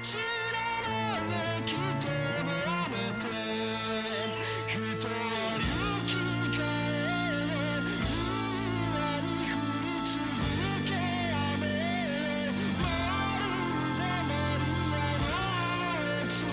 知らないきとめて人は行き交え今に降り続け雨まるでマリアのつぼ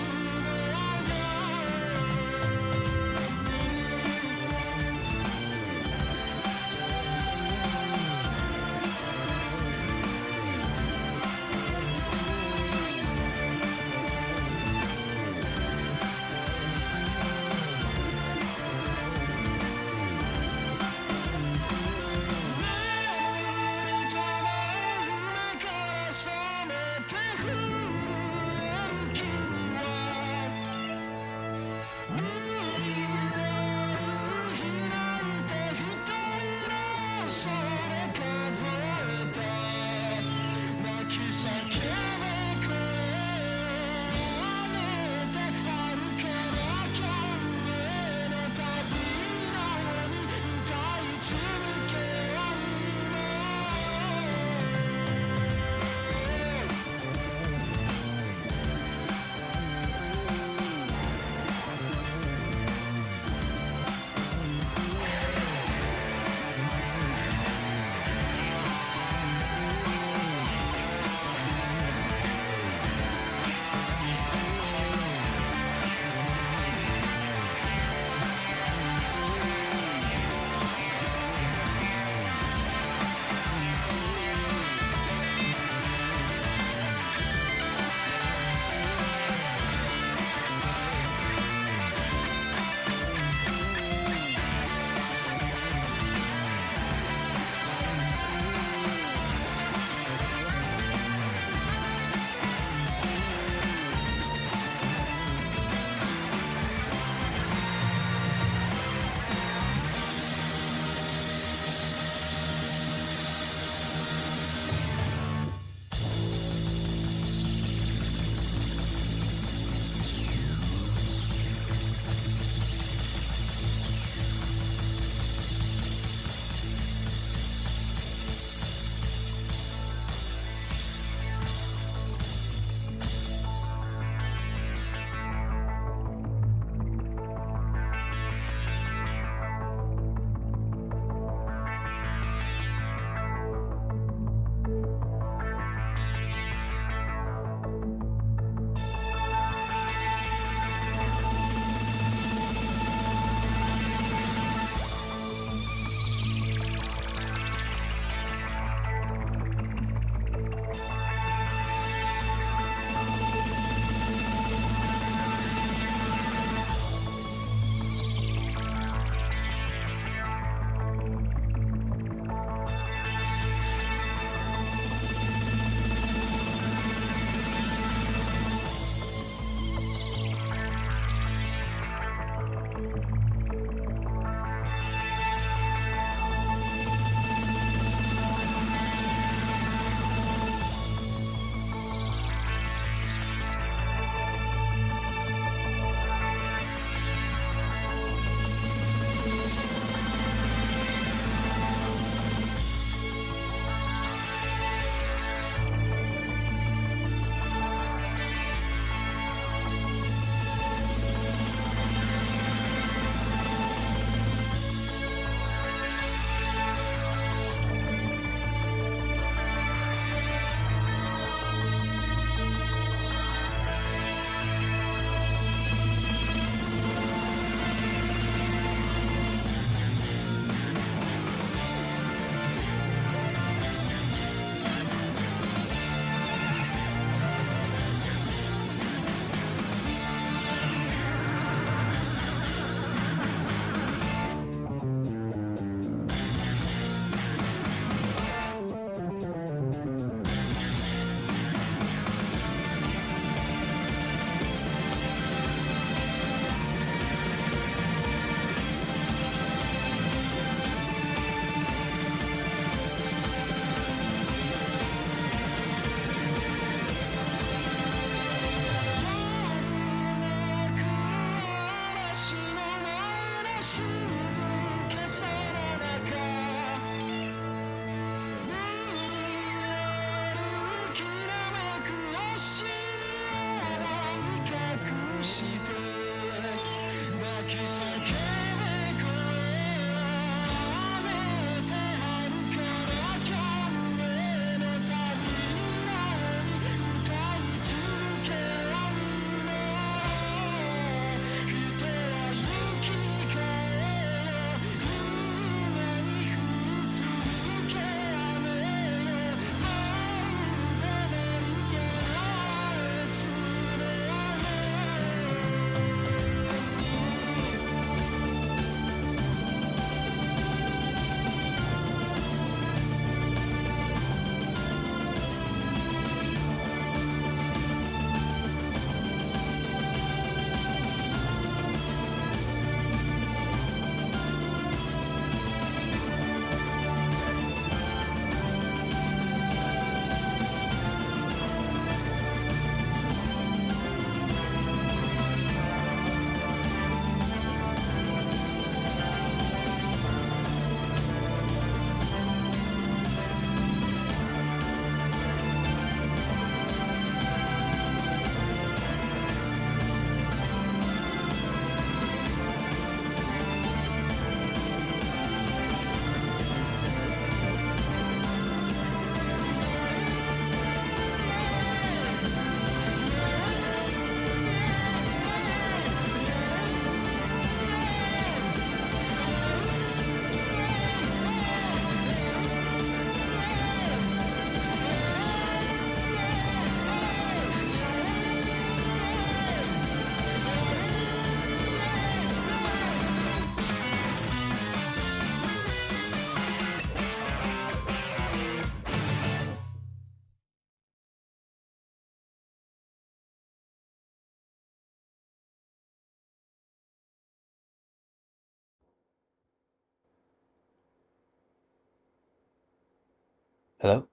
Hello,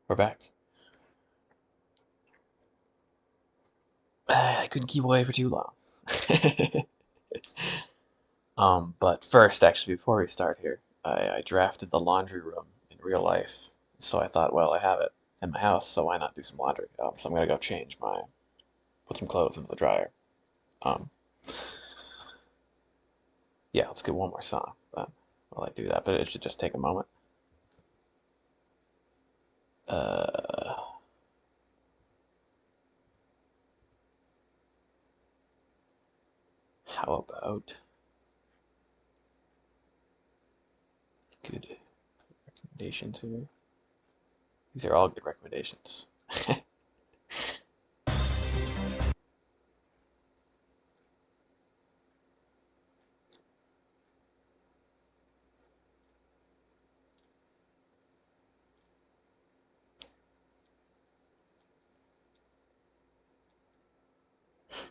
we're back. I couldn't keep away for too long. But first, actually, before we start here, I drafted the laundry room in real life. So I thought, well, I have it in my house, so why not do some laundry? So I'm gonna go put some clothes into the dryer. Um, yeah, let's get one more song while I do that, but it should just take a moment. Uh, how about good recommendations here? These are all good recommendations.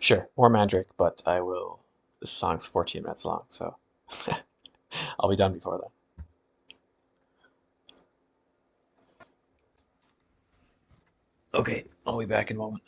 Sure, more Mandrake, but I will. This song's 14 minutes long, so I'll be done before then. Okay, I'll be back in a moment.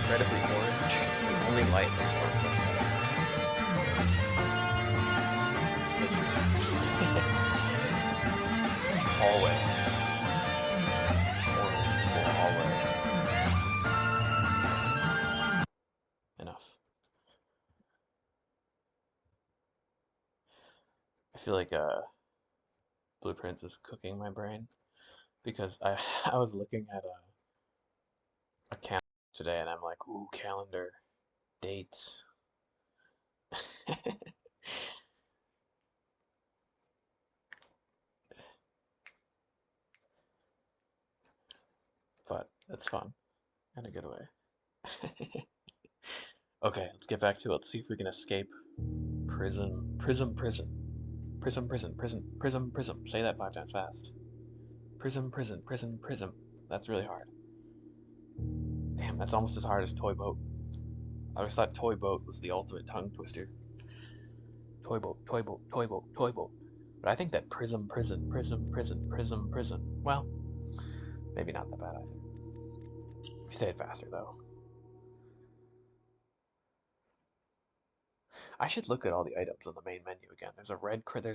Incredibly orange, the only light in this room was hallway, orange full hallway. Enough. I feel like Blueprints is cooking my brain because I was looking at a calendar today and I'm like, ooh, calendar dates. But it's fun in a good way. Okay, let's get back to it. Let's see if we can escape prison, prison, prison, prison, prison, prison, prison, prison. Say that 5 times fast. Prism, prison, prison, prism. That's really hard. Damn, that's almost as hard as toy boat. I always thought toy boat was the ultimate tongue twister. Toy boat, toy boat, toy boat, toy boat. But I think that prism, prison, prism, prison, prism, prison. Well, Maybe not that bad either. If you say it faster, though. I should look at all the items on the main menu again. There's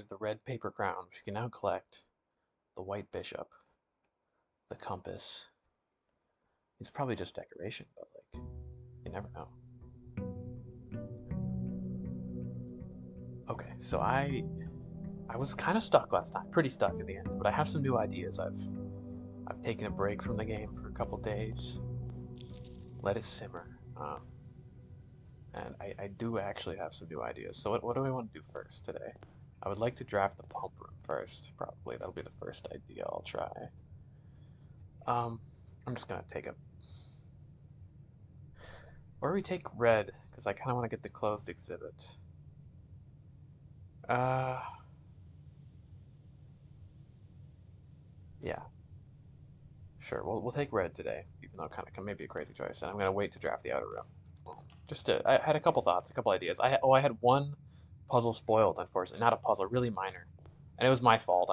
the red paper crown, which you can now collect. The white bishop. The compass. It's probably just decoration, but like, you never know. Okay, so I was kind of stuck last time, pretty stuck in the end, but I have some new ideas. I've taken a break from the game for a couple days, let it simmer, and I do actually have some new ideas. So what do I want to do first today? I would like to draft the pump room first, probably. That'll be the first idea I'll try. Um, I'm just gonna take a, or we take red, because I kind of want to get the closed exhibit. Uh, yeah, sure. We'll take red today, even though it kind of may be a crazy choice. And I'm gonna wait to draft the outer room. I had a couple thoughts, a couple ideas. I had one puzzle spoiled, unfortunately. Not a puzzle, really minor, and it was my fault.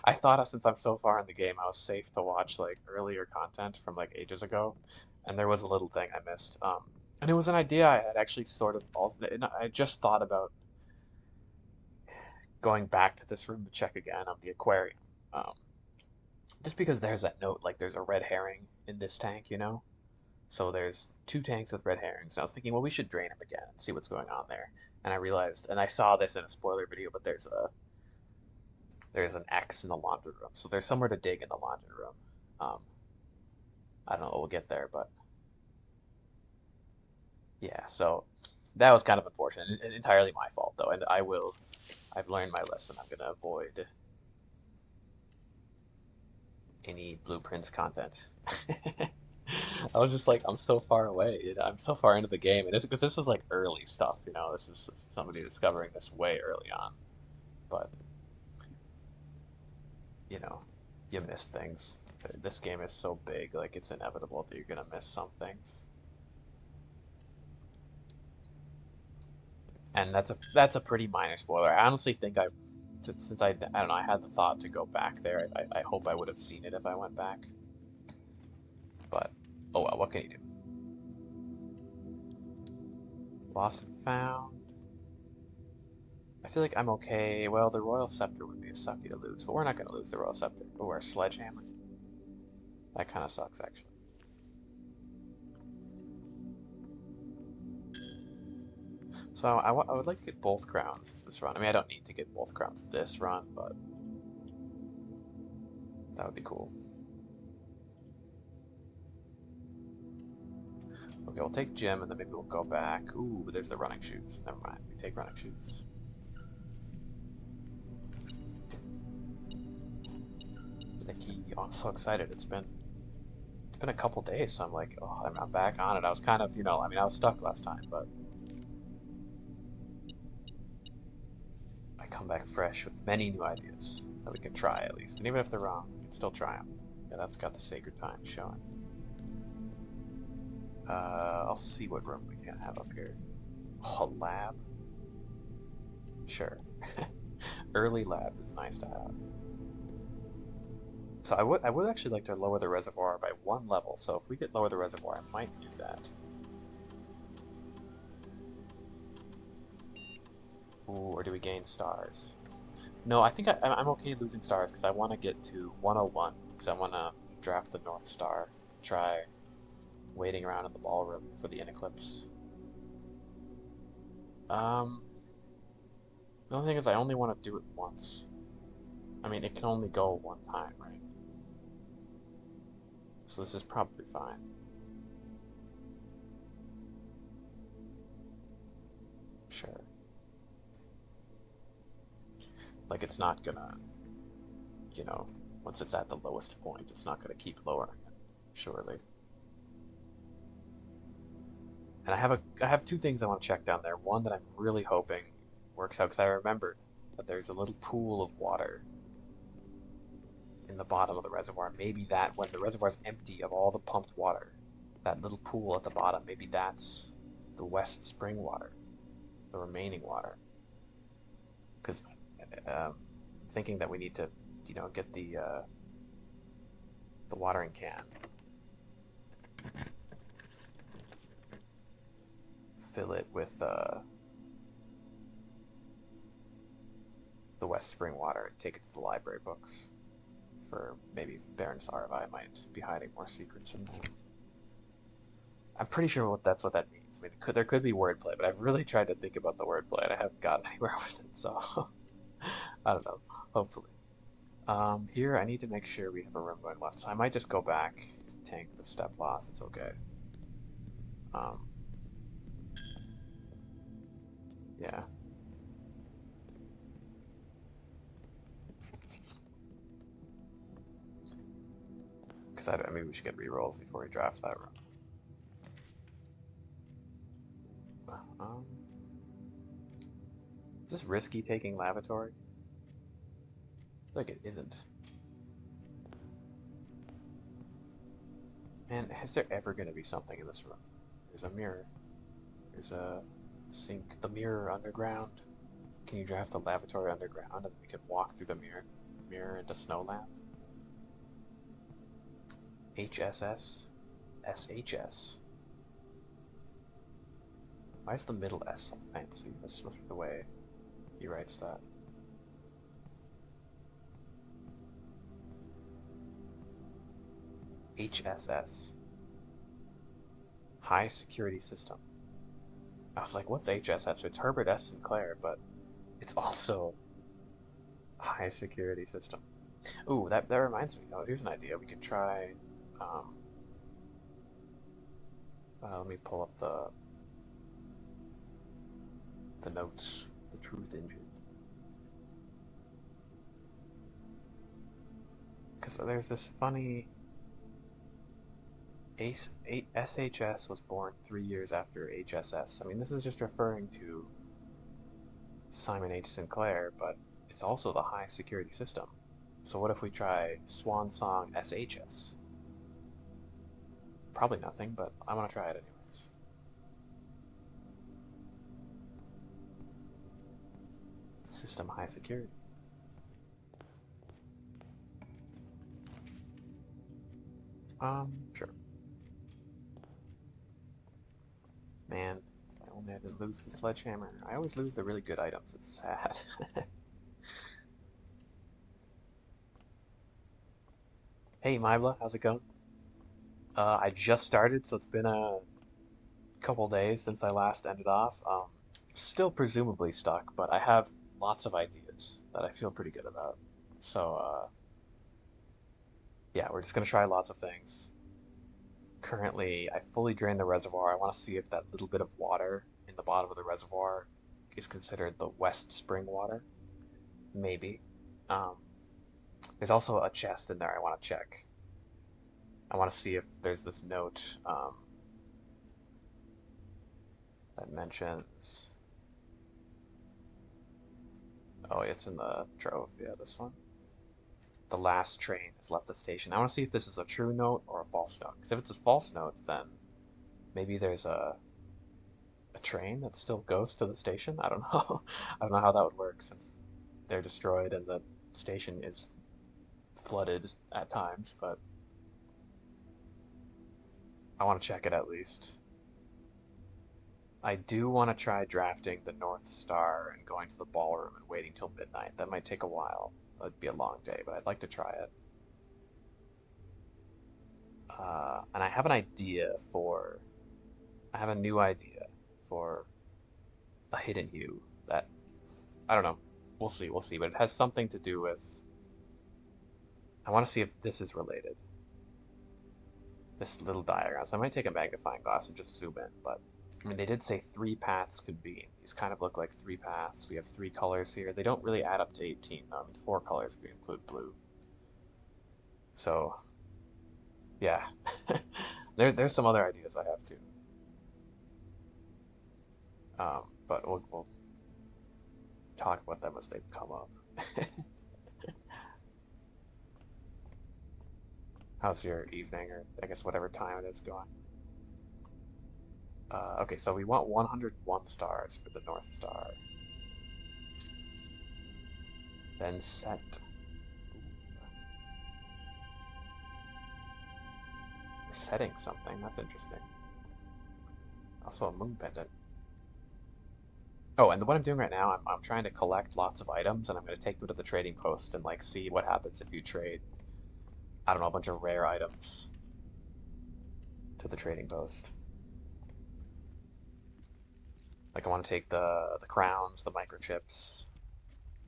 I thought since I'm so far in the game, I was safe to watch like earlier content from like ages ago, and there was a little thing I missed. And it was an idea I had actually sort of also. I just thought about going back to this room to check again on the aquarium. Um, just because there's that note, like there's a red herring in this tank, you know? So there's two tanks with red herrings. And I was thinking, well, we should drain them again and see what's going on there. And I realized, and I saw this in a spoiler video, but there's an X in the laundry room. So there's somewhere to dig in the laundry room. Um, I don't know, we'll get there, but yeah. So that was kind of unfortunate, entirely my fault though. And I've learned my lesson. I'm gonna avoid any blueprints content. I was just like, I'm so far away. I'm so far into the game, and it's because this was like early stuff, you know. This is somebody discovering this way early on. But you know, you miss things. This game is so big, like it's inevitable that you're gonna miss some things. And that's a pretty minor spoiler. I honestly think since I don't know, I had the thought to go back there. I hope I would have seen it if I went back. But oh well, what can you do? Lost and found. I feel like I'm okay. Well, the Royal Scepter would be a sucky to lose, but we're not going to lose the Royal Scepter. Oh, our Sledgehammer. That kind of sucks, actually. So I would like to get both crowns this run. I mean, I don't need to get both crowns this run, but that would be cool. Okay, we'll take Gem, and then maybe we'll go back. Ooh, there's the running shoes. Never mind. We take running shoes. The key. Oh, I'm so excited. It's been a couple days, so I'm like, oh, I'm back on it. I was kind of, I mean, I was stuck last time, but I come back fresh with many new ideas that we can try at least. And even if they're wrong, we can still try them. Yeah, that's got the sacred time showing. I'll see what room we can have up here. Oh, a lab? Sure. Early lab is nice to have. So I would actually like to lower the reservoir by one level. So if we could lower the reservoir, I might do that. Ooh, or do we gain stars? No, I think I'm okay losing stars because I want to get to 101 because I want to draft the North Star. Try waiting around in the ballroom for the eclipse. Um, the only thing is I only want to do it once. I mean, it can only go one time, right? So this is probably fine. Sure. Like it's not gonna, you know, once it's at the lowest point, it's not gonna keep lowering it, surely. And I have two things I want to check down there. One that I'm really hoping works out because I remembered that there's a little pool of water in the bottom of the reservoir. Maybe that when the reservoir's empty of all the pumped water, that little pool at the bottom, maybe that's the West Spring water, the remaining water. Because thinking that we need to, get the watering can. Fill it with the West Spring water and take it to the library books. For maybe Baron Sarvi might be hiding more secrets in there. I'm pretty sure that's what that means. I mean, there could be wordplay, but I've really tried to think about the wordplay and I haven't gotten anywhere with it, so I don't know. Hopefully. Here I need to make sure we have a room going left, so I might just go back to tank the step loss. It's okay. Yeah. Because I maybe we should get rerolls before we draft that room. Is this risky taking lavatory? I feel like it isn't. Man, is there ever going to be something in this room? There's a mirror. There's a sink. The mirror underground. Can you draft the lavatory underground and we can walk through the mirror into Snowland? HSS? SHS? Why is the middle S so fancy? That's must be the way he writes that. HSS. High Security System. I was like, what's HSS? It's Herbert S. Sinclair, but it's also High Security System. Ooh, that reminds me. Oh, here's an idea. We could try. Let me pull up the notes. The Truth Engine. Because there's this funny. SHS was born 3 years after HSS. I mean, this is just referring to Simon H. Sinclair, but it's also the High Security System. So what if we try Swan Song SHS? Probably nothing, but I want to try it anyways. System High Security. Sure. Man, if only I didn't lose the sledgehammer. I always lose the really good items. It's sad. Hey, Mybla, how's it going? I just started, so it's been a couple days since I last ended off. Still presumably stuck, but I have lots of ideas that I feel pretty good about. So, yeah, we're just gonna try lots of things. Currently, I fully drained the reservoir. I want to see if that little bit of water in the bottom of the reservoir is considered the West Spring water. Maybe. Um, there's also a chest in there I want to check. I want to see if there's this note that mentions. Oh, it's in the trove. Yeah, this one. The last train has left the station. I want to see if this is a true note or a false note. Because if it's a false note, then maybe there's a train that still goes to the station. I don't know. I don't know how that would work since they're destroyed and the station is flooded at times, but I want to check it at least. I do want to try drafting the North Star and going to the ballroom and waiting till midnight. That might take a while. It'd be a long day, but I'd like to try it. And I have an idea for. I have a new idea for a hidden hue that I don't know. We'll see. We'll see. But it has something to do with. I want to see if this is related. This little diagram. So I might take a magnifying glass and just zoom in. But I mean, they did say 3 paths could be. These kind of look like 3 paths. We have 3 colors here. They don't really add up to 18. I mean, 4 colors if we include blue. So, yeah. There's some other ideas I have too. But we'll talk about them as they come up. How's your evening, or I guess whatever time it is going? Okay, so we want 101 stars for the North Star. Then set. setting something. That's interesting. Also a moon pendant. Oh, and what I'm doing right now, I'm trying to collect lots of items, and I'm going to take them to the trading post and like see what happens if you trade, I don't know, a bunch of rare items to the trading post. Like I want to take the crowns, the microchips,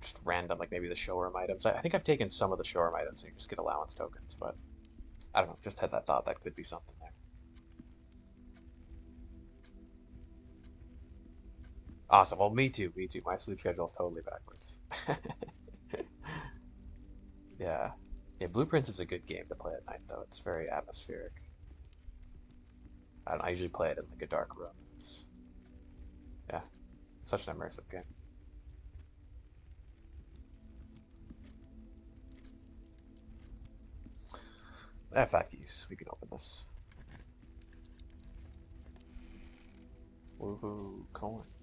just random, like maybe the showroom items. I think I've taken some of the showroom items and you just get allowance tokens, but I don't know, just had that thought that could be something there. Awesome. Well, me too, me too. My sleep schedule is totally backwards. Yeah. Yeah, Blueprints is a good game to play at night, though. It's very atmospheric. I don't know, I usually play it in like a dark room. It's, yeah, such an immersive game. I have 5 keys. We can open this. Woohoo, coins.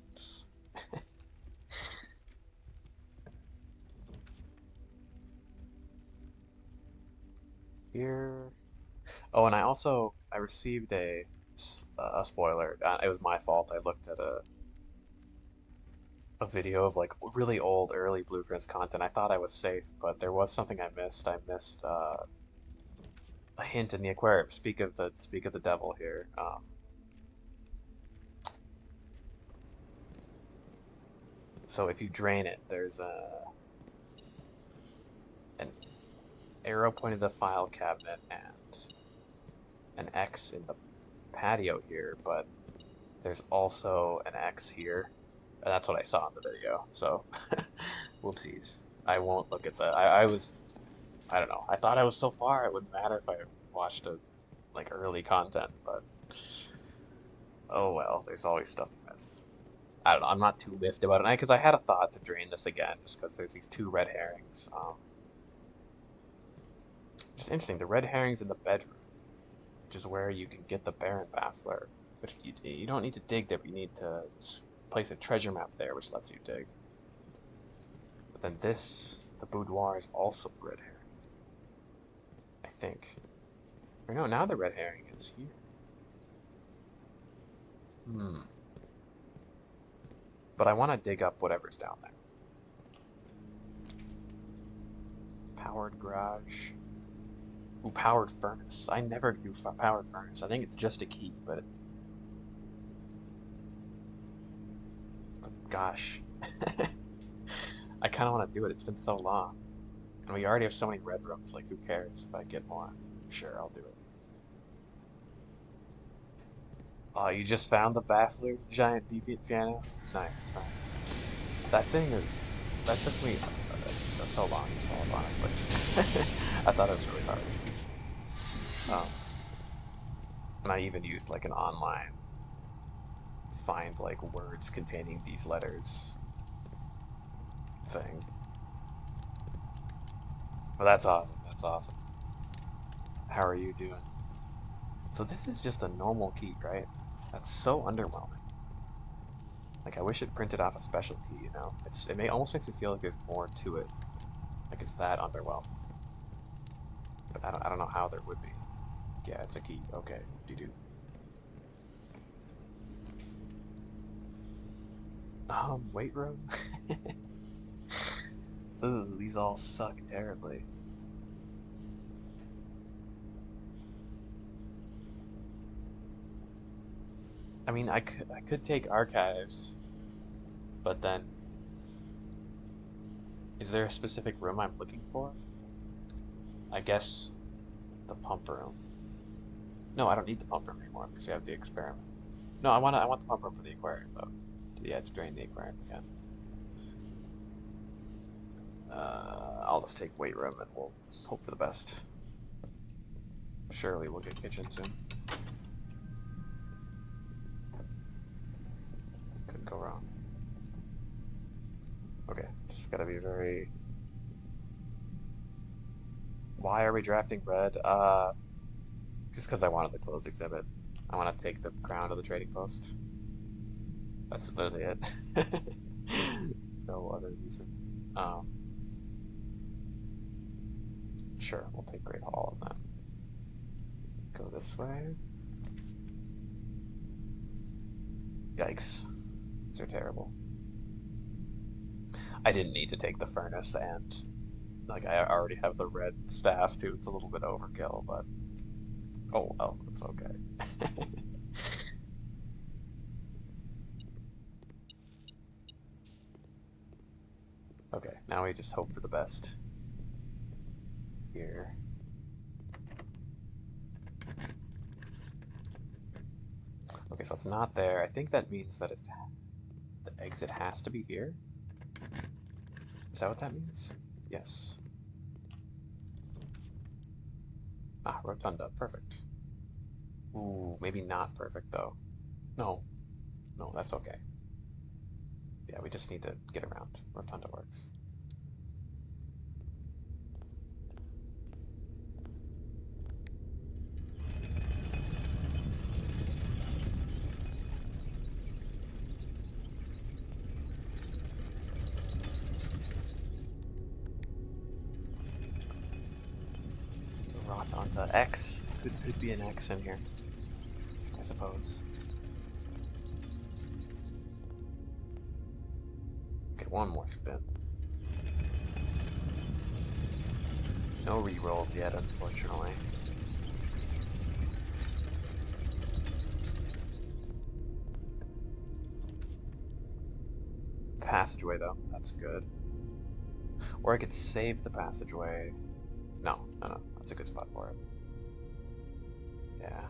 Here. Oh, and I received a spoiler. It was my fault. I looked at a video of like really old early Blueprints content. I thought I was safe, but there was something I missed. I missed a hint in the aquarium. Speak of the devil here. So if you drain it, there's an arrow pointed to the file cabinet and an X in the patio here, but there's also an X here. And that's what I saw in the video. So, whoopsies. I won't look at that. I don't know. I thought I was so far it wouldn't matter if I watched a like early content, but oh well. There's always stuff to miss. I don't know. I'm not too miffed about it, because I had a thought to drain this again, just because there's these two red herrings. Just interesting. The red herrings in the bedroom, which is where you can get the Baron Baffler. Which you don't need to dig there, but you need to place a treasure map there, which lets you dig. But then the boudoir is also red herring. I think. Or no, now the red herring is here. Hmm. But I want to dig up whatever's down there. Powered garage. Ooh, powered furnace. I never do powered furnace. I think it's just a key, but gosh. I kind of want to do it. It's been so long. And we already have so many red rooms. Like, who cares if I get more? Sure, I'll do it. Oh, you just found the Baffler giant deviant piano? Nice, nice. That thing is... That took me so long to solve, honestly. I thought it was really hard. And I even used like an online find like words containing these letters thing. Well, that's awesome. That's awesome. How are you doing? So this is just a normal key, right? That's so underwhelming. Like I wish it printed off a special key, you know? Almost makes me feel like there's more to it. Like it's that underwhelming. But I don't know how there would be. Yeah, it's a key. Okay, do. Weight room? Ooh, these all suck terribly. I mean, I could take archives, but then is there a specific room I'm looking for? I guess the pump room. No, I don't need the pump room anymore because we have the experiment. No, I want the pump room for the aquarium though. Yeah, to drain the aquarium again. I'll just take weight room and we'll hope for the best. Surely we'll get kitchen soon. Couldn't go wrong. Okay, just gotta be very... Why are we drafting red? Just because I wanted the closed exhibit. I want to take the crown to the trading post. That's literally it. No other reason. Sure, we'll take Great Hall on that. Go this way. Yikes. These are terrible. I didn't need to take the furnace, and like I already have the red staff too. It's a little bit overkill, but oh well, it's okay. Okay, now we just hope for the best here. Okay, so it's not there. I think that means that the exit has to be here. Is that what that means? Yes. Ah, rotunda. Perfect. Ooh, maybe not perfect though. No, no, that's okay. Yeah, we just need to get around. Rotunda works. Rotunda X. Could be an X in here, I suppose. Okay, one more spin. No re-rolls yet, unfortunately. Passageway, though. That's good. Or I could save the passageway. No, no, no. That's a good spot for it. Yeah.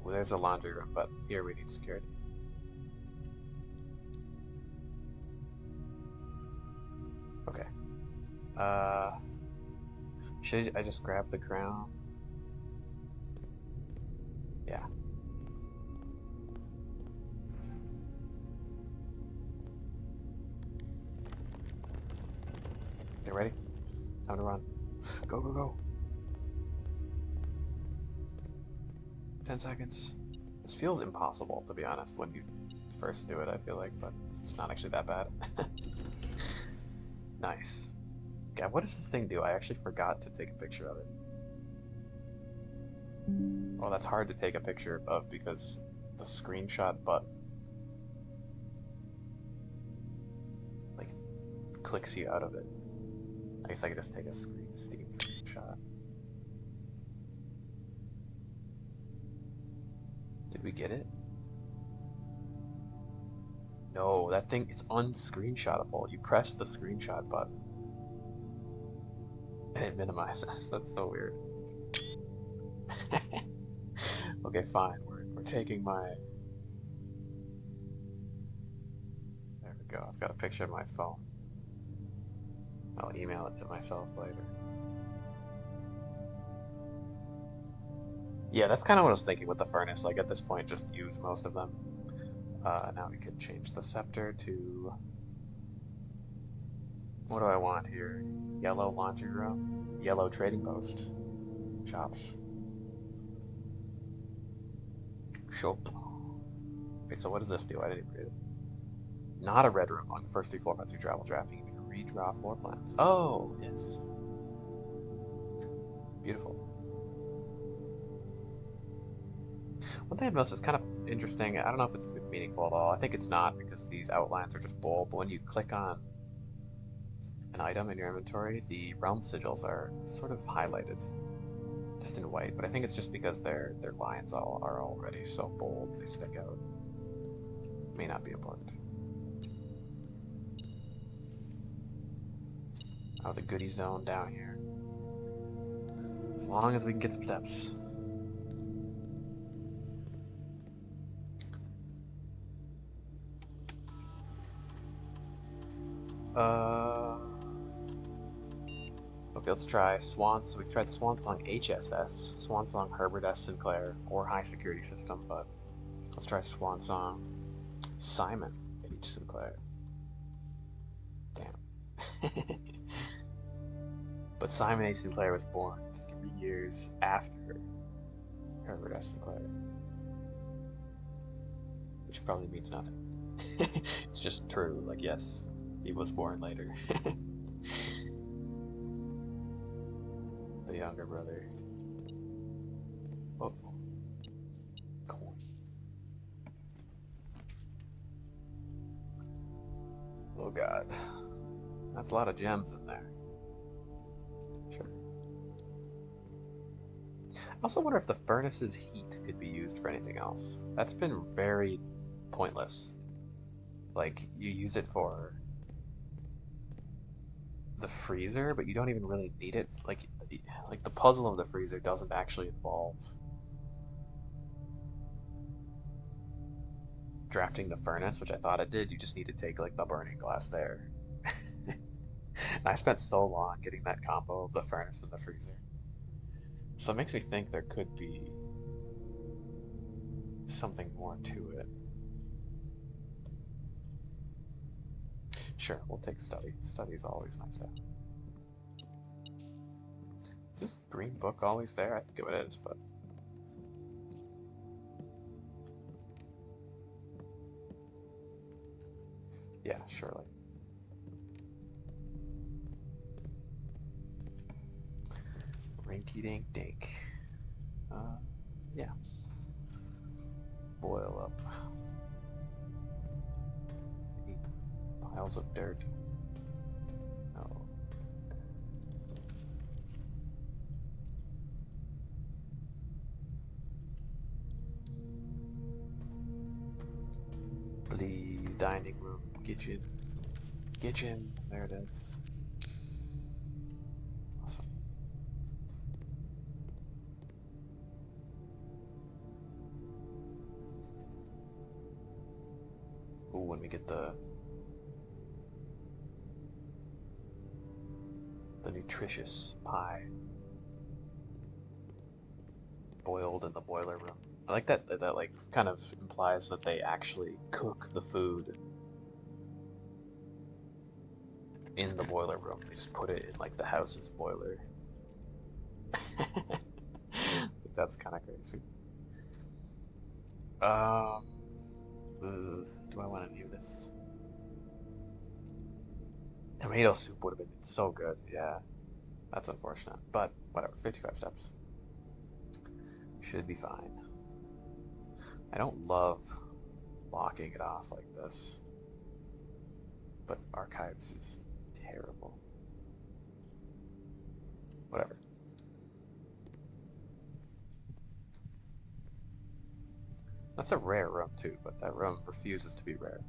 Ooh, there's a laundry room, but here we need security. Okay. Should I just grab the crown? Yeah. Okay, ready? Time to run. Go, go, go. 10 seconds. This feels impossible, to be honest, when you first do it, I feel like, but it's not actually that bad. Nice. Okay, what does this thing do? I actually forgot to take a picture of it. Well, that's hard to take a picture of because the screenshot button like clicks you out of it. I guess I could just take a Steam screenshot. Did we get it? No, that thing, it's unscreenshotable. You press the screenshot button and it minimizes. That's so weird. Okay, fine. We're taking my... There we go. I've got a picture of my phone. I'll email it to myself later. Yeah, that's kind of what I was thinking with the furnace. Like, at this point, just use most of them. Now we could change the scepter to... What do I want here? Yellow laundry room? Yellow trading post. Shops. Shop. Wait, so what does this do? I didn't even read it. Not a red room. On the first 3 floor plans you travel drafting, you can redraw floor plans. Oh, yes. Beautiful. One thing I've noticed is kind of interesting. I don't know if it's meaningful at all. I think it's not because these outlines are just bold, but when you click on an item in your inventory, the realm sigils are sort of highlighted, just in white. But I think it's just because their lines are already so bold, they stick out. May not be important. Oh, the goodie zone down here. As long as we can get some steps. Okay, let's try Swan. So we've tried Swansong HSS, Swansong Herbert S. Sinclair, or High Security System, but let's try Swansong Simon H. Sinclair. Damn. But Simon H. Sinclair was born 3 years after Herbert S. Sinclair, which probably means nothing. It's just true. Like, yes, he was born later. The younger brother. Oh, coin. Oh god. That's a lot of gems in there. Sure. I also wonder if the furnace's heat could be used for anything else. That's been very pointless. Like, you use it for the freezer, but you don't even really need it. Like the puzzle of the freezer doesn't actually involve drafting the furnace, which I thought it did. You just need to take like the burning glass there. And I spent so long getting that combo of the furnace and the freezer. So it makes me think there could be something more to it. Sure, we'll take study. Study is always nice to have. Is this green book always there? I think it is, but yeah, surely. Rinky dink dink. Yeah. Boil up. Piles of dirt. No. Please, dining room, kitchen. Kitchen, there it is. Awesome. Ooh, when we get the nutritious pie boiled in the boiler room. I like that like kind of implies that they actually cook the food in the boiler room. They just put it in like the house's boiler. That's kind of crazy. Do I want to view this? Tomato soup would have been so good. Yeah, that's unfortunate, but whatever. 55 steps should be fine. I don't love locking it off like this, but archives is terrible. Whatever. That's a rare room too, but that room refuses to be rare.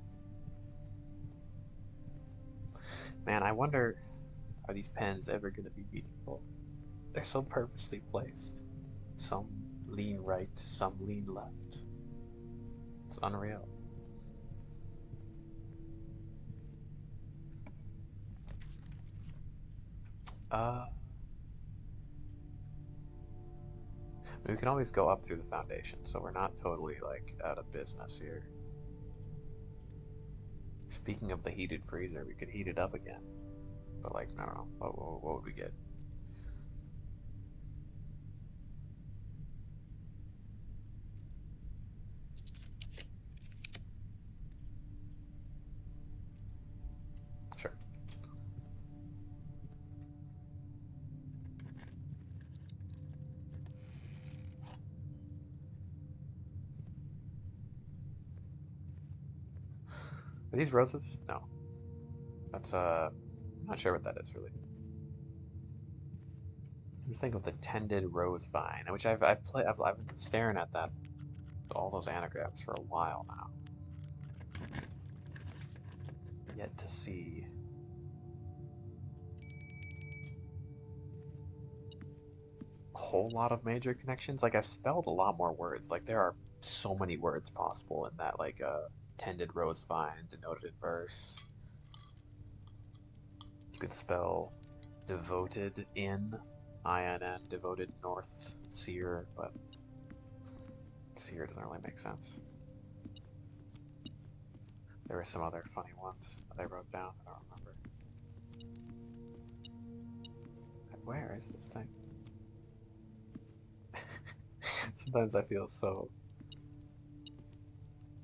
Man, I wonder, are these pens ever going to be meaningful? They're so purposely placed. Some lean right, some lean left. It's unreal. We can always go up through the foundation, so we're not totally like out of business here. Speaking of the heated freezer, we could heat it up again. But like, I don't know, what would we get? Sure. Are these roses? No. That's I'm not sure what that is really. I'm thinking of the tended rose vine, which I've been staring at that all those anagrams for a while now. Yet to see. A whole lot of major connections. Like I've spelled a lot more words. Like there are so many words possible in that like tended rose vine denoted in verse. You could spell devoted in INN, devoted north seer, but seer doesn't really make sense. There were some other funny ones that I wrote down. I don't remember. Where is this thing? Sometimes I feel so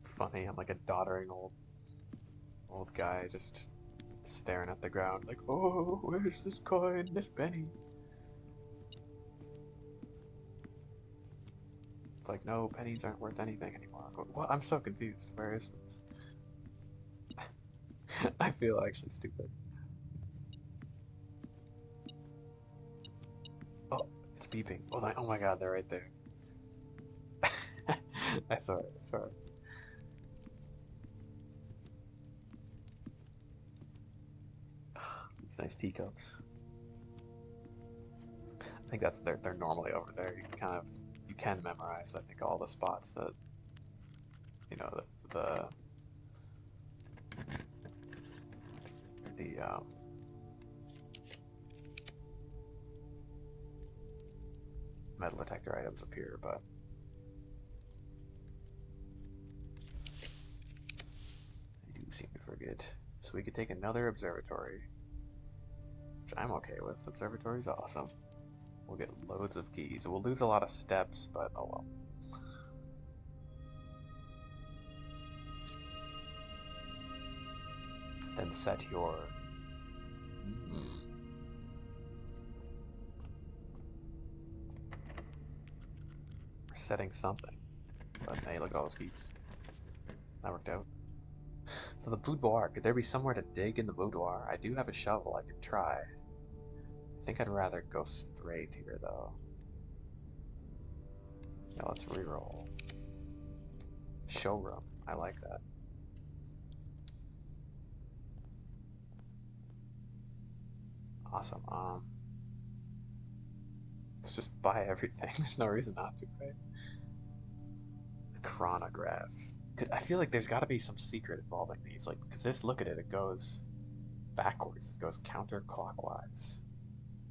funny. I'm like a doddering old Old guy just staring at the ground like, oh, where's this coin, this penny? It's like, no, pennies aren't worth anything anymore. What? I'm so confused. Where is this? I feel actually stupid. Oh, it's beeping. Oh my god, they're right there. I saw it, I saw it. These nice teacups. I think they're normally over there. You can memorize, I think, all the spots that the the metal detector items appear, but I do seem to forget. So we could take another observatory, which I'm okay with. Observatory's awesome. We'll get loads of keys. We'll lose a lot of steps, but oh well. Then set your... We're setting something. But hey, look at all those keys. That worked out. So the boudoir, could there be somewhere to dig in the boudoir? I do have a shovel, I could try. I think I'd rather go straight here though. Yeah, let's reroll. Showroom, I like that. Awesome. Let's just buy everything. There's no reason not to, right? The chronograph. I feel like there's got to be some secret involving these, like, because this, look at it, it goes backwards. It goes counterclockwise.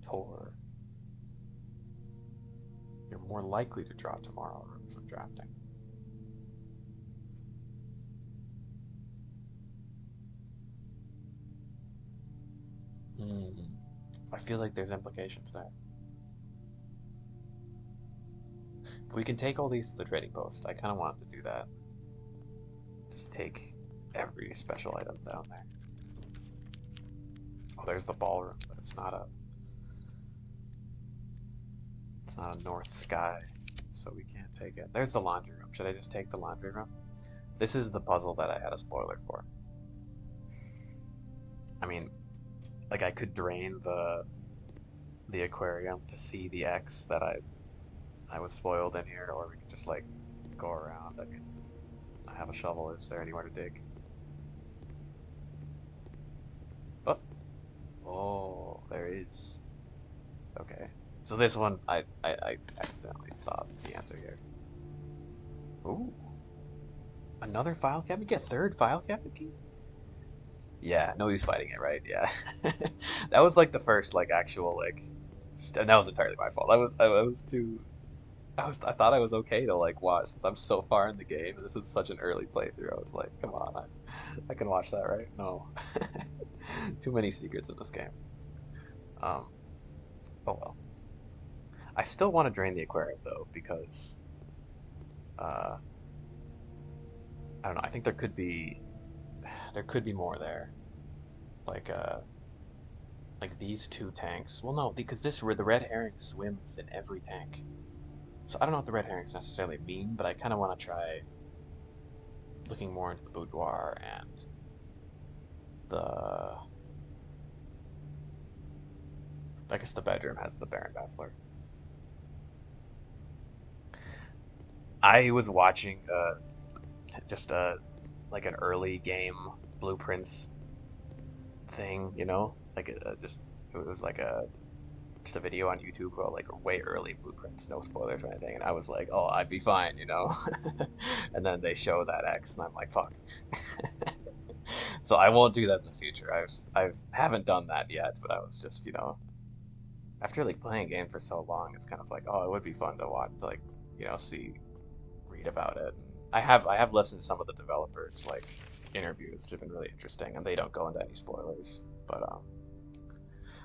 Tor. You're more likely to draw tomorrow when drafting. I feel like there's implications there. If we can take all these to the trading post, I kind of wanted to do that. Just take every special item down there. Oh, there's the ballroom, but it's not a north sky, so we can't take it. There's the laundry room. Should I just take the laundry room? This is the puzzle that I had a spoiler for. I mean, like, I could drain the aquarium to see the X that I was spoiled in here, or we could just like go around. I mean, I have a shovel. Is there anywhere to dig? Oh, there is. Okay. So this one, I accidentally saw the answer here. Ooh. Another file cabinet? Get a third file cabinet key? Yeah, no use fighting it, right? Yeah. That was like the first like actual like and that was entirely my fault. I thought I was okay to like watch since I'm so far in the game and this is such an early playthrough. I was like, come on, I can watch that, right? No. Too many secrets in this game. Um, oh well. I still want to drain the aquarium though because uh, I don't know. I think there could be more there, like these two tanks. Well, no, because this where the red herring swims in every tank. So I don't know what the red herrings necessarily mean, but I kind of want to try looking more into the boudoir and the. I guess the bedroom has the Baron Baffler. I was watching just like an early game blueprints thing, you know, like just it was like just a video on YouTube about like way early blueprints, no spoilers or anything, and I was like, oh, I'd be fine, you know. And then they show that X, and I'm like, fuck. So I won't do that in the future. I haven't done that yet, but I was just, you know, after like playing a game for so long, it's kind of like, oh, it would be fun to watch, like, you know, read about it. I have listened to some of the developers like interviews, which have been really interesting, and they don't go into any spoilers. But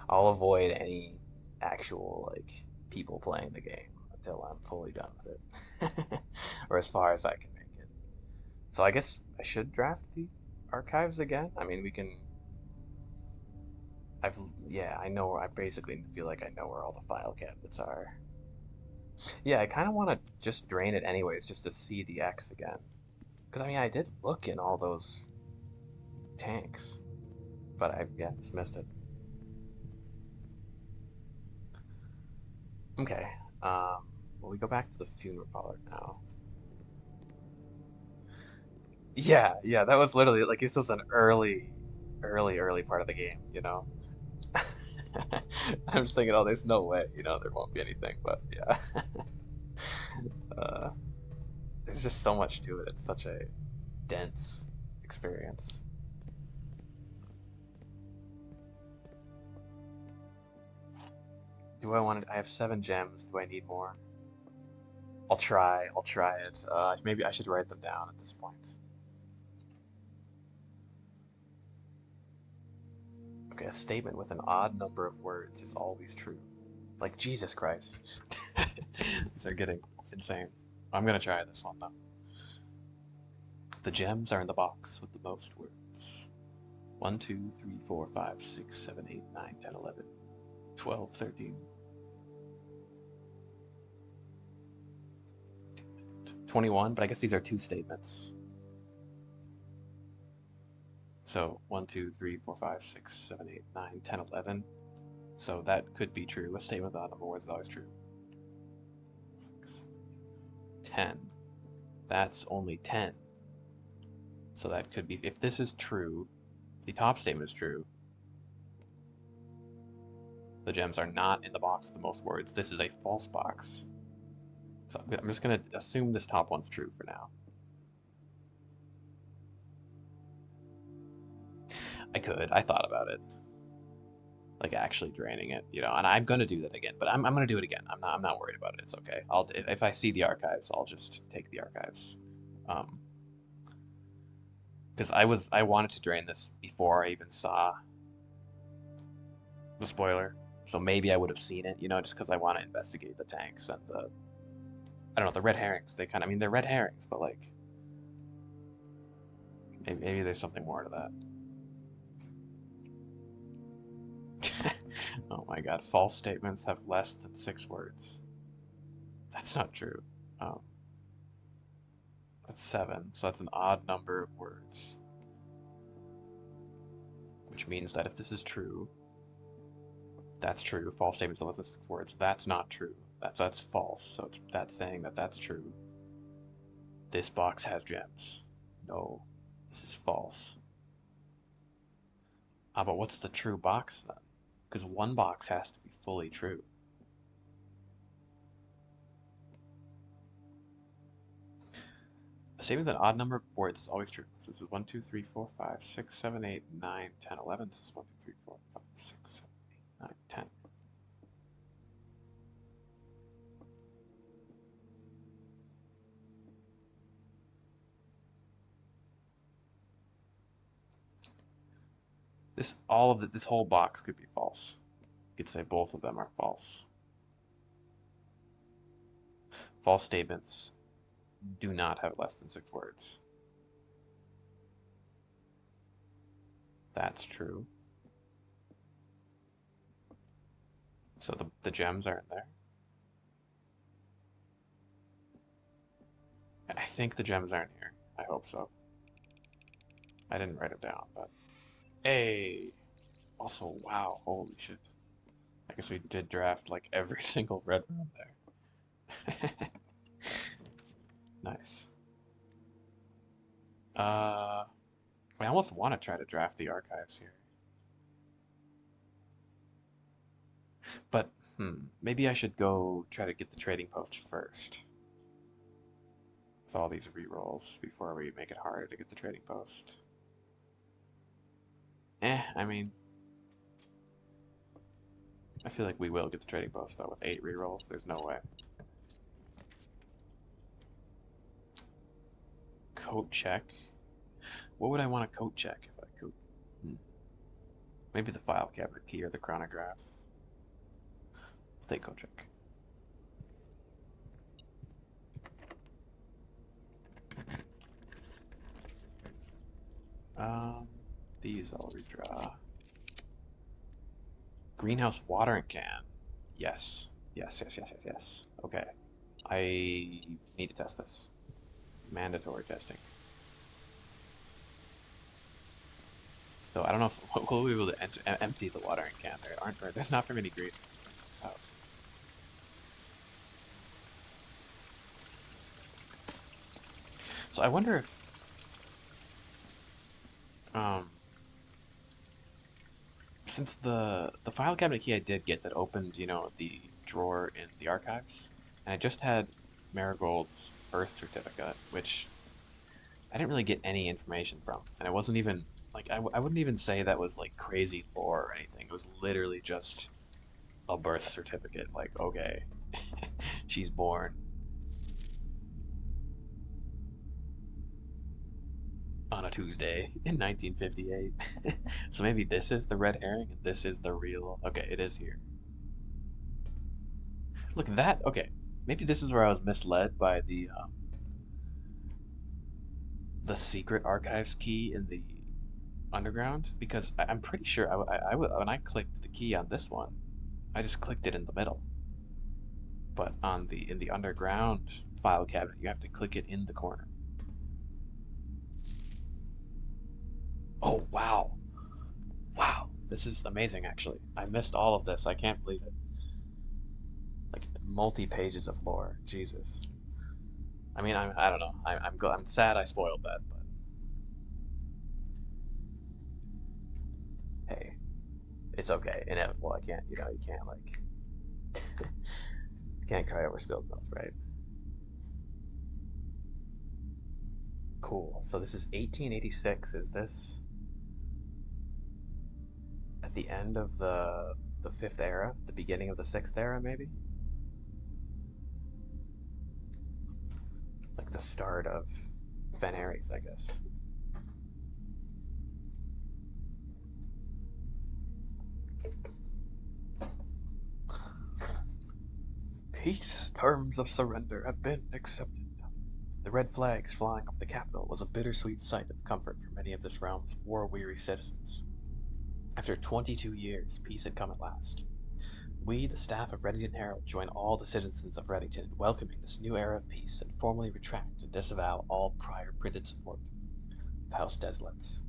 I'll avoid any actual like people playing the game until I'm fully done with it, or as far as I can make it. So I guess I should draft the, archives again? I mean, we can. Yeah, I know. I basically feel like I know where all the file cabinets are. Yeah, I kind of want to just drain it anyways, just to see the X again. Because I mean, I did look in all those tanks, but I yeah just missed it. Okay. Well, we go back to the funeral parlor now. Yeah, yeah, that was literally like this was an early part of the game, you know. I'm just thinking, oh, there's no way, there won't be anything, but yeah. uh, there's just so much to it. It's such a dense experience. Do I want to? I have 7 gems. Do I need more? I'll try. I'll try it. Maybe I should write them down at this point. Okay, a statement with an odd number of words is always true. Like Jesus Christ. These are getting insane. I'm gonna try this one though. The gems are in the box with the most words. 1, 2, 3, 4, 5, 6, 7, 8, 9, 10, 11, 12, 13, 21, but I guess these are two statements. So 1, 2, 3, 4, 5, 6, 7, 8, 9, 10, 11. So that could be true. A statement without a number of words is always true. 10. That's only 10. So that could be, if this is true, if the top statement is true, the gems are not in the box with the most words. This is a false box. So I'm just going to assume this top one's true for now. I thought about it. Like actually draining it, and I'm gonna do that again, but I'm gonna do it again. I'm not worried about it. It's okay. If I see the archives, I'll just take the archives. Because I wanted to drain this before I even saw the spoiler, so maybe I would have seen it, just because I want to investigate the tanks and I don't know, the red herrings. I mean, they're red herrings, but like maybe there's something more to that. Oh my God, false statements have less than 6 words. That's not true. Um, that's 7, so that's an odd number of words. Which means that if this is true, that's true. False statements have less than 6 words. That's not true. That's false. So that's saying that that's true. This box has gems. No, this is false. But what's the true box then? Because one box has to be fully true. A statement with an odd number of words is always true. So this is 1, 2, 3, 4, 5, 6, 7, 8, 9, 10, 11. This is 1, 2, 3, 4, 5, 6, 7, 8, 9, 10. This whole box could be false. You could say both of them are false. False statements do not have less than 6 words. That's true. So the gems are in there. I think the gems aren't here. I hope so. I didn't write it down, but hey. Also, wow, holy shit. I guess we did draft like every single red room there. Nice. I almost want to try to draft the archives here. But, maybe I should go try to get the trading post first. With all these rerolls before we make it harder to get the trading post. I mean, I feel like we will get the trading post though with 8 rerolls. There's no way. Coat check. What would I want to coat check if I could? Maybe the file cabinet key or the chronograph. I'll take coat check. These I'll redraw. Greenhouse watering can. Yes. Yes, yes, yes, yes, yes. Okay. I need to test this. Mandatory testing. So I don't know if we'll be able to empty the watering can. There's not very many greenhouses in this house. So I wonder if um since the file cabinet key I did get that opened, the drawer in the archives, and I just had Marigold's birth certificate, which I didn't really get any information from, and it wasn't even like I wouldn't even say that was like crazy lore or anything. It was literally just a birth certificate. Like, okay, she's born on a Tuesday in 1958. So maybe this is the red herring and this is the real. Okay, it is here. Look at that. Okay, maybe this is where I was misled by the secret archives key in the underground, because I'm pretty sure when I clicked the key on this one, I just clicked it in the middle. But on the in the underground file cabinet, you have to click it in the corner. Oh wow, wow, this is amazing. Actually, I missed all of this. I can't believe it. Like multi pages of lore. Jesus. I mean, I don't know. I'm sad I spoiled that, but hey, it's okay. Inevitable. I can't. You can't like you can't cry over spilled milk, right? Cool. So this is 1886. Is this at the end of the fifth era, the beginning of the sixth era, maybe? Like the start of Fenris, I guess. Peace terms of surrender have been accepted. The red flags flying over the capital was a bittersweet sight of comfort for many of this realm's war-weary citizens. After 22 years, peace had come at last. We, the staff of Reddington Herald, join all the citizens of Reddington in welcoming this new era of peace and formally retract and disavow all prior printed support of House Desolates.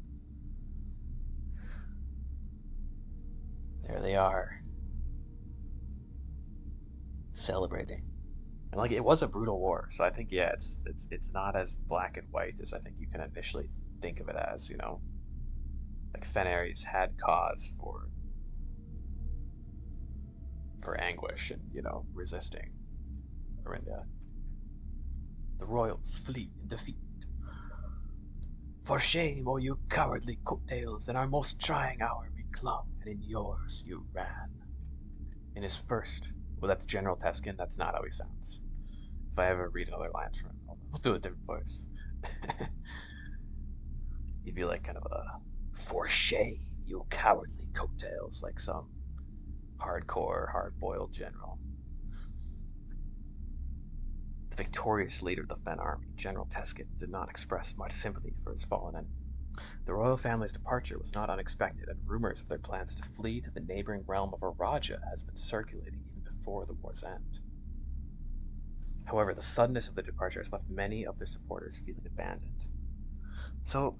There they are, celebrating. And like it was a brutal war, so I think yeah, it's not as black and white as I think you can initially think of it as. Like Fenris had cause for anguish and resisting Orinda. The royals flee in defeat. For shame, O you cowardly coattails! In our most trying hour we clung, and in yours you ran. In his first, well, that's General Teskin. That's not how he sounds. If I ever read another line from him, we'll do a different voice. He'd be like kind of a, for shame, you cowardly coattails, like some hardcore, hard-boiled general. The victorious leader of the Fen army, General Teskin, did not express much sympathy for his fallen enemy. The royal family's departure was not unexpected, and rumors of their plans to flee to the neighboring realm of Araja has been circulating even before the war's end. However, the suddenness of their departure has left many of their supporters feeling abandoned. So,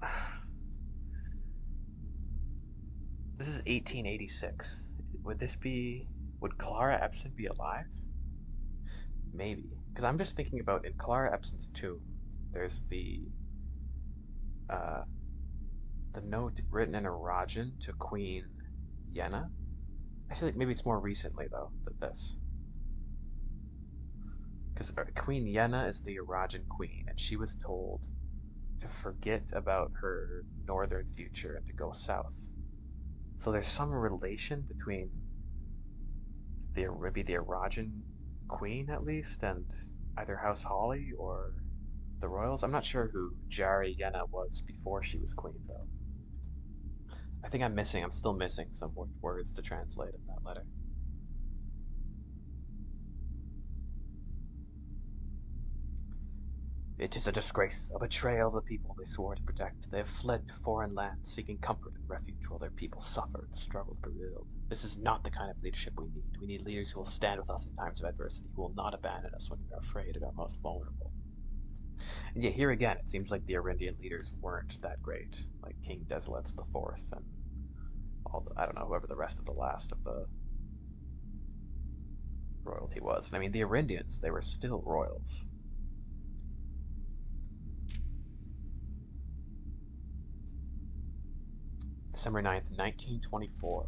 this is 1886. Would Clara Epson be alive? Maybe. Because I'm just thinking about in Clara Epson's tomb, there's uh, the note written in Arajan to Queen Yenna. I feel like maybe it's more recently, though, than this. Because Queen Yenna is the Arajan queen, and she was told to forget about her northern future and to go south. So there's some relation between maybe the Arajan queen at least, and either House Holly or the royals. I'm not sure who Jari Yenna was before she was queen, though. I think I'm still missing some words to translate in that letter. It is a disgrace, a betrayal of the people they swore to protect. They have fled to foreign lands, seeking comfort and refuge while their people suffer and struggle to rebuild. This is not the kind of leadership we need. We need leaders who will stand with us in times of adversity, who will not abandon us when we are afraid and are most vulnerable. And yet here again, it seems like the Arindian leaders weren't that great, like King Desilets the Fourth and all the, I don't know, whoever the rest of the last of the royalty was. And I mean, the Arindians, they were still royals. December 9th, 1924.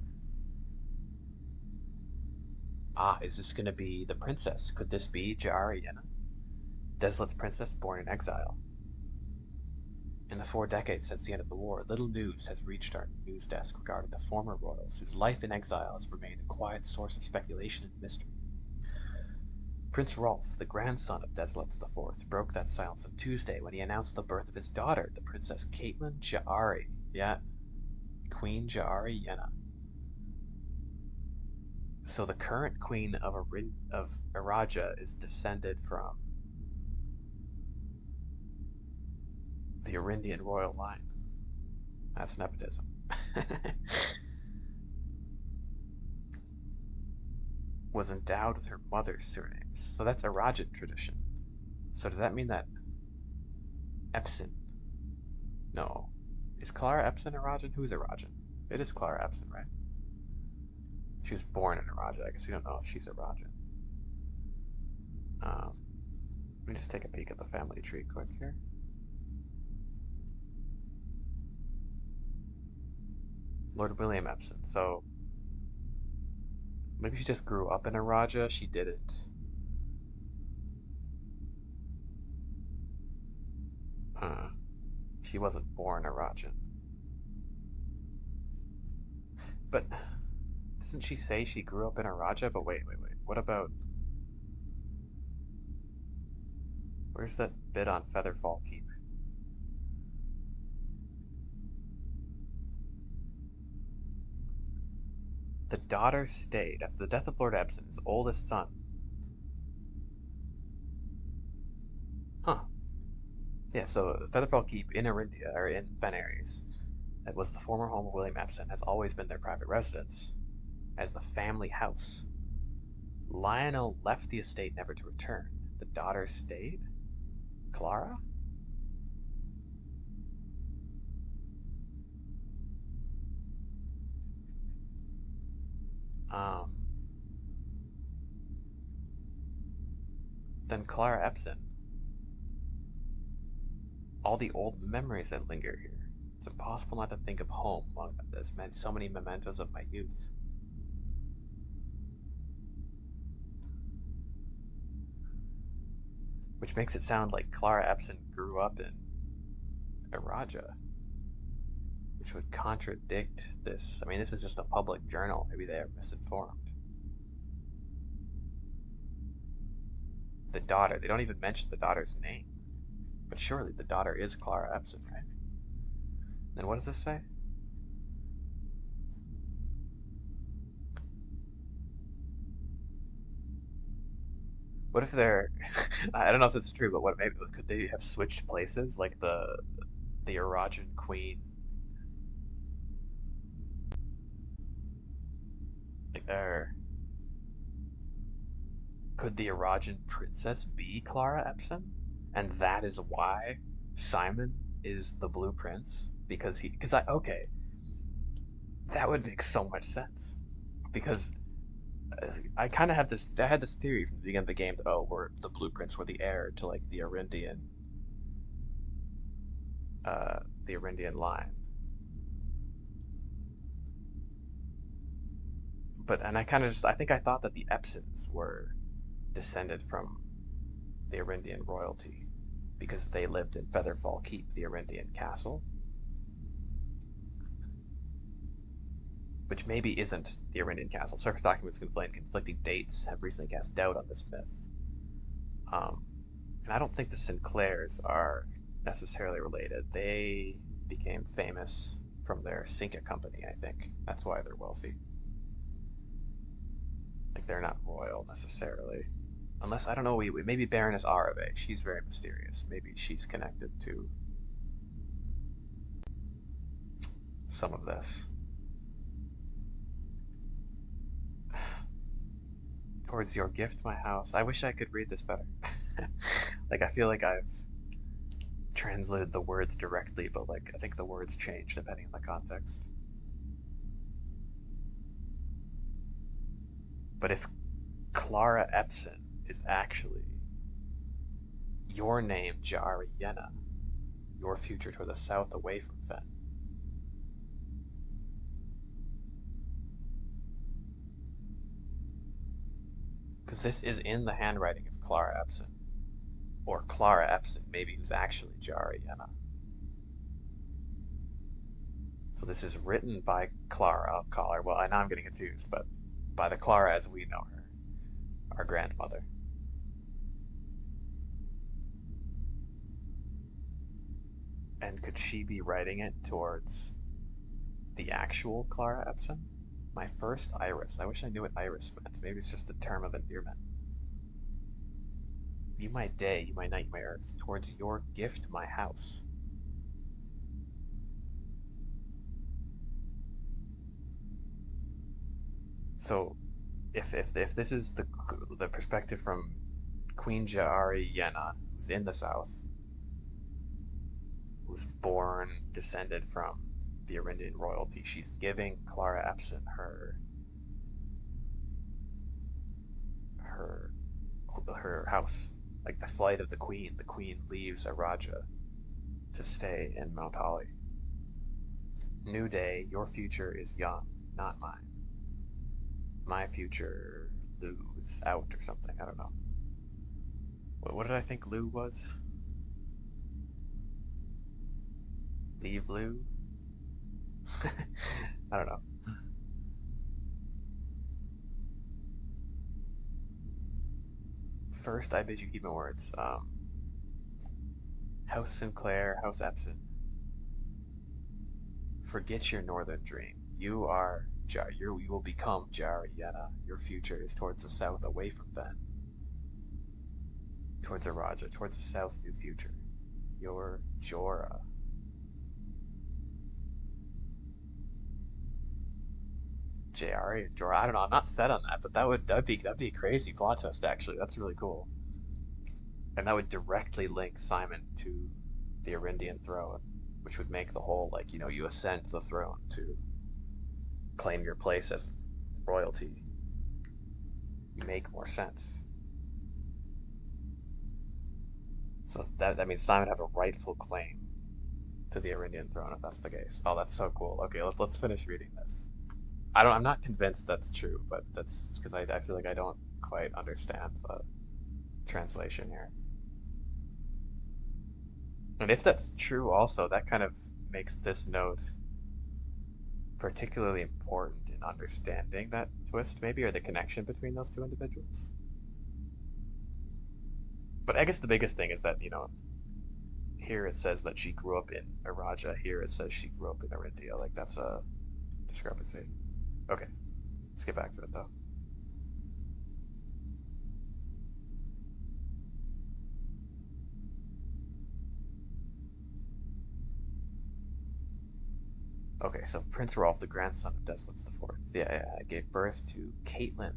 Ah, is this going to be the princess? Could this be Ja'ari Yenna? Desolat's princess born in exile. In the 4 decades since the end of the war, little news has reached our news desk regarding the former royals whose life in exile has remained a quiet source of speculation and mystery. Prince Rolf, the grandson of Desilets IV, broke that silence on Tuesday when he announced the birth of his daughter, the Princess Caitlin Ja'ari. Yeah, Queen Ja'ari Yenna. So the current queen of Araja is descended from the Arindian royal line. That's nepotism. Was endowed with her mother's surnames. So that's Arajan tradition. So does that mean that Epson? No. Is Clara Epson Arajan? Who's Arajan? It is Clara Epson, right? She was born in Araja. I guess we don't know if she's Arajan. Let me just take a peek at the family tree quick here. Lord William Epson. So maybe she just grew up in Araja. She didn't. She wasn't born Arajan. But doesn't she say she grew up in Araja? But wait. What about... Where's that bit on Featherfall Keep? The daughter stayed. After the death of Lord Epson, his oldest son. Huh. Yeah, so Featherfall Keep in Arindia, or in Venaries, that was the former home of William Epson, has always been their private residence, as the family house. Lionel left the estate never to return. The daughter stayed? Clara? Um, then Clara Epson. All the old memories that linger here. It's impossible not to think of home among so many mementos of my youth. Which makes it sound like Clara Epson grew up in Araja, which would contradict this. I mean, this is just a public journal. Maybe they are misinformed. The daughter, they don't even mention the daughter's name. But surely the daughter is Clara Epson, right? Then what does this say? What if they're... I don't know if this is true, but what maybe could they have switched places? Like the Arajan queen, like, or could the Arajan princess be Clara Epson? And that is why Simon is the Blue Prince? Okay, that would make so much sense. Because I kind of have this, I had this theory from the beginning of the game that, oh, we're the Blue Prince, we're the heir to, like, uh, the Arindian line. And I kind of just, I think I thought that the Epsons were descended from the Arindian royalty because they lived in Featherfall Keep, the Arindian castle, which maybe isn't the Arindian castle. Surface documents conflicting dates have recently cast doubt on this myth. Um, and I don't think the Sinclairs are necessarily related. They became famous from their Cinca company, I think. That's why they're wealthy. Like, they're not royal necessarily. Unless, I don't know, maybe Baroness Arave. She's very mysterious. Maybe she's connected to some of this. Towards your gift, my house. I wish I could read this better. Like, I feel like I've translated the words directly, but like, I think the words change depending on the context. But if Clara Epson is actually your name, Jari Yenna, your future toward the south away from Fen. Because this is in the handwriting of Clara Epson. Or Clara Epson, maybe who's actually Jari Yenna. So this is written by Clara, I'll call her. Well, now I'm getting confused, but by the Clara as we know her, our grandmother. And could she be writing it towards the actual Clara Epson? My first iris. I wish I knew what iris meant. Maybe it's just a term of endearment. You my day, you my night, you my earth. Towards your gift, my house. So, if this is the perspective from Queen Ja'ari Yenna, who's in the south, who's born, descended from the Arindian royalty, she's giving Clara Epson her her house, like the flight of the queen. The queen leaves Araja to stay in Mount Holly. New day, your future is young, not mine. My future, Lou's out or something. I don't know. What did I think Lou was? Leave Lou? I don't know. First, I bid you keep my words. House Sinclair, House Epson. Forget your northern dream. You will become Jariana. Your future is towards the south, away from Ven. Towards Araja, towards the south, new future. Your Jorah. Jorah. I don't know. I'm not set on that, but that'd be a crazy plot twist. Actually, that's really cool, and that would directly link Simon to the Arindian throne, which would make the whole like you ascend the throne to claim your place as royalty make more sense. So that means Simon have a rightful claim to the Arindian throne if that's the case. Oh, that's so cool. Okay, let's finish reading this. I'm not convinced that's true, but that's because I feel like I don't quite understand the translation here. And if that's true also, that kind of makes this note particularly important in understanding that twist, maybe, or the connection between those two individuals. But I guess the biggest thing is that, here it says that she grew up in Araja, here it says she grew up in Arindia. Like, that's a discrepancy. Okay, let's get back to it, though. Okay, so Prince Rolf, the grandson of Desolate the Fourth, gave birth to Caitlin.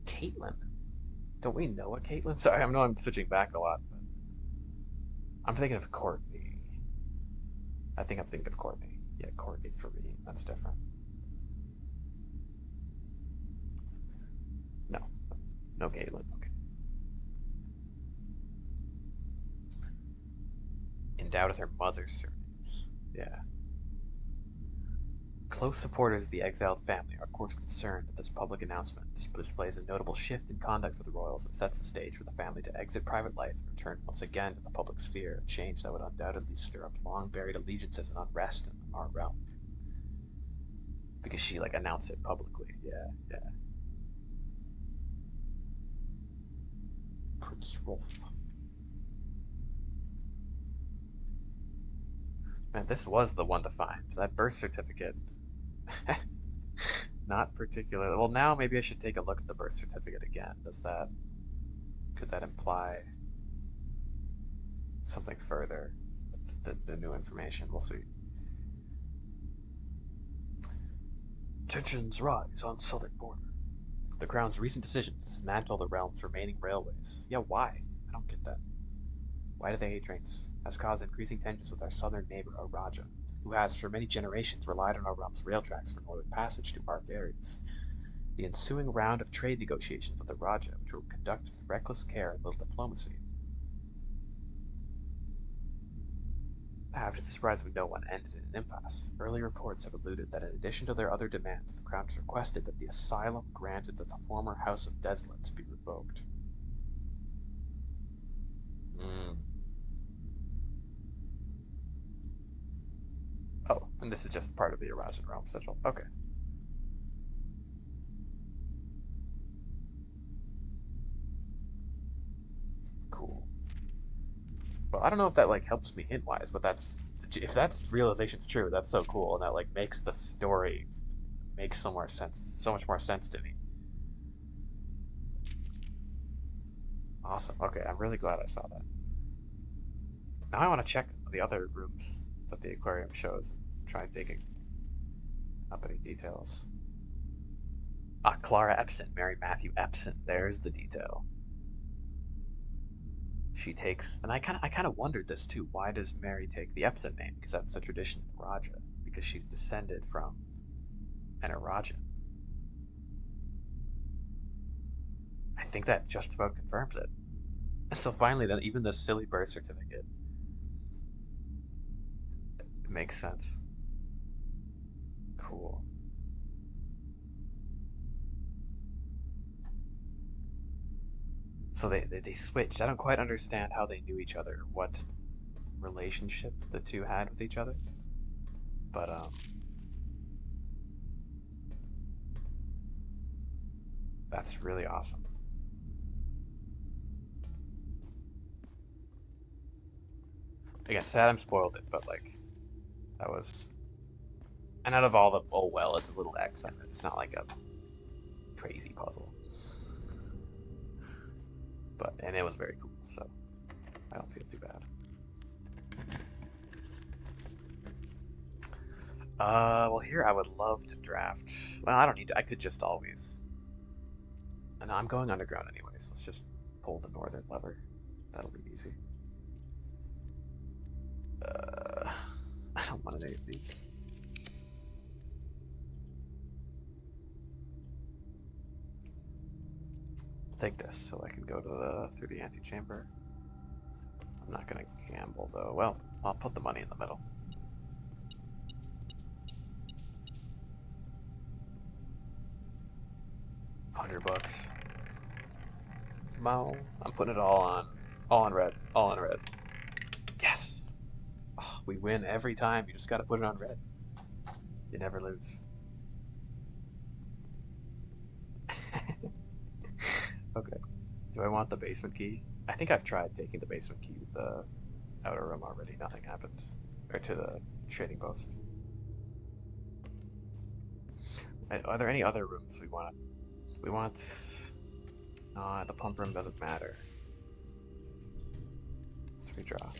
Caitlin? Don't we know a Caitlin? Sorry, I know I'm switching back a lot, but I'm thinking of Courtney. I think I'm thinking of Courtney. Yeah, Courtney Farine. That's different. No, no Caitlin. Okay. Endowed with her mother's surnames. Yeah. Close supporters of the exiled family are of course concerned that this public announcement displays a notable shift in conduct for the royals and sets the stage for the family to exit private life and return once again to the public sphere, a change that would undoubtedly stir up long-buried allegiances and unrest in our realm. Because she, announced it publicly. Yeah, yeah. Prince Rolf. Man, this was the one to find. That birth certificate. Not particularly. Well, now maybe I should take a look at the birth certificate again. Does that Could that imply something further with the new information? We'll see. Tensions rise on southern border. The Crown's recent decision to dismantle the realm's remaining railways. Yeah, why? I don't get that. Why do they hate trains? Has caused increasing tensions with our southern neighbor, Araja, who has for many generations relied on our realm's rail tracks for northern passage to Ark areas. The ensuing round of trade negotiations with Araja, which were conducted with reckless care and little diplomacy, have, to the surprise of no one, ended in an impasse. Early reports have alluded that in addition to their other demands, the Crown has requested that the asylum granted to the former House of Desolates be revoked. Hmm. Oh, and this is just part of the Arajan realm sigil. Okay. Cool. Well, I don't know if that like helps me hint wise, but that's if that's realization's true, that's so cool, and that like makes the story make so much more sense to me. Awesome. Okay, I'm really glad I saw that. Now I want to check the other rooms that the aquarium shows and try digging up any details. Ah, Clara Epson, Mary Matthew Epson. There's the detail. She takes, and I kind of wondered this too. Why does Mary take the Epson name? Because that's a tradition in Raja. Because she's descended from an Arajan. I think that just about confirms it. And so finally, then even this silly birth certificate makes sense. Cool. So they switched. I don't quite understand how they knew each other, what relationship the two had with each other, but that's really awesome. Again, sad I'm spoiled it, but like that was. And out of all the oh well, it's a little X. I mean, it's not like a crazy puzzle, but and it was very cool, so I don't feel too bad. Well, here I would love to draft. Well, I don't need to. I could just always. No, I'm going underground anyways. Let's just pull the northern lever. That'll be easy. I don't want any of these. I'll take this so I can go to through the antechamber. I'm not gonna gamble though. Well, I'll put the money in the middle. $100. Mo, I'm putting it all on red, all on red. Yes, oh, we win every time. You just gotta put it on red. You never lose. Okay. Do I want the basement key? I think I've tried taking the basement key to the outer room already. Nothing happened. Or to the trading post. Are there any other rooms we want? We want. The pump room doesn't matter. Let's redraw.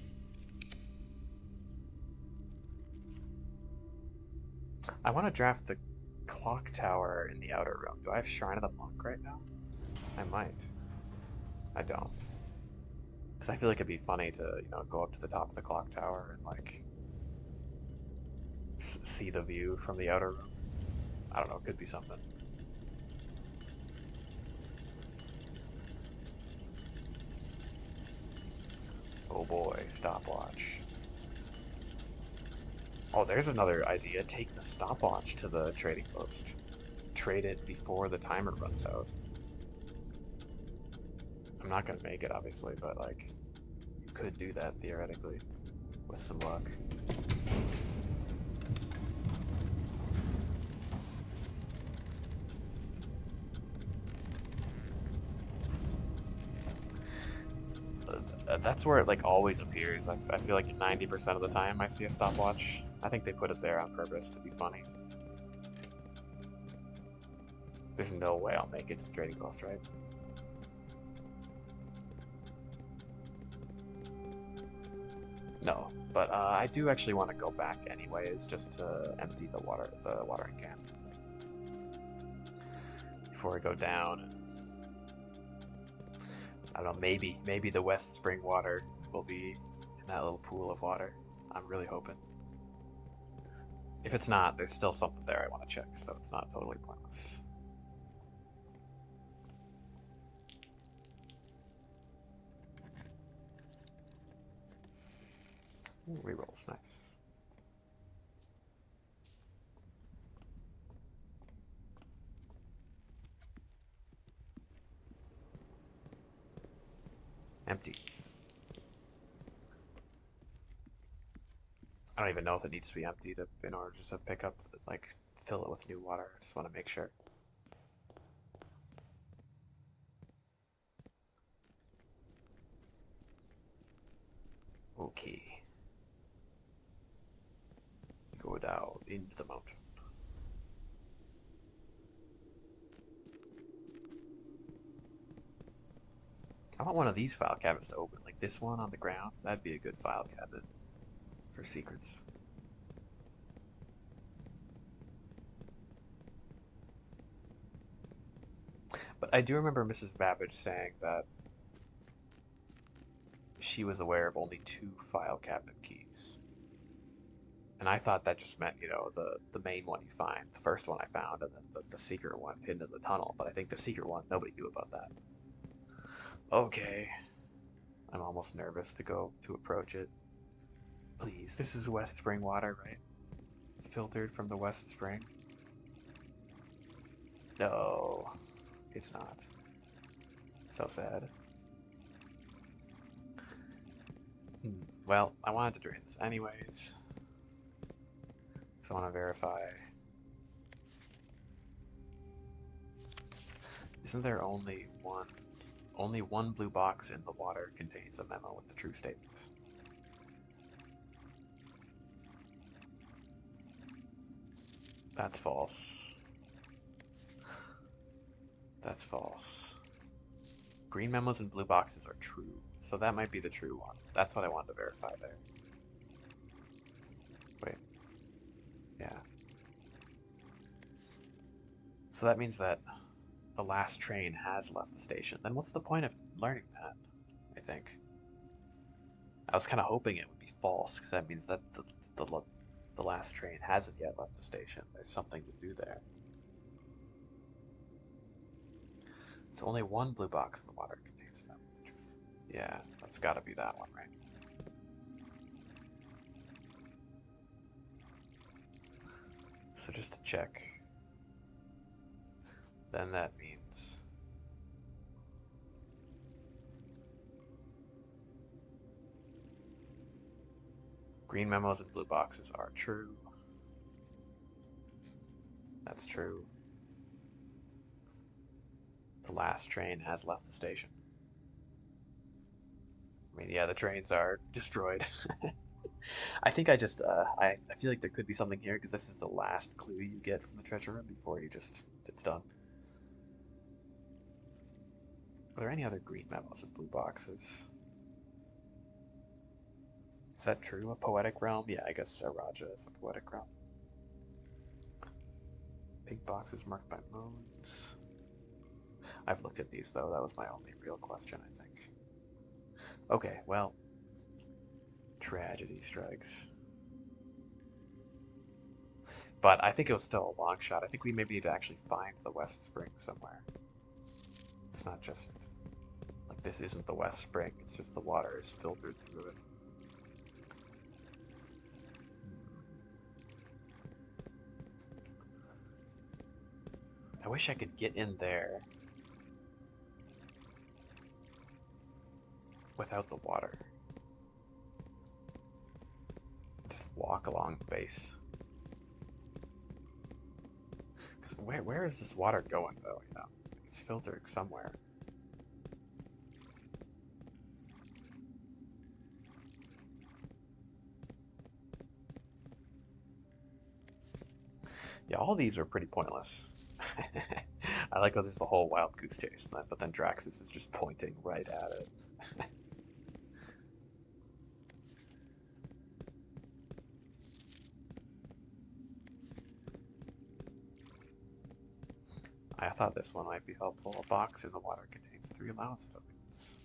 I want to draft the clock tower in the outer room. Do I have Shrine of the Monk right now? I might. I don't. Because I feel like it'd be funny to, go up to the top of the clock tower and, like, see the view from the outer room. I don't know, it could be something. Oh boy, stopwatch. Oh, there's another idea. Take the stopwatch to the trading post. Trade it before the timer runs out. I'm not gonna make it, obviously, but, like, you could do that, theoretically, with some luck. That's where it, like, always appears. I feel like 90% of the time I see a stopwatch. I think they put it there on purpose to be funny. There's no way I'll make it to the trading post, right? No, but I do actually want to go back anyways, just to empty the watering can before I go down. I don't know, maybe the West Spring water will be in that little pool of water. I'm really hoping. If it's not, there's still something there I want to check, so it's not totally pointless. Ooh, rerolls, nice. Empty. I don't even know if it needs to be empty in order just to pick up, like, fill it with new water. I just want to make sure. Okay. Go down into the mountain. I want one of these file cabinets to open, like this one on the ground. That'd be a good file cabinet for secrets. But I do remember Mrs. Babbage saying that she was aware of only 2 file cabinet keys. And I thought that just meant, you know, the main one you find, the first one I found, and then the secret one hidden in the tunnel. But I think the secret one, nobody knew about that. Okay. I'm almost nervous to go to approach it. Please, this is West Spring water, right? Filtered from the West Spring? No, it's not. So sad. Well, I wanted to drink this anyways. Because I want to verify. Isn't there only one blue box in the water contains a memo with the true statement? That's false. That's false. Green memos and blue boxes are true, so that might be the true one. That's what I wanted to verify there. Wait. Yeah. So that means that the last train has left the station. Then what's the point of learning that, I think? I was kind of hoping it would be false, because that means that the last train hasn't yet left the station. There's something to do there. So only one blue box in the water contains a memo. Yeah, that's got to be that one, right? So just to check, then that means green memos and blue boxes are true. That's true. The last train has left the station. I mean, yeah, the trains are destroyed. I think I just, I feel like there could be something here, because this is the last clue you get from the treasure room before it's done. Are there any other green memos and blue boxes? Is that true? A poetic realm? Yeah, I guess Araja is a poetic realm. Pink boxes marked by moons. I've looked at these, though. That was my only real question, I think. Okay, well, tragedy strikes. But I think it was still a long shot. I think we maybe need to actually find the West Spring somewhere. It's not just, like, this isn't the West Spring. It's just the water is filtered through it. I wish I could get in there without the water. Just walk along the base. Because where is this water going, though? You know, it's filtering somewhere. Yeah, all these are pretty pointless. I like how there's the whole wild goose chase, but then Draxus is just pointing right at it. I thought this one might be helpful. A box in the water contains 3 allowance tokens.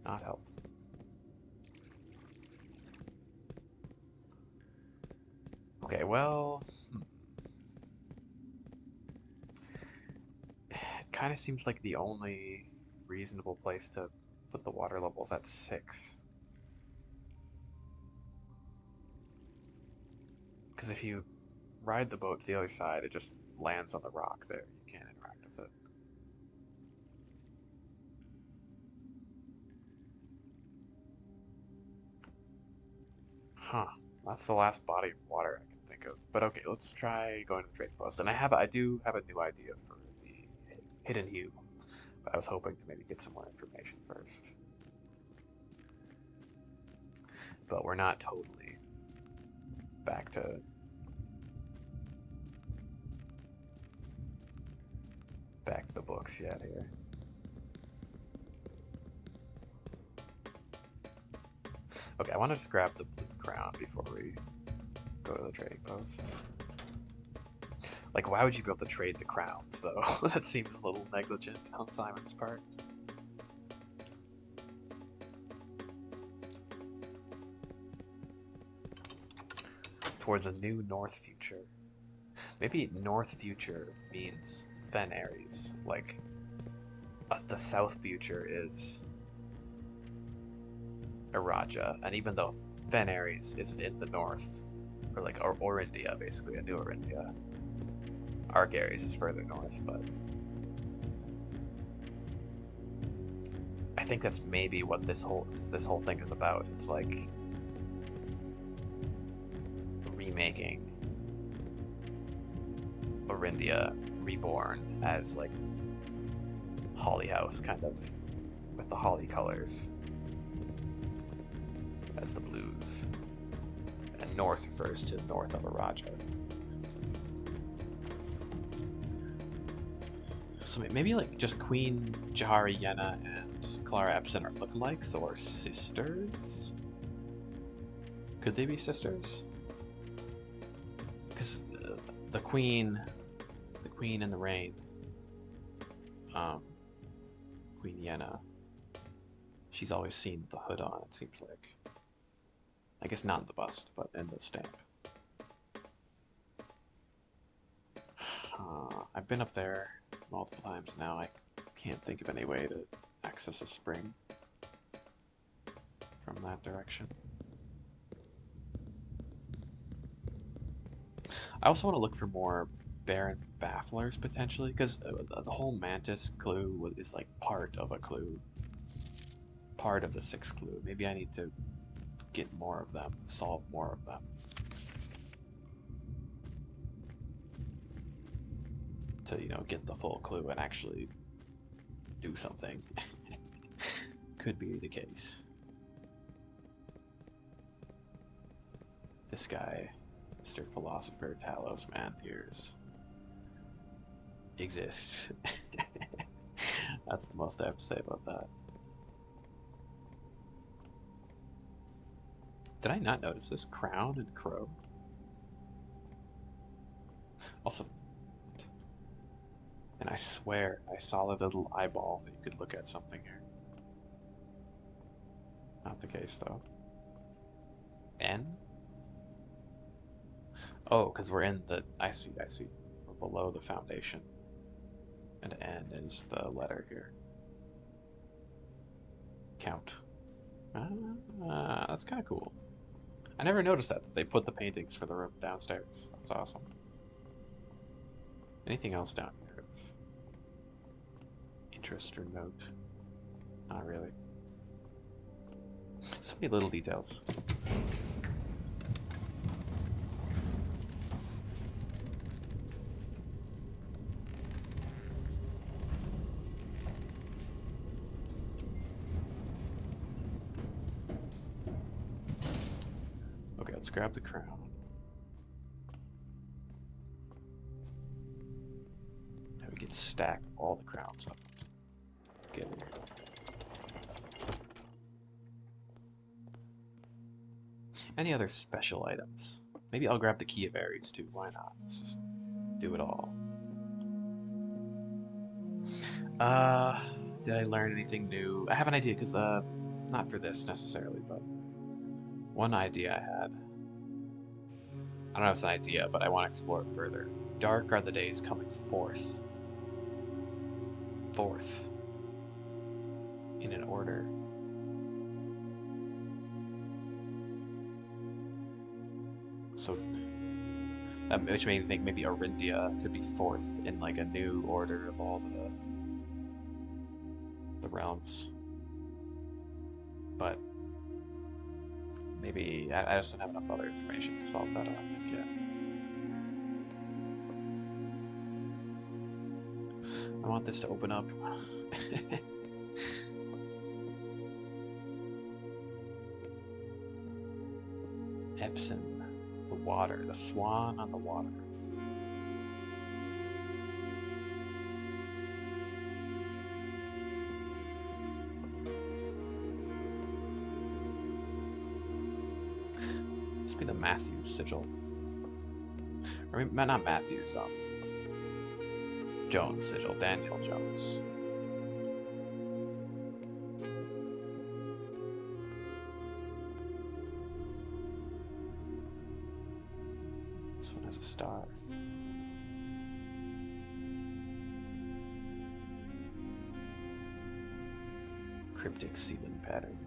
Not helpful. Okay, well... It kind of seems like the only reasonable place to put the water levels at 6. Because if you ride the boat to the other side, it just lands on the rock there. You can't interact with it. Huh. That's the last body of water I can think of. But okay, let's try going to the trading post. And I do have a new idea for the hidden hue. But I was hoping to maybe get some more information first. But we're not totally back to the books yet here. Okay, I want to just grab the blue crown before we go to the trading post. Like, why would you be able to trade the crowns, though? That seems a little negligent on Simon's part. Towards a new North future. Maybe North future means Fen Ares. Like, the South future is Araja, and even though Fen Ares isn't in the North, or like Orindia, basically a new Orindia, Arc Ares is further north, but I think that's maybe what this whole thing is about. It's like remaking Orindia reborn as like Holly House, kind of with the holly colors as the blues, and north refers to north of Araja. So maybe like just Queen Jahari Yenna and Clara Epson are lookalikes or sisters? Could they be sisters? Because the Queen in the Rain, Queen Yenna, she's always seen the hood on, it seems like. I guess not in the bust, but in the stamp. I've been up there multiple times now. I can't think of any way to access a spring from that direction. I also want to look for more Baron Bafflers, potentially, because the whole Mantis clue is like part of a clue. Part of the 6th clue. Maybe I need to get more of them, solve more of them, to, you know, get the full clue and actually do something. Could be the case. This guy, Mr. Philosopher Talos Man Piers, exists. That's the most I have to say about that. Did I not notice this? Crown and crow? Also, and I swear I saw a little eyeball that you could look at something here. Not the case, though. N? Oh, because we're in the... I see. We're below the foundation. And N is the letter here. Count. That's kind of cool. I never noticed that they put the paintings for the room downstairs. That's awesome. Anything else down here of interest or note? Not really. So many little details. Okay, let's grab the crown. Now we can stack all the crowns up together. Any other special items? Maybe I'll grab the Key of Ares too. Why not? Let's just do it all. Uh, did I learn anything new? I have an idea, because, not for this necessarily, but one idea I had. I don't know if it's an idea, but I want to explore it further. Dark are the days coming forth. Forth. In an order. So, which made me think maybe Orindia could be fourth in like a new order of all the realms. But maybe I just don't have enough other information to solve that up yet. I want this to open up. Epson, the water, the swan on the water. This be the Matthews sigil. Or not Matthews, Jones sigil, Daniel Jones. This one has a star. Cryptic ceiling pattern.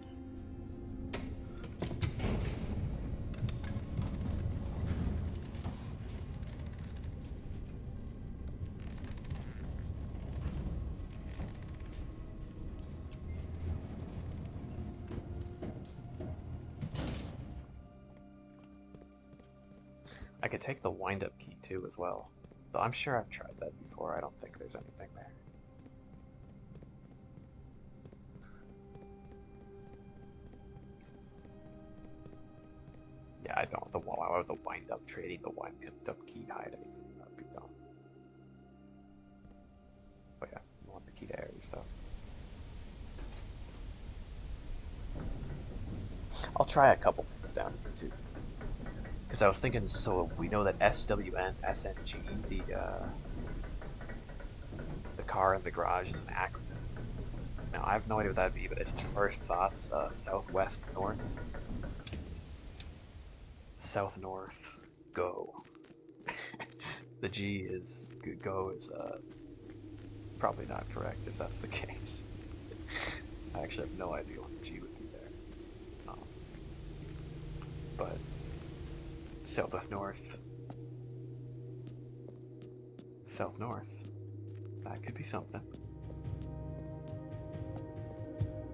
I could take the wind-up key too as well. Though I'm sure I've tried that before. I don't think there's anything there. Yeah, I don't. Why would the wind-up trading the wind-up key hide anything? That would be dumb. But yeah, I want the key to Ares though. I'll try a couple things down here too. Because I was thinking, so we know that SWN, SNG, the car in the garage is an acronym. Now, I have no idea what that'd be, but it's first thoughts, southwest, north. South, north, go. The G is, go is, probably not correct if that's the case. I actually have no idea what the G would be there. But southwest, north, south, north. That could be something.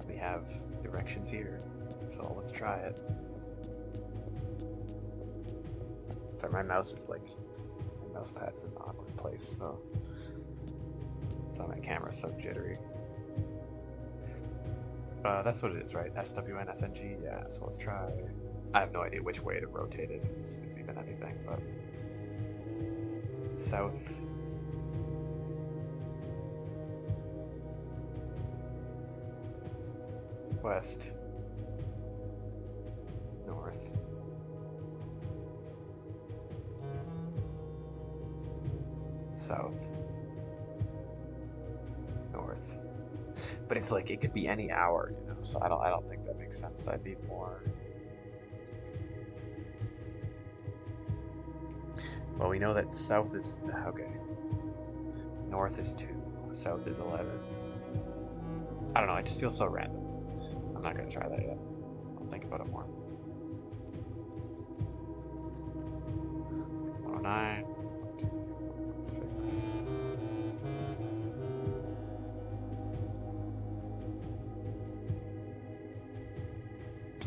We have directions here, so let's try it. Sorry, my mouse is like, my mouse pad's in an awkward place, so my camera's so jittery. That's what it is, right? SWN, SNG, yeah, so let's try. I have no idea which way to rotate it, if it's even anything, but south, west, north, south, north. But it's like it could be any hour, you know. So I don't think that makes sense. I'd be more. Well, we know that south is okay. North is 2. South is 11. I don't know. It just feels so random. I'm not gonna try that yet. I'll think about it more. 109. 6.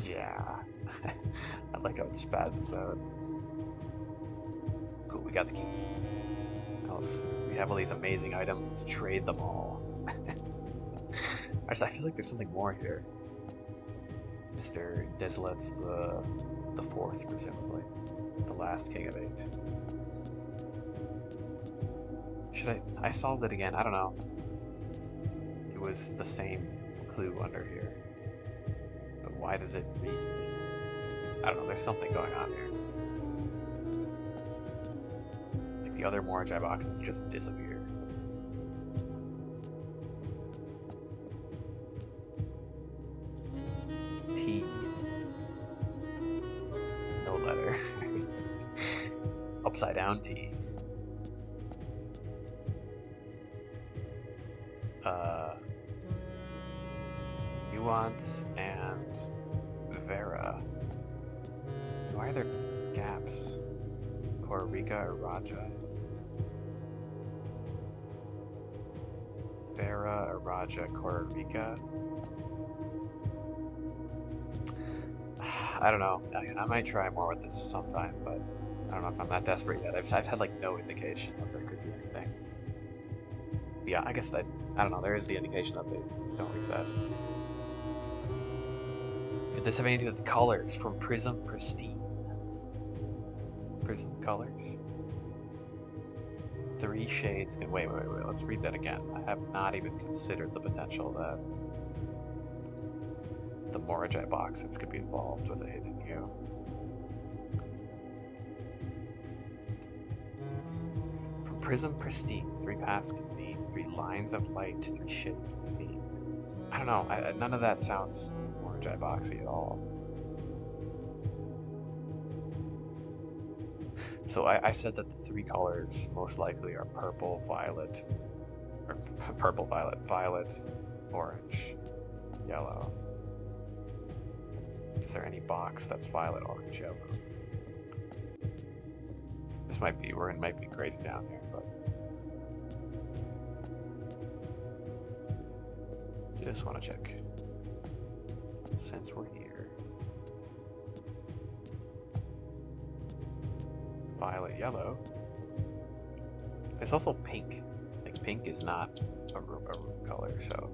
Yeah. I like how it spazzes out. Cool, we got the key. We have all these amazing items. Let's trade them all. I feel like there's something more here. Mr. Deslet's the 4th, presumably. The last king of 8. I solved it again? I don't know. It was the same clue under here. But why does it read? I don't know, there's something going on here. The other Morajai boxes just disappear. T. No letter. Upside down T. Nuance and Vera. Why are there gaps? Korrika or Raja? Vera or Raja, Korrika? I don't know. I might try more with this sometime, but I don't know if I'm that desperate yet. I've had like no indication that there could be anything. But yeah, I guess I don't know. There is the indication that they don't reset. Could this have anything to do with colors from Prism Pristine? Prism colors. 3 shades can wait, let's read that again. I have not even considered the potential that the Morajai boxes could be involved with a hidden hue. From Prism Pristine, 3 paths convene, 3 lines of light, 3 shades of scene. I don't know, none of that sounds Morajai boxy at all. So I said that the 3 colors most likely are purple, violet, or purple, violet, violet, orange, yellow. Is there any box that's violet, orange, yellow? This might be, it might be crazy down here, but just want to check since we're here. Violet, yellow. There's also pink. Like pink is not a room color, so.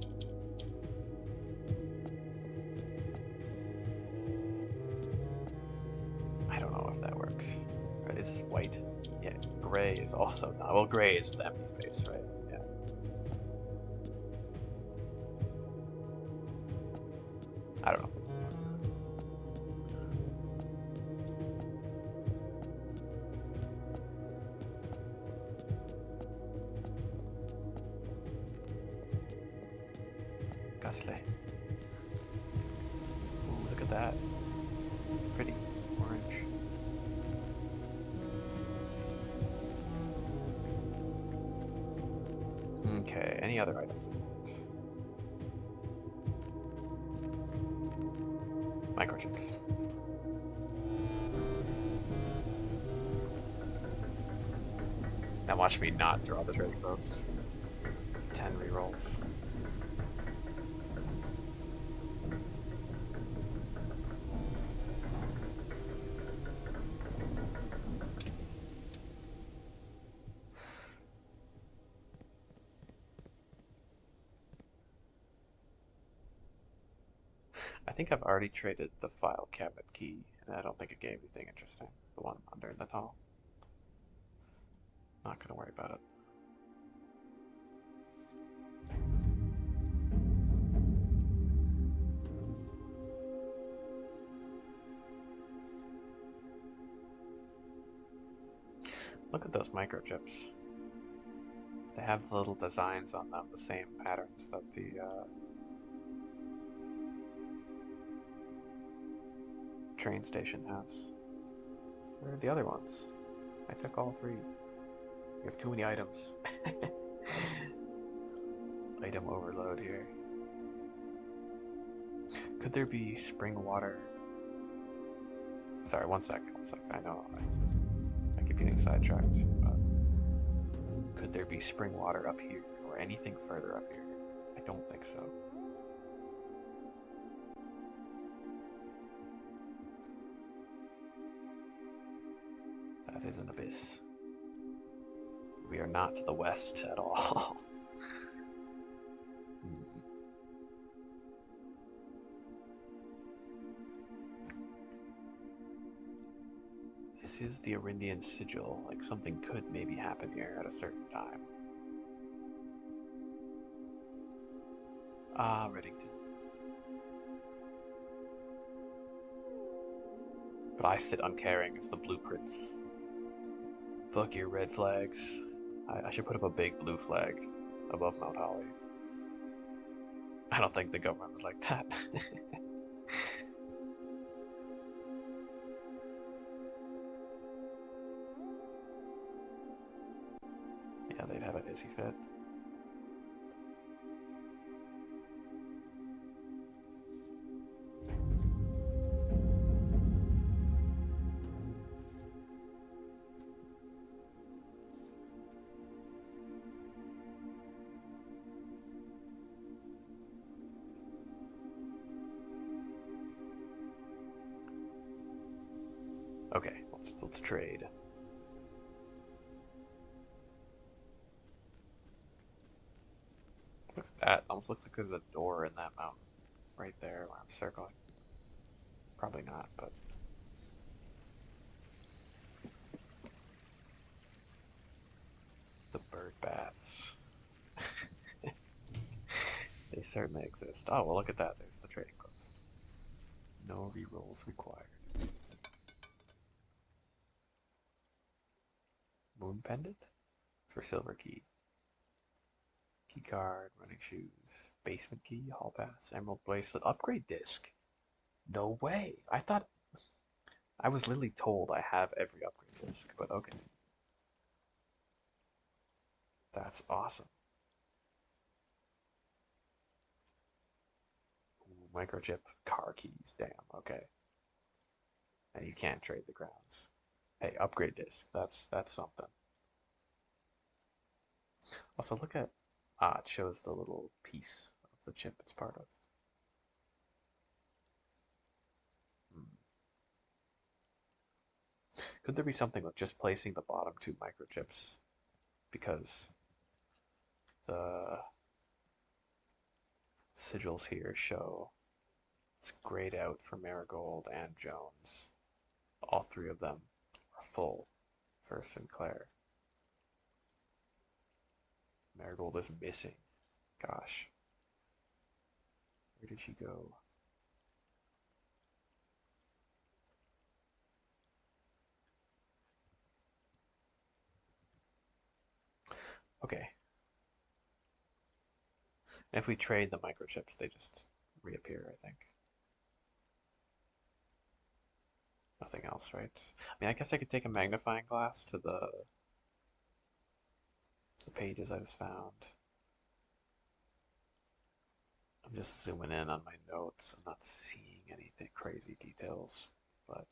I don't know if that works. Right, is this white? Yeah, gray is also not. Well, gray is the empty space, right? Yeah. I don't know. Gusle. Ooh, look at that. Pretty orange. Okay, any other items? Microchips. Now watch me not draw the trading post. It's 10 rerolls. I think I've already traded the file cabinet key, and I don't think it gave anything interesting. The one under the tunnel. Not gonna worry about it. Look at those microchips. They have the little designs on them, the same patterns that the train station has. Where are the other ones? I took all 3. We have too many items. Item overload here. Could there be spring water? Sorry, one sec. I know I keep getting sidetracked, but could there be spring water up here or anything further up here? I don't think so. That is an abyss. We are not to the west at all. This is the Arindian sigil. Like something could maybe happen here at a certain time. Ah, Reddington. But I sit uncaring as the blueprints Fuck your red flags. I should put up a big blue flag above Mount Holly. I don't think the government would like that. Yeah, they'd have a hissy fit. Okay, let's trade. Look at that. Almost looks like there's a door in that mountain right there where I'm circling. Probably not, but the bird baths. They certainly exist. Oh, well, look at that. There's the trading post. No rerolls required. Moon pendant for silver key. Key card, running shoes, basement key, hall pass, emerald bracelet, upgrade disc. No way. I was literally told I have every upgrade disc, but okay. That's awesome. Ooh, microchip, car keys, damn, okay. And you can't trade the grounds. Hey, upgrade disc. That's something. Also, look at it shows the little piece of the chip it's part of. Hmm. Could there be something with just placing the bottom two microchips? Because the sigils here show it's grayed out for Marigold and Jones. All three of them are full for Sinclair. Marigold is missing. Gosh. Where did she go? Okay. And if we trade the microchips, they just reappear, I think. Nothing else, right? I mean, I guess I could take a magnifying glass to the pages I just found. I'm just zooming in on my notes. I'm not seeing anything crazy details, but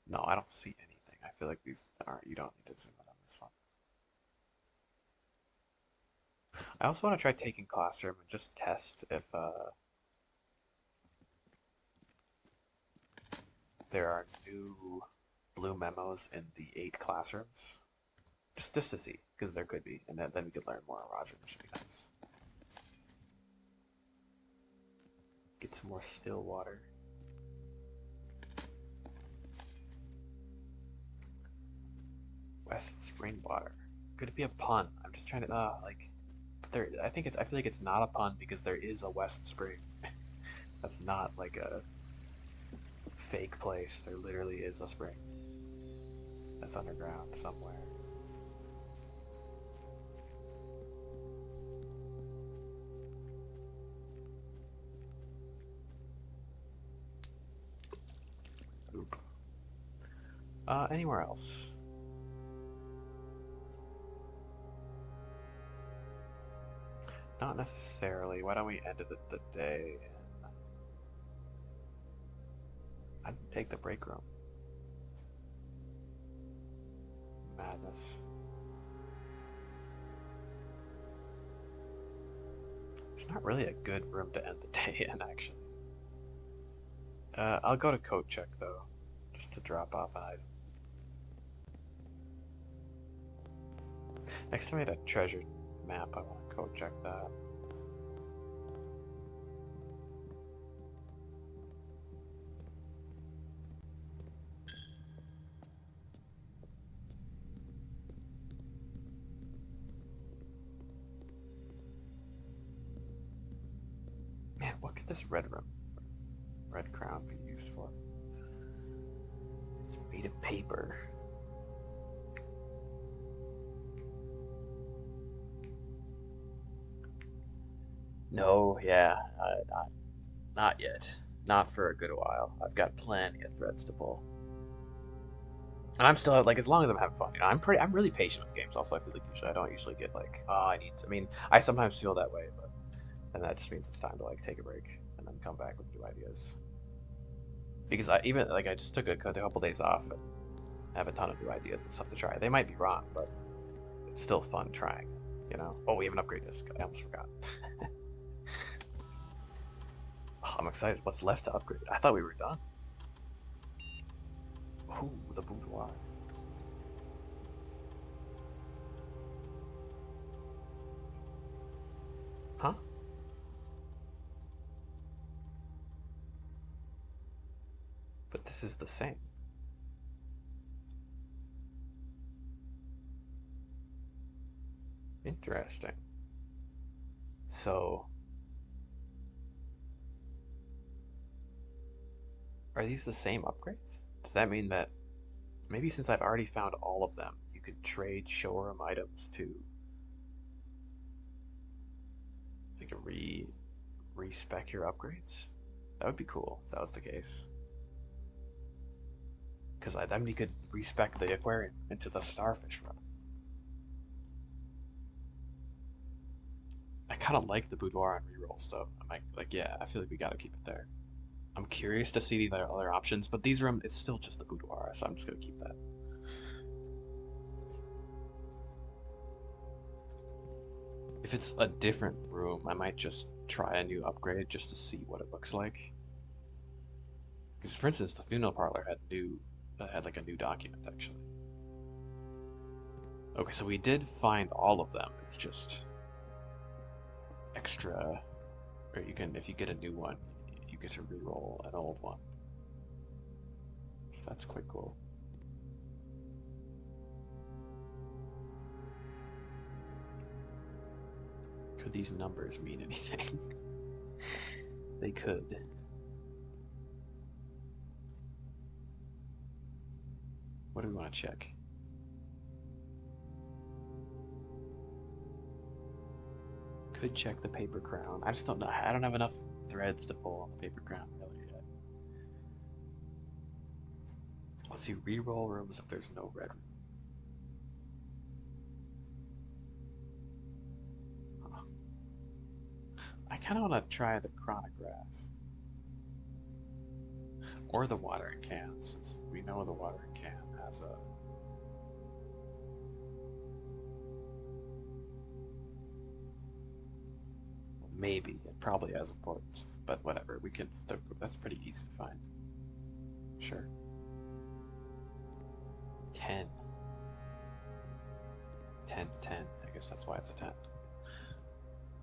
no, I don't see anything. I feel like these aren't, you don't need to zoom in on this one. I also want to try taking Classroom and just test if there are new blue memos in the 8 classrooms. Just to see, because there could be, and then we could learn more on Roger, which would be nice. Get some more still water. West Spring water. Could it be a pun? I'm just trying to but there. I feel like it's not a pun because there is a West Spring. That's not like a fake place. There literally is a spring that's underground somewhere. Oop. Anywhere else? Not necessarily. Why don't we end it the day? I'd take the break room. Madness. It's not really a good room to end the day in, actually. I'll go to code check though, just to drop off an item. Next time I get a treasure map, I want to code check that. this red room, red crown be used for? It's made of paper. No, yeah, not yet. Not for a good while. I've got plenty of threads to pull. And I'm still like, as long as I'm having fun, I'm really patient with games. Also, I feel like I don't usually get like, oh, I need to. I mean, I sometimes feel that way, but and that just means it's time to like take a break and then come back with new ideas. Because I even like I just took a couple days off and have a ton of new ideas and stuff to try. They might be wrong, but it's still fun trying. Oh, we have an upgrade disc. I almost forgot. Oh, I'm excited. What's left to upgrade? I thought we were done. Ooh, the boudoir. Huh? But this is the same. Interesting. So, are these the same upgrades? Does that mean that maybe since I've already found all of them, you could trade showroom items to like respec your upgrades? That would be cool if that was the case. Because then you could respec the aquarium into the starfish room. I kind of like the boudoir and rerolls though. I'm like, yeah, I feel like we gotta keep it there. I'm curious to see the other options, but these room it's still just the boudoir, so I'm just gonna keep that. If it's a different room, I might just try a new upgrade just to see what it looks like. Because for instance, the funeral parlor had like a new document actually. Okay, so we did find all of them. It's just extra, or if you get a new one, you get to reroll an old one. So that's quite cool. Could these numbers mean anything? They could. What do we want to check? Could check the paper crown. I just don't know. I don't have enough threads to pull on the paper crown really yet. Let's see, reroll rooms if there's no red room. Huh. I kind of want to try the chronograph. Or the watering can, since we know the watering can has a... Maybe, it probably has importance, but whatever, that's pretty easy to find. Sure. 10. 10 to 10, I guess that's why it's a 10.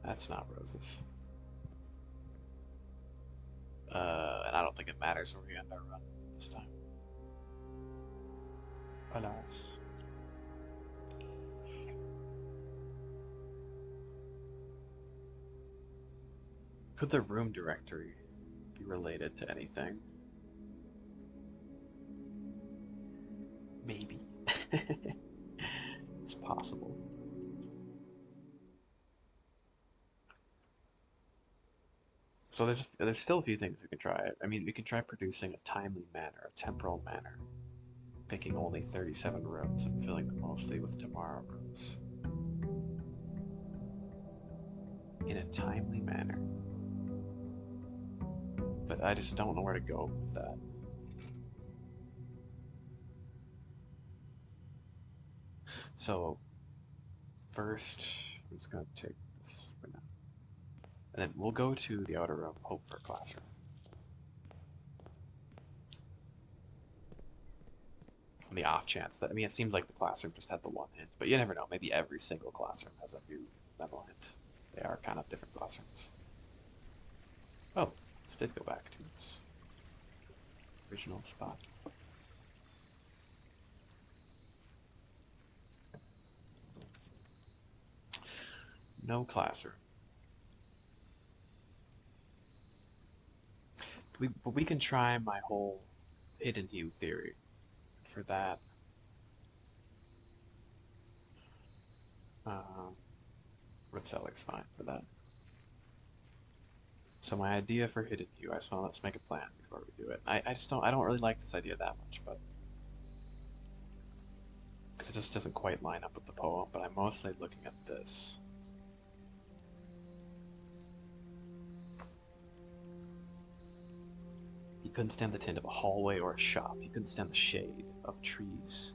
That's not roses. And I don't think it matters where we end our run this time. Alas. Could the room directory be related to anything? Maybe. It's possible. So there's still a few things we can try. I mean, we can try producing a timely manner, a temporal manner, picking only 37 rooms and filling them mostly with tomorrow rooms. In a timely manner. But I just don't know where to go with that. So first, I'm just gonna take this for now. And then we'll go to the outer room, hope for a classroom. On the off chance that, I mean, it seems like the classroom just had the one hint, but you never know. Maybe every single classroom has a new memo hint. They are kind of different classrooms. Oh, this did go back to its original spot. No classroom. we can try my whole hidden hue theory for that. Uh, Red Cellar's fine for that. So my idea for hidden hue, I just want let's make a plan before we do it. I just don't I don't really like this idea that much, but because it just doesn't quite line up with the poem. But I'm mostly looking at this. He couldn't stand the tint of a hallway or a shop. He couldn't stand the shade of trees.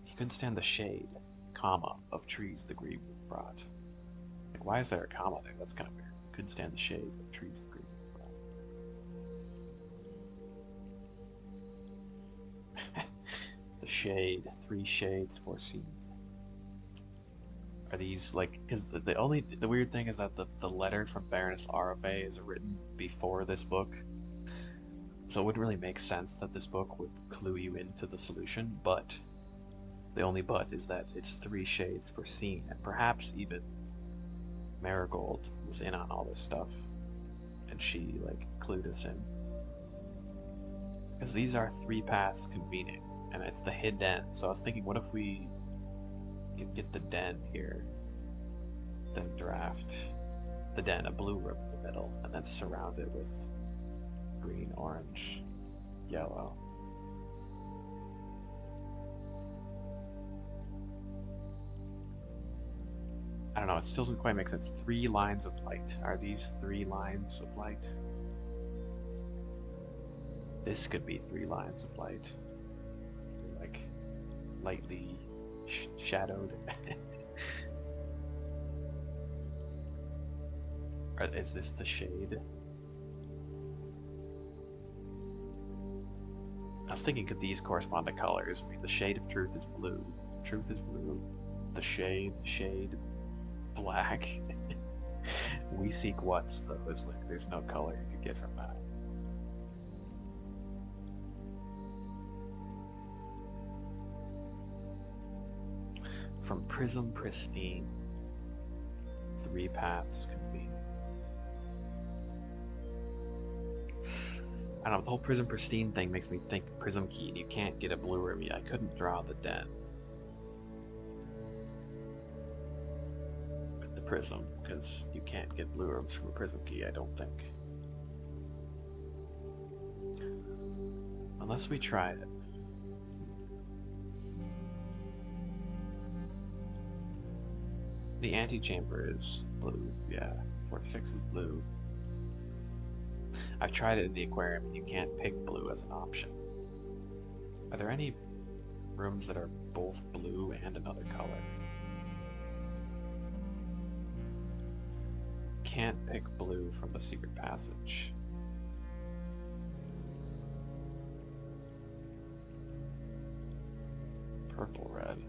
He couldn't stand the shade, comma, of trees the green brought. Like, why is there a comma there? That's kind of weird. Couldn't stand the shade of trees the green brought. The shade, 3 shades foreseen. Are these like, because the weird thing is that the letter from Baroness RFA is written before this book, so it wouldn't really make sense that this book would clue you into the solution, but the only but is that it's 3 shades foreseen, and perhaps even Marigold was in on all this stuff, and she like clued us in. Because these are 3 paths convening, and it's the hidden. So I was thinking, what if we could get the den here, then draft the den, a blue room in the middle, and then surround it with green, orange, yellow. I don't know, it still doesn't quite make sense. 3 lines of light. Are these 3 lines of light? This could be 3 lines of light. They're like lightly shadowed. Or is this the shade? I was thinking, could these correspond to colors? I mean, the shade of truth is blue. Truth is blue. The shade, black. We seek what's though. It's like there's no color you could get from that. From Prism Pristine, 3 paths convene. I don't know, the whole Prism Pristine thing makes me think Prism Key, and you can't get a blue room yet. I couldn't draw the den with the Prism, because you can't get blue rooms from a Prism Key, I don't think. Unless we try it. The antechamber is blue, yeah. 46 is blue. I've tried it in the aquarium and you can't pick blue as an option. Are there any rooms that are both blue and another color? Can't pick blue from the secret passage. Purple red.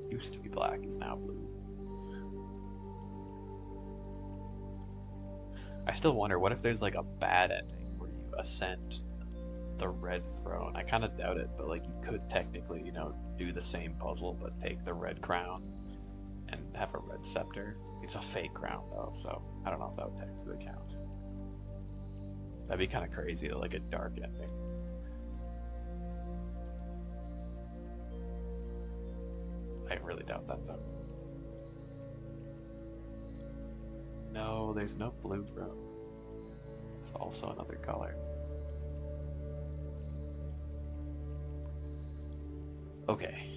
Used to be black, is now blue. I still wonder, what if there's like a bad ending where you ascend the red throne? I kind of doubt it, but like you could technically, you know, do the same puzzle but take the red crown and have a red scepter. It's a fake crown though, so I don't know if that would technically count. That'd be kind of crazy, like a dark ending. I really doubt that though. No, there's no blue room. It's also another color. Okay.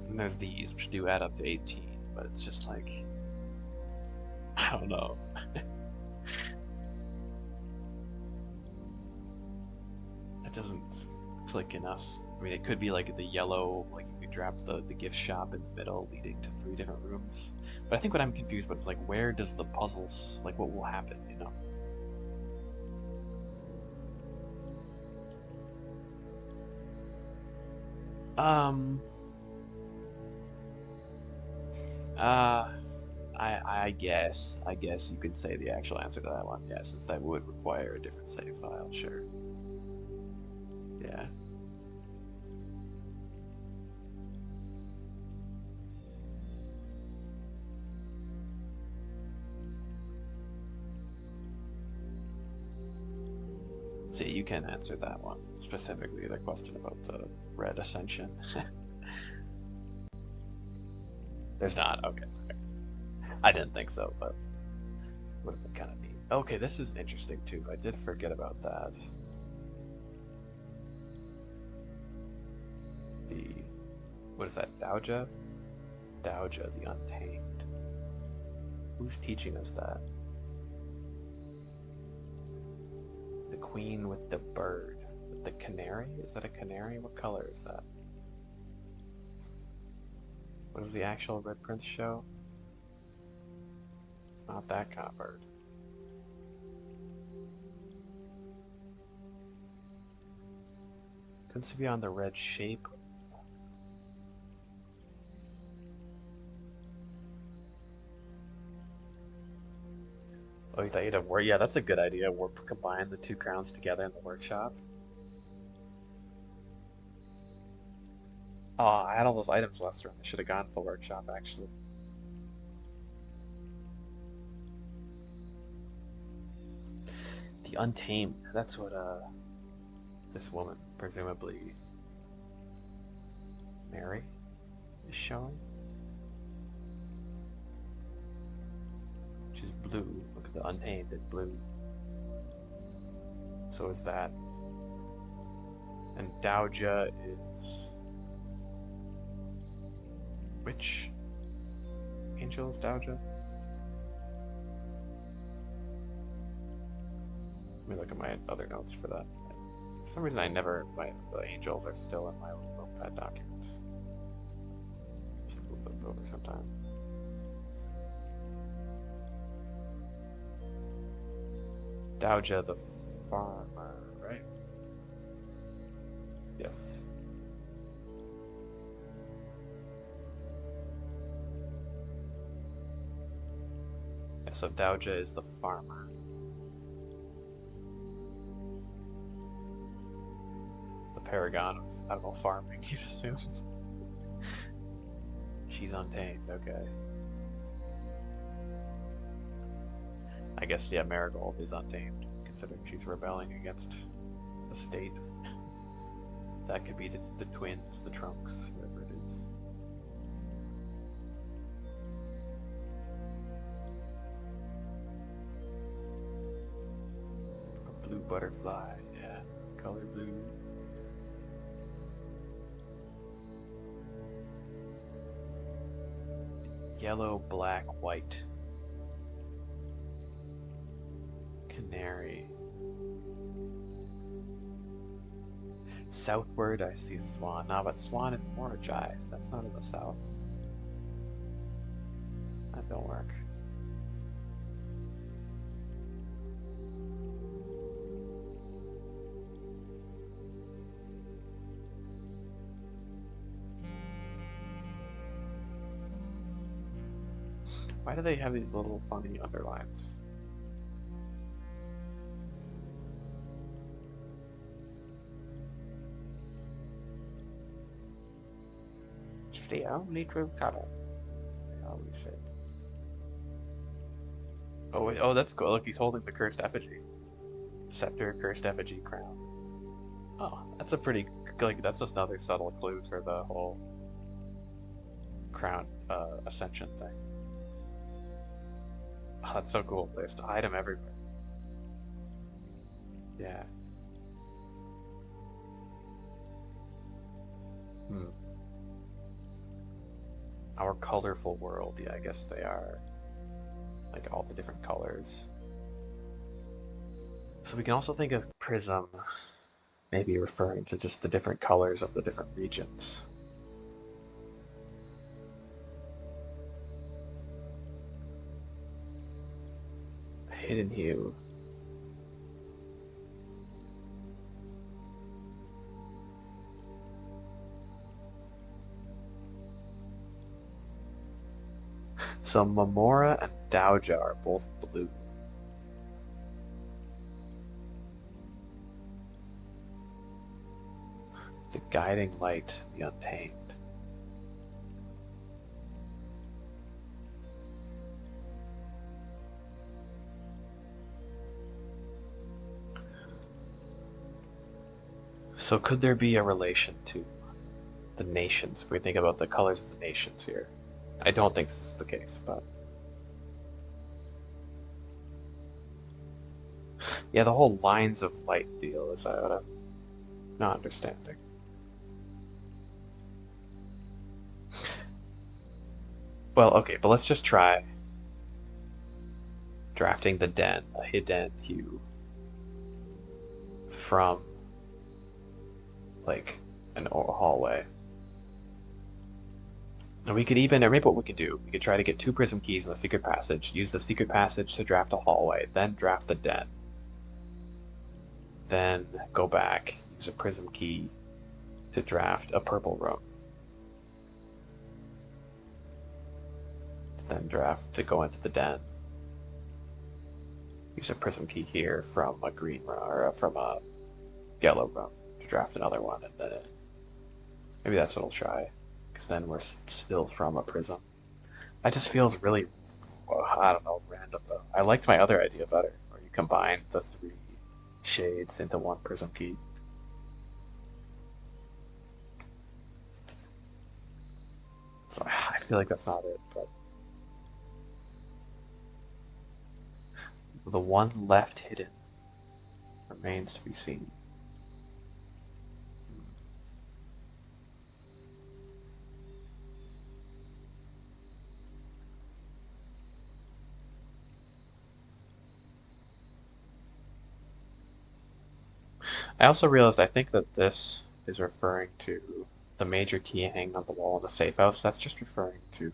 And there's these, which do add up to 18, but it's just like, I don't know. It doesn't click enough. I mean, it could be like the yellow, like you could drop the gift shop in the middle, leading to 3 different rooms. But I think what I'm confused about is like, where does the puzzles, like what will happen, you know? Uh, I I guess you could say the actual answer to that one. Yeah, since that would require a different save file, sure. Yeah. See, you can answer that one, specifically the question about the red ascension. There's not, okay. I didn't think so, but would have been kind of neat. Okay, this is interesting too. I did forget about that. The, what is that, Dowager? Dowager, the Untamed. Who's teaching us that? The queen with the bird. With the canary? Is that a canary? What color is that? What does the actual Red Prince show? Not that kind of bird. Couldn't see beyond the red shape. Oh, you thought you'd have war? Yeah, that's a good idea. We'll combine the two crowns together in the workshop. Oh, I had all those items last round. I should have gone to the workshop, actually. The Untamed. That's what, this woman, presumably Mary, is showing. Which is blue. Look at the Untamed, it's blue. So is that. And Dowager is. Which angel is Dowager? Let me look at my other notes for that. For some reason, the angels are still in my notepad documents. Should move those over sometime. Dowager the farmer, right? Yes. Yeah, so Dowager is the farmer. The paragon of, I don't know, farming, you'd assume. She's untamed, okay. I guess, yeah, Marigold is untamed, considering she's rebelling against the state. That could be the twins, the trunks, whoever it is. A blue butterfly, yeah, color blue. Yellow, black, white. Canary. Southward, I see a swan. Now, but swan is Moragized. That's not in the south. That don't work. Why do they have these little funny underlines? It's the only true color, they always said. Oh, wait, oh, that's cool. Look, he's holding the cursed effigy. Scepter, cursed effigy, crown. Oh, that's a pretty, like, that's just another subtle clue for the whole crown ascension thing. Oh, that's so cool. There's an item everywhere. Yeah. Hmm. Our colorful world. Yeah, I guess they are. Like all the different colors. So we can also think of Prism maybe referring to just the different colors of the different regions. Hidden hue. So Mamora and Dowager are both blue. The guiding light, the untamed. So could there be a relation to the nations if we think about the colors of the nations here? I don't think this is the case, but yeah, the whole lines of light deal is what I'm not understanding. Well, okay, but let's just try drafting the den, a hidden hue from like an hallway. And we could even, or maybe what we could do, we could try to get 2 prism keys in the secret passage, use the secret passage to draft a hallway, then draft the den. Then go back, use a prism key to draft a purple room. Then draft to go into the den. Use a prism key here from a green room, or from a yellow room to draft another one, and then maybe that's what I'll try, because then we're still from a prism. That just feels really, I don't know, random though. I liked my other idea better, where you combine the 3 shades into 1 prism key. So I feel like that's not it, but the one left hidden remains to be seen. I also realized I think that this is referring to the major key hanging on the wall in the safe house. That's just referring to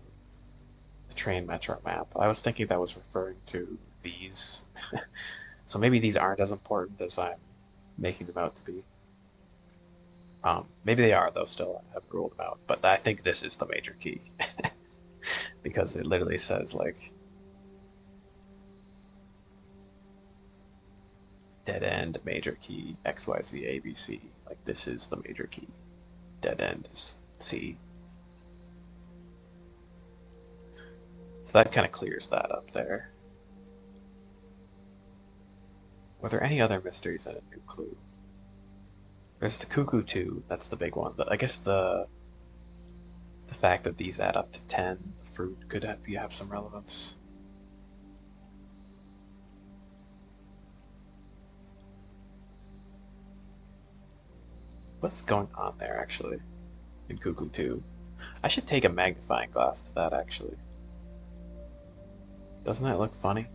the train metro map. I was thinking that was referring to these. So maybe these aren't as important as I'm making them out to be. Maybe they are, though, still. I haven't ruled them out. But I think this is the major key. Because it literally says, like, dead end, major key, XYZ, ABC. Like, this is the major key. Dead end is C. So that kind of clears that up there. Were there any other mysteries in a new clue? There's the Cuckoo 2, that's the big one. But I guess the fact that these add up to 10, the fruit, could have some relevance. What's going on there, actually, in Cuckoo 2? I should take a magnifying glass to that, actually. Doesn't that look funny?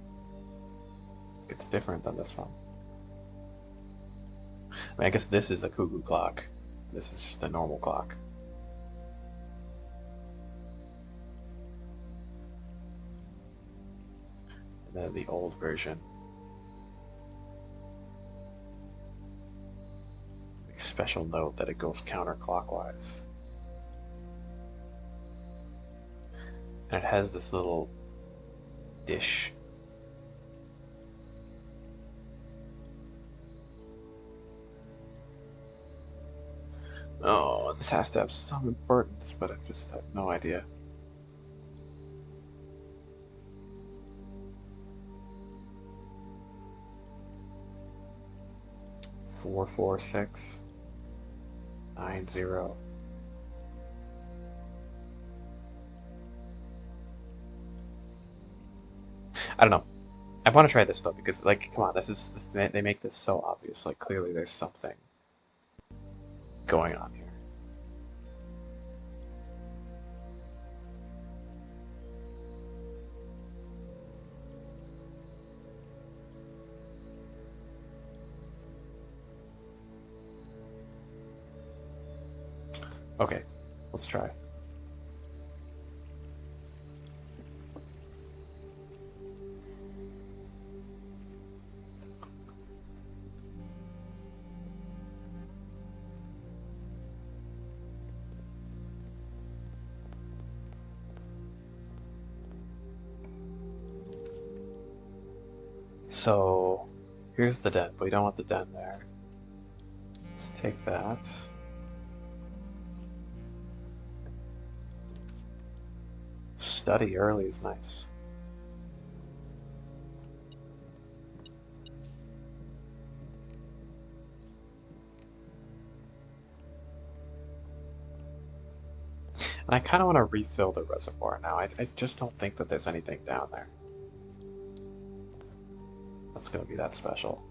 It's different than this one. I mean, I guess this is a cuckoo clock. This is just a normal clock. And then the old version. Special note that it goes counterclockwise. And it has this little dish. Oh, this has to have some importance, but I just have no idea. Four, 4, 6, 9, 0. I don't know. I want to try this though because, like, come on, this. They make this so obvious. Like, clearly there's something going on here. Okay, let's try. So here's the den, but we don't want the den there. Let's take that. Study early is nice. And I kind of want to refill the reservoir now. I just don't think that there's anything down there that's going to be that special.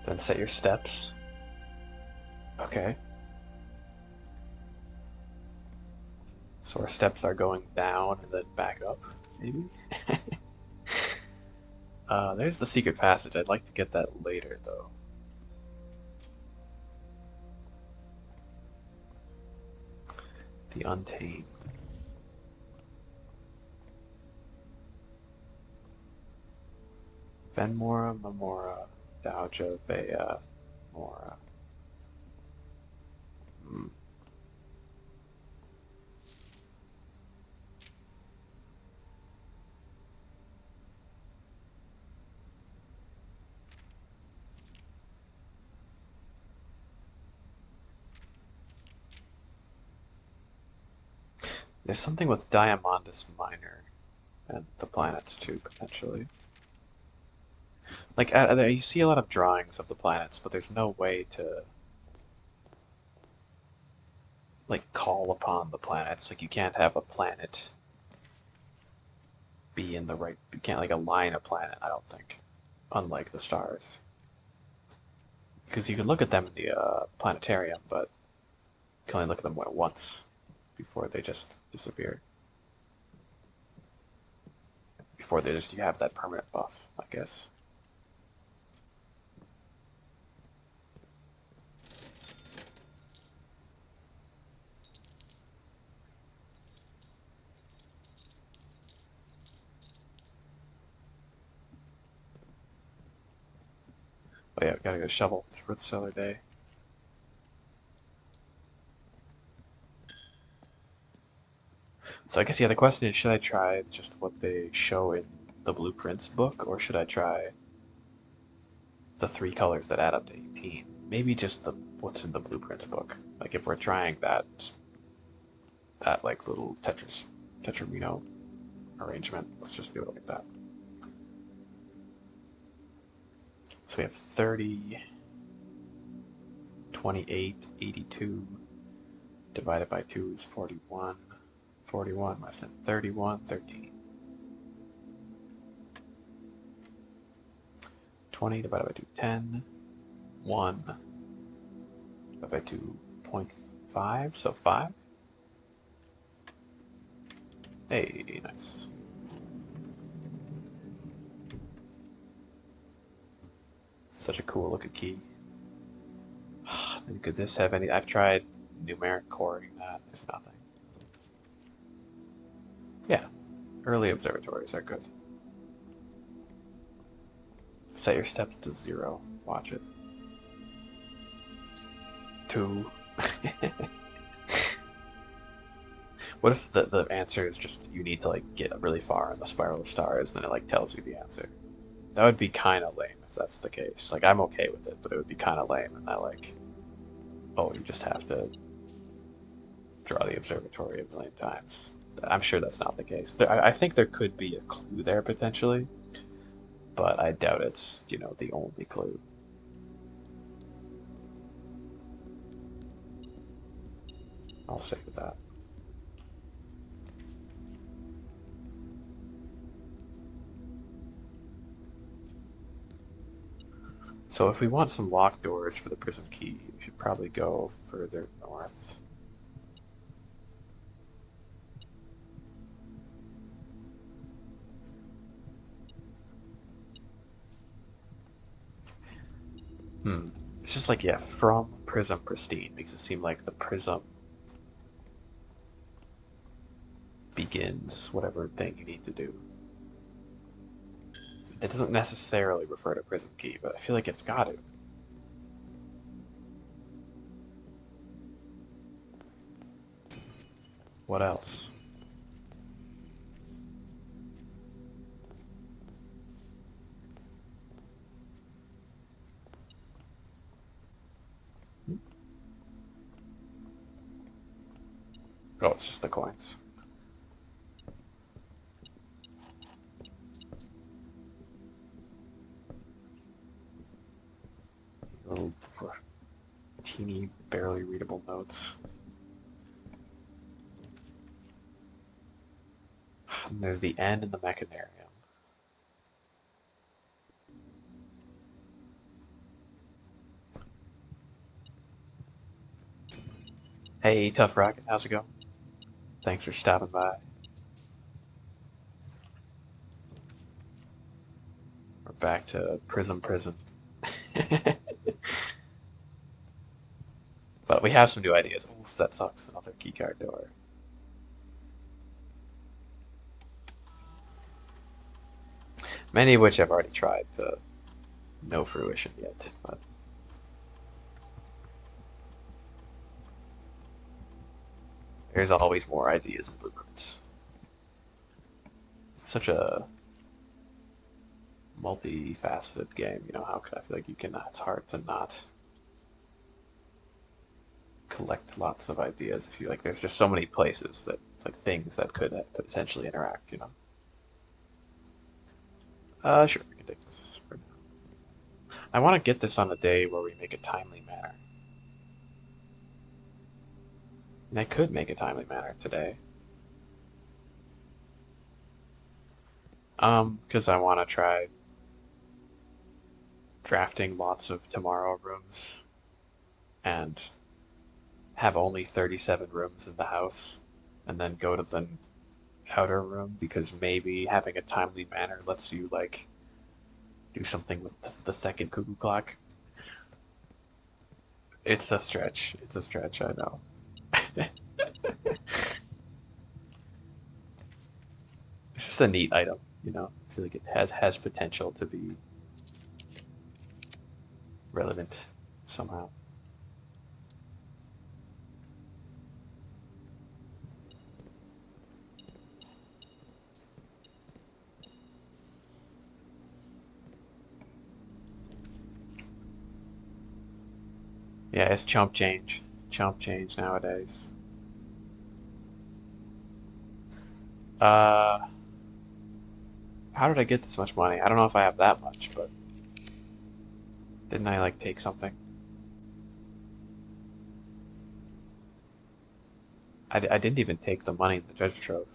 Then set your steps. Okay. So our steps are going down and then back up, maybe? There's the secret passage. I'd like to get that later, though. The Untamed. Venmora, Memora, Dauja, Vea, Mora. Hmm. There's something with Diamondus Minor and the planets too, potentially. Like, you see a lot of drawings of the planets, but there's no way to, like, call upon the planets. Like, you can't have a planet be in the right... You can't, like, align a planet, I don't think. Unlike the stars. Because you can look at them in the planetarium, but you can only look at them once before they just disappear. Before they just... you have that permanent buff, I guess. Oh yeah, we gotta go shovel. It's fruit cellar day. So I guess, yeah, the question is, should I try just what they show in the Blueprints book, or should I try the 3 colors that add up to 18? Maybe just the what's in the Blueprints book. Like, if we're trying that like little Tetramino arrangement, let's just do it like that. So we have 30, 28, 82, divided by 2 is 41. 41 less than 31, 13. 20 divided by 2, 10. 1 divided by 2.5, so 5. Hey, nice. Such a cool looking key. Could this have any... I've tried numeric coring that. There's nothing. Yeah, early observatories are good. Set your steps to 0. Watch it. 2. What if the answer is just you need to like get really far in the spiral of stars, and it like tells you the answer? That would be kind of lame if that's the case. Like, I'm okay with it, but it would be kind of lame and that like, oh, you just have to draw the observatory a million times. I'm sure that's not the case. I think there could be a clue there potentially, but I doubt it's, you know, the only clue. I'll save that. So if we want some locked doors for the prism key, we should probably go further north. It's just like, yeah, from Prism Pristine makes it seem like the prism begins whatever thing you need to do. It doesn't necessarily refer to Prism Key, but I feel like it's got to. What else? Oh, it's just the coins. Little teeny, barely readable notes. And there's the N in the mechanarium. Hey, Tough Rocket, how's it going? Thanks for stopping by. We're back to Prism. But we have some new ideas. Oof, that sucks. Another keycard door. Many of which I've already tried to no fruition yet, but there's always more ideas and blueprints. It's such a multifaceted game, you know, how I feel like you can, it's hard to not collect lots of ideas if you like, there's just so many places that, it's like things that could potentially interact, you know. Sure, we can take this for now. I want to get this on a day where we make a timely manner. And I could make a timely manner today. Because I want to try drafting lots of tomorrow rooms and have only 37 rooms in the house and then go to the outer room because maybe having a timely manner lets you like do something with the second cuckoo clock. It's a stretch. It's a stretch, I know. It's just a neat item, you know. I feel like it has potential to be relevant somehow. Yeah, it's chump change. Chump change nowadays. Uh, how did I get this much money? I don't know if I have that much, but didn't I like take something? I didn't even take the money in the treasure trove.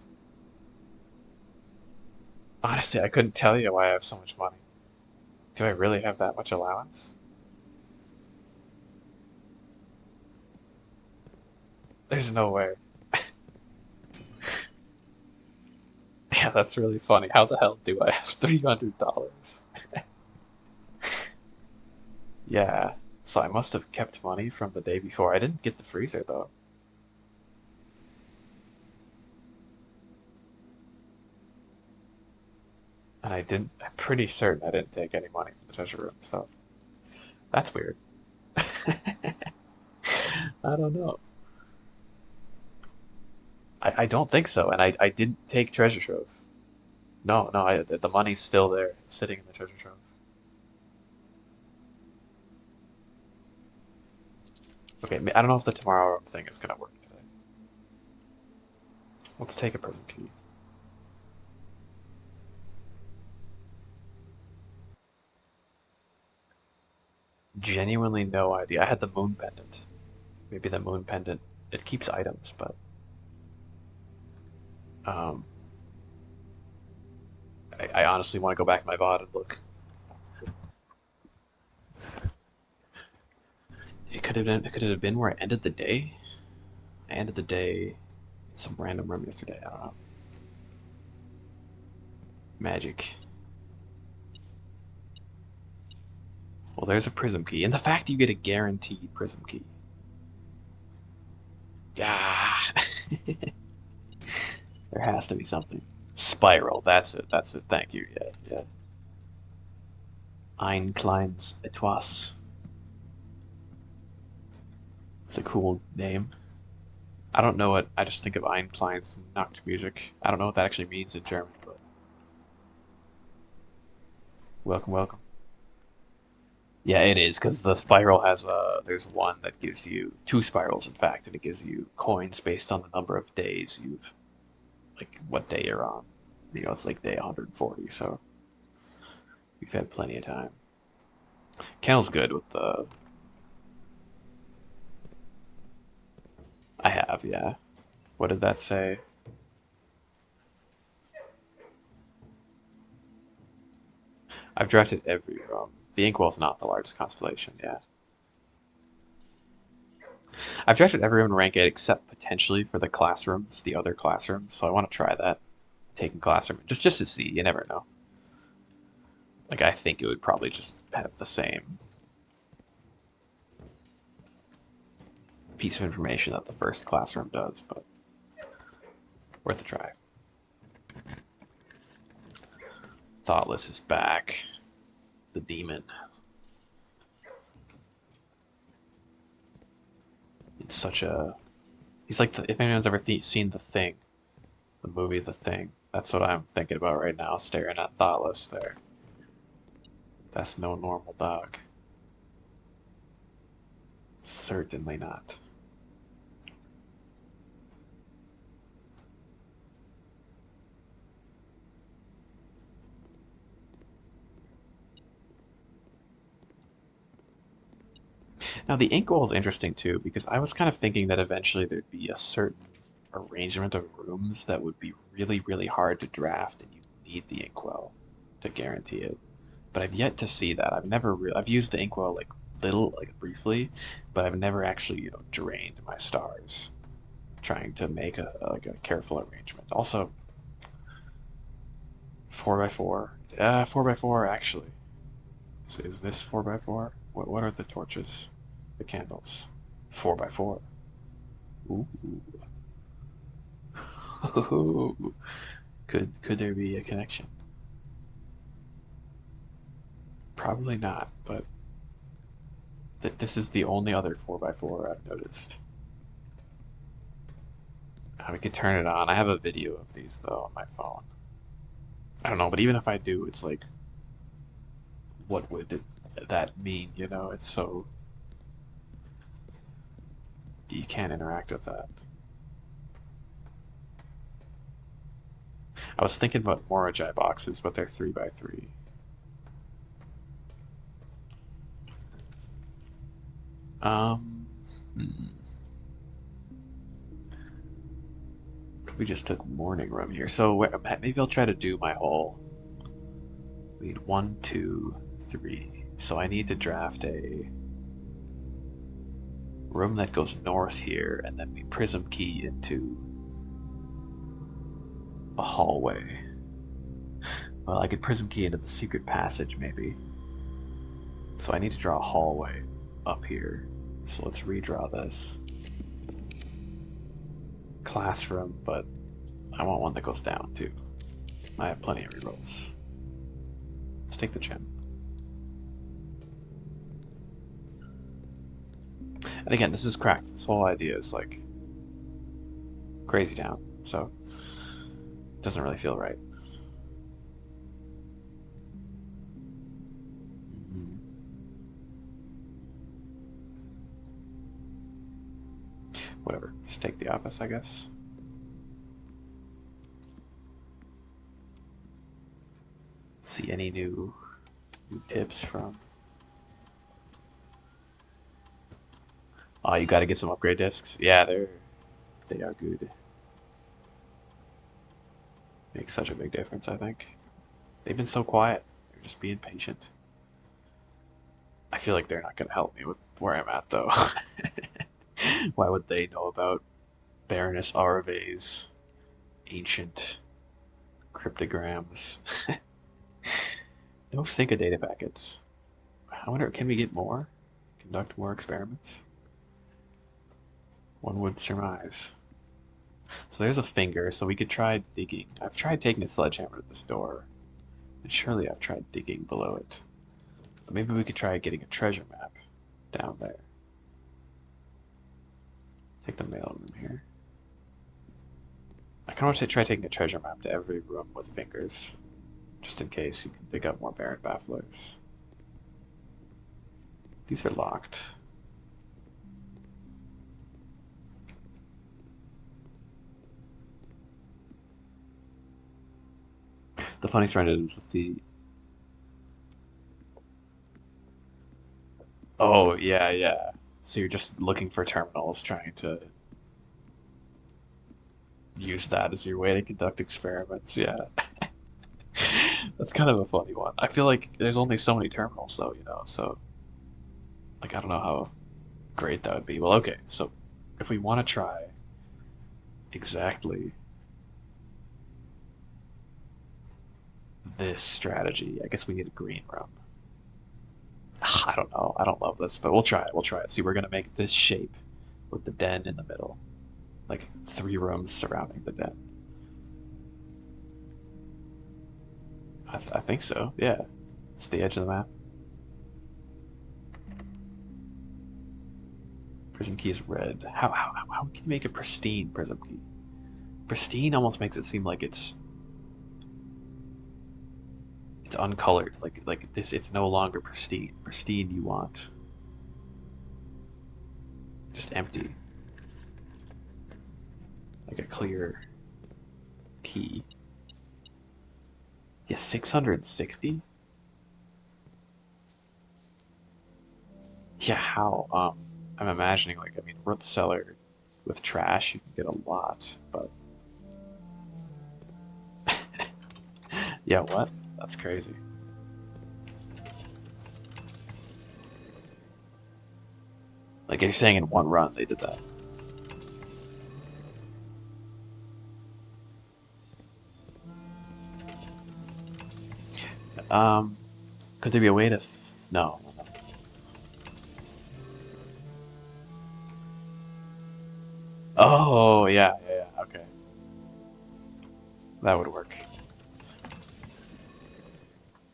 Honestly, I couldn't tell you why I have so much money. Do I really have that much allowance? There's no way. Yeah, that's really funny. How the hell do I have $300? Yeah, so I must have kept money from the day before. I didn't get the freezer though. And I'm pretty certain I didn't take any money from the treasure room, so that's weird. I don't know. I don't think so, and I didn't take treasure trove. No, no, the money's still there, sitting in the treasure trove. Okay, I don't know if the tomorrow room thing is gonna work today. Let's take a prison key. Genuinely no idea. I had the moon pendant. Maybe the moon pendant, it keeps items, but um, I honestly want to go back in my VOD and look. It could have been where I ended the day. I ended the day in some random room yesterday. I don't know. Magic. Well, there's a prism key, and the fact you get a guaranteed prism key. Yeah, there has to be something. Spiral. That's it. That's it. Thank you. Yeah, yeah. Ein kleines Etwas. It's a cool name. I don't know what. I just think of Ein kleines Nacht music. I don't know what that actually means in German, but welcome, welcome. Yeah, it is because the spiral has there's one that gives you two spirals in fact, and it gives you coins based on the number of days you've like what day you're on. You know, it's like day 140, so we've had plenty of time. Kennel's good with the I have, yeah. What did that say? I've drafted every room. The Inkwell's not the largest constellation, yeah. I've drafted every room in rank 8 except potentially for the classrooms, the other classrooms, so I want to try that. Taking classroom just to see, you never know. Like I think it would probably just have the same piece of information that the first classroom does, but worth a try. Thoughtless is back. The demon. It's such a. He's like if anyone's ever seen The Thing, the movie The Thing. That's what I'm thinking about right now, staring at Thoughtless there. That's no normal dog. Certainly not. Now the inkwell is interesting too because I was kind of thinking that eventually there'd be a certain arrangement of rooms that would be really, really hard to draft, and you need the inkwell to guarantee it. But I've yet to see that. I've used the inkwell like little, like briefly, but I've never actually drained my stars trying to make a careful arrangement. Also, 4x4, 4x4 actually. So is this 4x4? What are the torches? The candles. 4x4. Ooh. Could there be a connection? Probably not, but this is the only other 4x4 I've noticed. We could turn it on. I have a video of these though on my phone. I don't know, but even if I do, it's like, what would that mean? It's so you can't interact with that. I was thinking about Morajai boxes, but they're 3x3. Um, hmm. We just took morning room here, so maybe I'll try to do my whole. We need 1, 2, 3. So I need to draft a room that goes north here, and then we prism key into a hallway. Well, I could prism key into the secret passage, maybe. So I need to draw a hallway up here. So let's redraw this. Classroom, but I want one that goes down too. I have plenty of rerolls. Let's take the gem. And again, this is cracked. This whole idea is like crazy town, so it doesn't really feel right. Mhm. Whatever. Just take the office, I guess. See any new tips from. Oh, you got to get some upgrade discs. Yeah, they are good. Makes such a big difference, I think. They've been so quiet. They're just being patient. I feel like they're not going to help me with where I'm at, though. Why would they know about Baroness Arve's ancient cryptograms? No sync of data packets. I wonder, can we get more? Conduct more experiments? One would surmise. So there's a finger, so we could try digging. I've tried taking a sledgehammer at this door, and surely I've tried digging below it. But maybe we could try getting a treasure map down there. Take the mail room here. I kind of want to try taking a treasure map to every room with fingers, just in case you can dig up more Baron Bafflers. These are locked. The funny thing is with the... Oh, yeah, yeah. So you're just looking for terminals, trying to use that as your way to conduct experiments. Yeah. That's kind of a funny one. I feel like there's only so many terminals though, so like I don't know how great that would be. Well, okay, so if we want to try exactly this strategy, I guess we need a green room. I don't know. I don't love this, but we'll try it. We'll try it. See, we're gonna make this shape with the den in the middle, like 3 rooms surrounding the den. I think so. Yeah, it's the edge of the map. Prism key is red. How can you make a pristine prism key? Pristine almost makes it seem like it's uncolored. Like this, it's no longer pristine. Pristine, you want just empty, like a clear key. Yeah, 660. Yeah, how? I'm imagining like I mean, root cellar with trash, you can get a lot, but yeah, what? That's crazy. Like you're saying in one run they did that. Um, could there be a way to? No. Oh, yeah, yeah, yeah. Okay, that would work.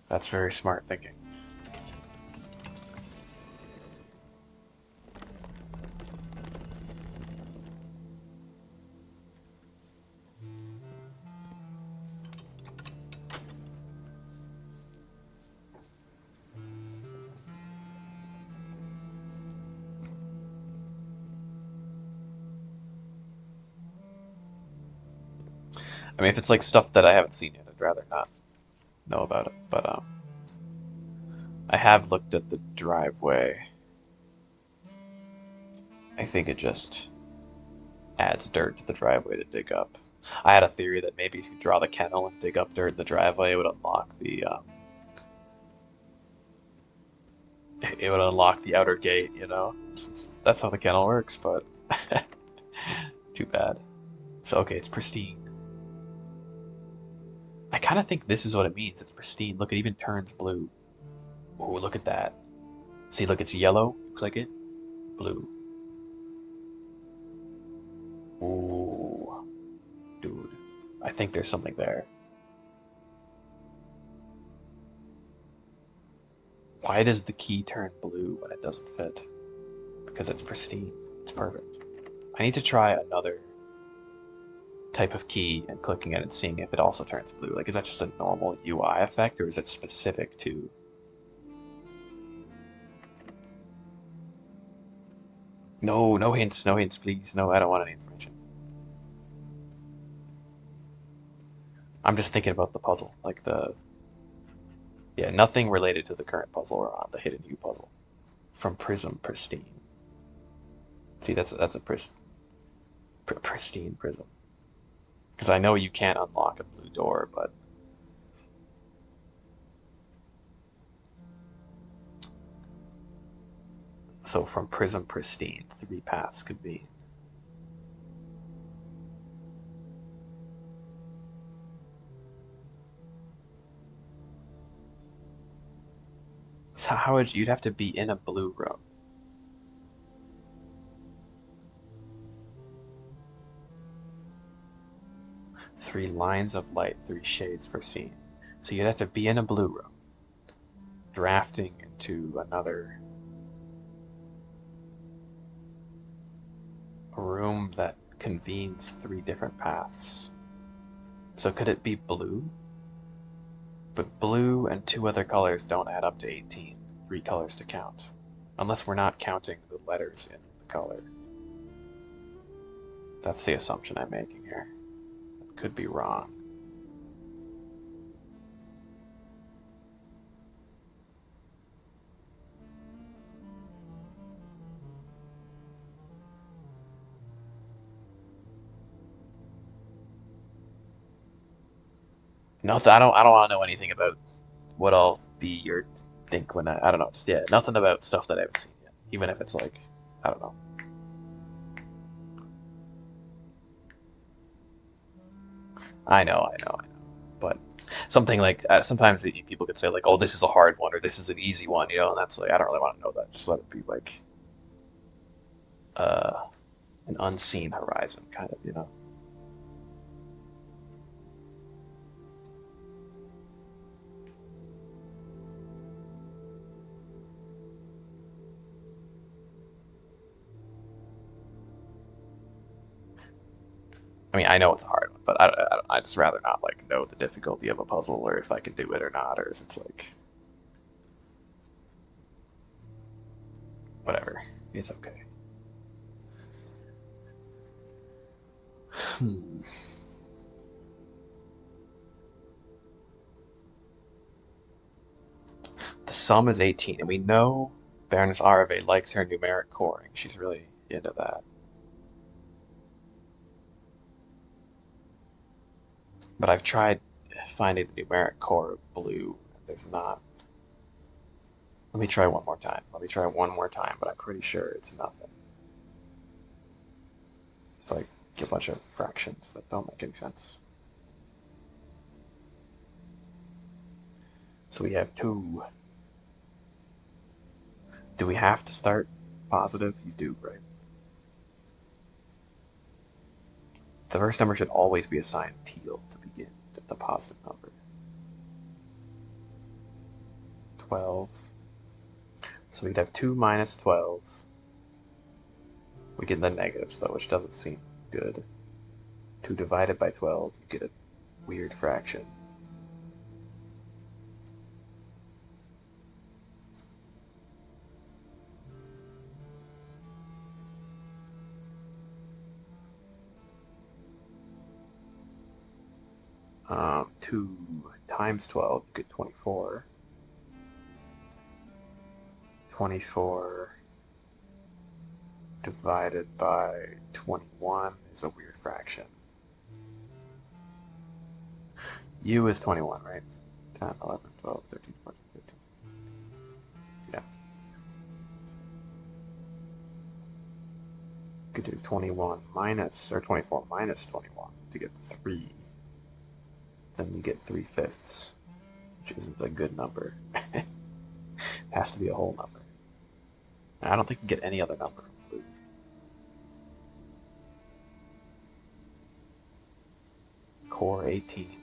That's very smart thinking. I mean, if it's like stuff that I haven't seen yet, I'd rather not know about it. But I have looked at the driveway. I think it just adds dirt to the driveway to dig up. I had a theory that maybe if you draw the kennel and dig up dirt in the driveway, it would unlock the outer gate. That's how the kennel works. But too bad. So okay, it's pristine. I kind of think this is what it means. It's pristine. Look, it even turns blue. Oh, look at that. See, look, it's yellow. Click it. Blue. Ooh, dude. I think there's something there. Why does the key turn blue when it doesn't fit? Because it's pristine. It's perfect. I need to try another type of key and clicking it and seeing if it also turns blue. Like, is that just a normal UI effect or is it specific to... No, no hints, no hints, please. No, I don't want any information. I'm just thinking about the puzzle, like yeah, nothing related to the current puzzle or on the hidden U puzzle. From Prism Pristine. See, that's a pristine prism. Because I know you can't unlock a blue door, but so from Prism Pristine, 3 paths could be. So how would you'd have to be in a blue room? 3 lines of light, 3 shades for scene. So you'd have to be in a blue room, drafting into another room that convenes 3 different paths. So could it be blue? But blue and 2 other colors don't add up to 18. 3 colors to count. Unless we're not counting the letters in the color. That's the assumption I'm making here. Could be wrong. Nothing. I don't want to know anything about what I'll be or think when I don't know. Just yeah, nothing about stuff that I haven't seen yet. Even if it's like I don't know. I know. But something like sometimes people could say like, "Oh, this is a hard one," or "This is an easy one," and that's like I don't really want to know that. Just let it be like uh, an unseen horizon, kind of. I mean, I know it's a hard one, but I just rather not like know the difficulty of a puzzle, or if I can do it or not, or if it's like whatever. It's okay. Hmm. The sum is 18, and we know Baroness Arve likes her numeric coring. She's really into that. But I've tried finding the numeric core of blue. There's not. Let me try one more time. Let me try one more time, but I'm pretty sure it's nothing. It's like a bunch of fractions that don't make any sense. So we have 2. Do we have to start positive? You do, right? The first number should always be assigned teal to begin, the positive number. 12. So we'd have 2 minus 12. We get the negatives though, which doesn't seem good. 2 divided by 12, you get a weird fraction. Um, 2 times 12, you get 24. 24 divided by 21 is a weird fraction. U is 21, right? 10, 11, 12, 13, 14, 15. Yeah. You could do 21 minus, or 24 minus 21 to get 3. Then you get 3/5, which isn't a good number. It has to be a whole number. And I don't think you get any other number from blue. Core 18.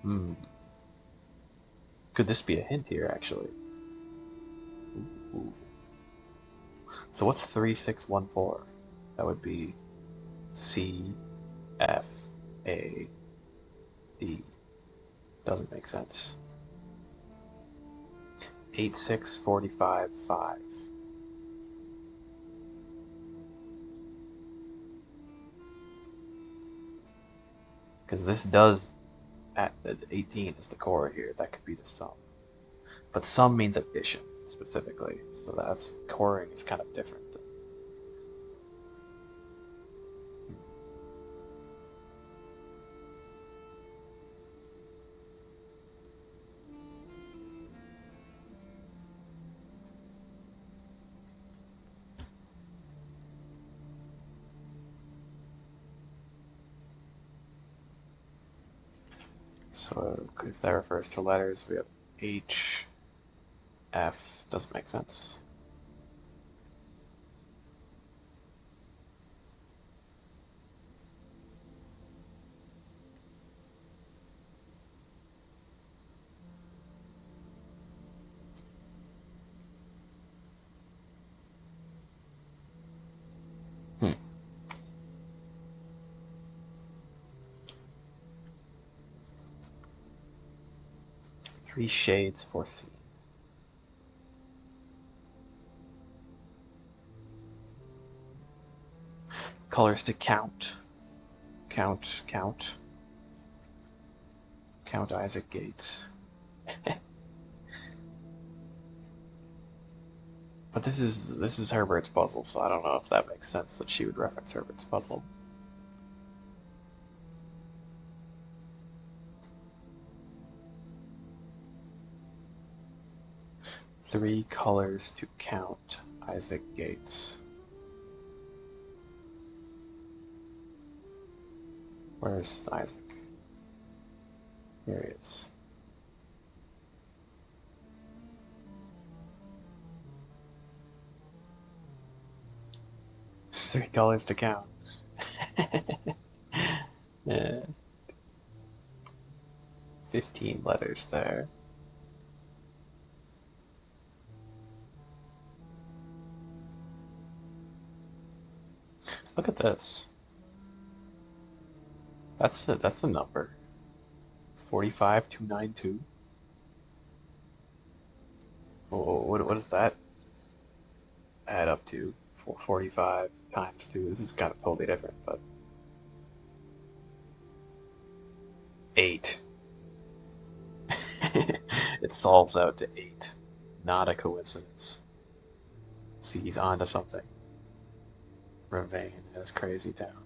Hmm. Could this be a hint here, actually? Ooh. So what's 3614? That would be C, F, A, D. Doesn't make sense. 8645 5. Because this does, at the 18 is the core here. That could be the sum. But sum means addition, specifically. So that's, coring is kind of different. So if that refers to letters, we have H, F, doesn't make sense. Hmm. 3 shades foreseen. colors to count. Count Isaac Gates. But this is Herbert's puzzle, so I don't know if that makes sense that she would reference Herbert's puzzle. Three colors to count Isaac Gates. Where's Isaac? Here he is. Three colors to count. Yeah. 15 letters there. Look at this. That's a number. 45292. What does that add up to? 45 times 2. This is kind of totally different, but 8. It solves out to 8. Not a coincidence. See, he's onto something. Ravane is crazy town.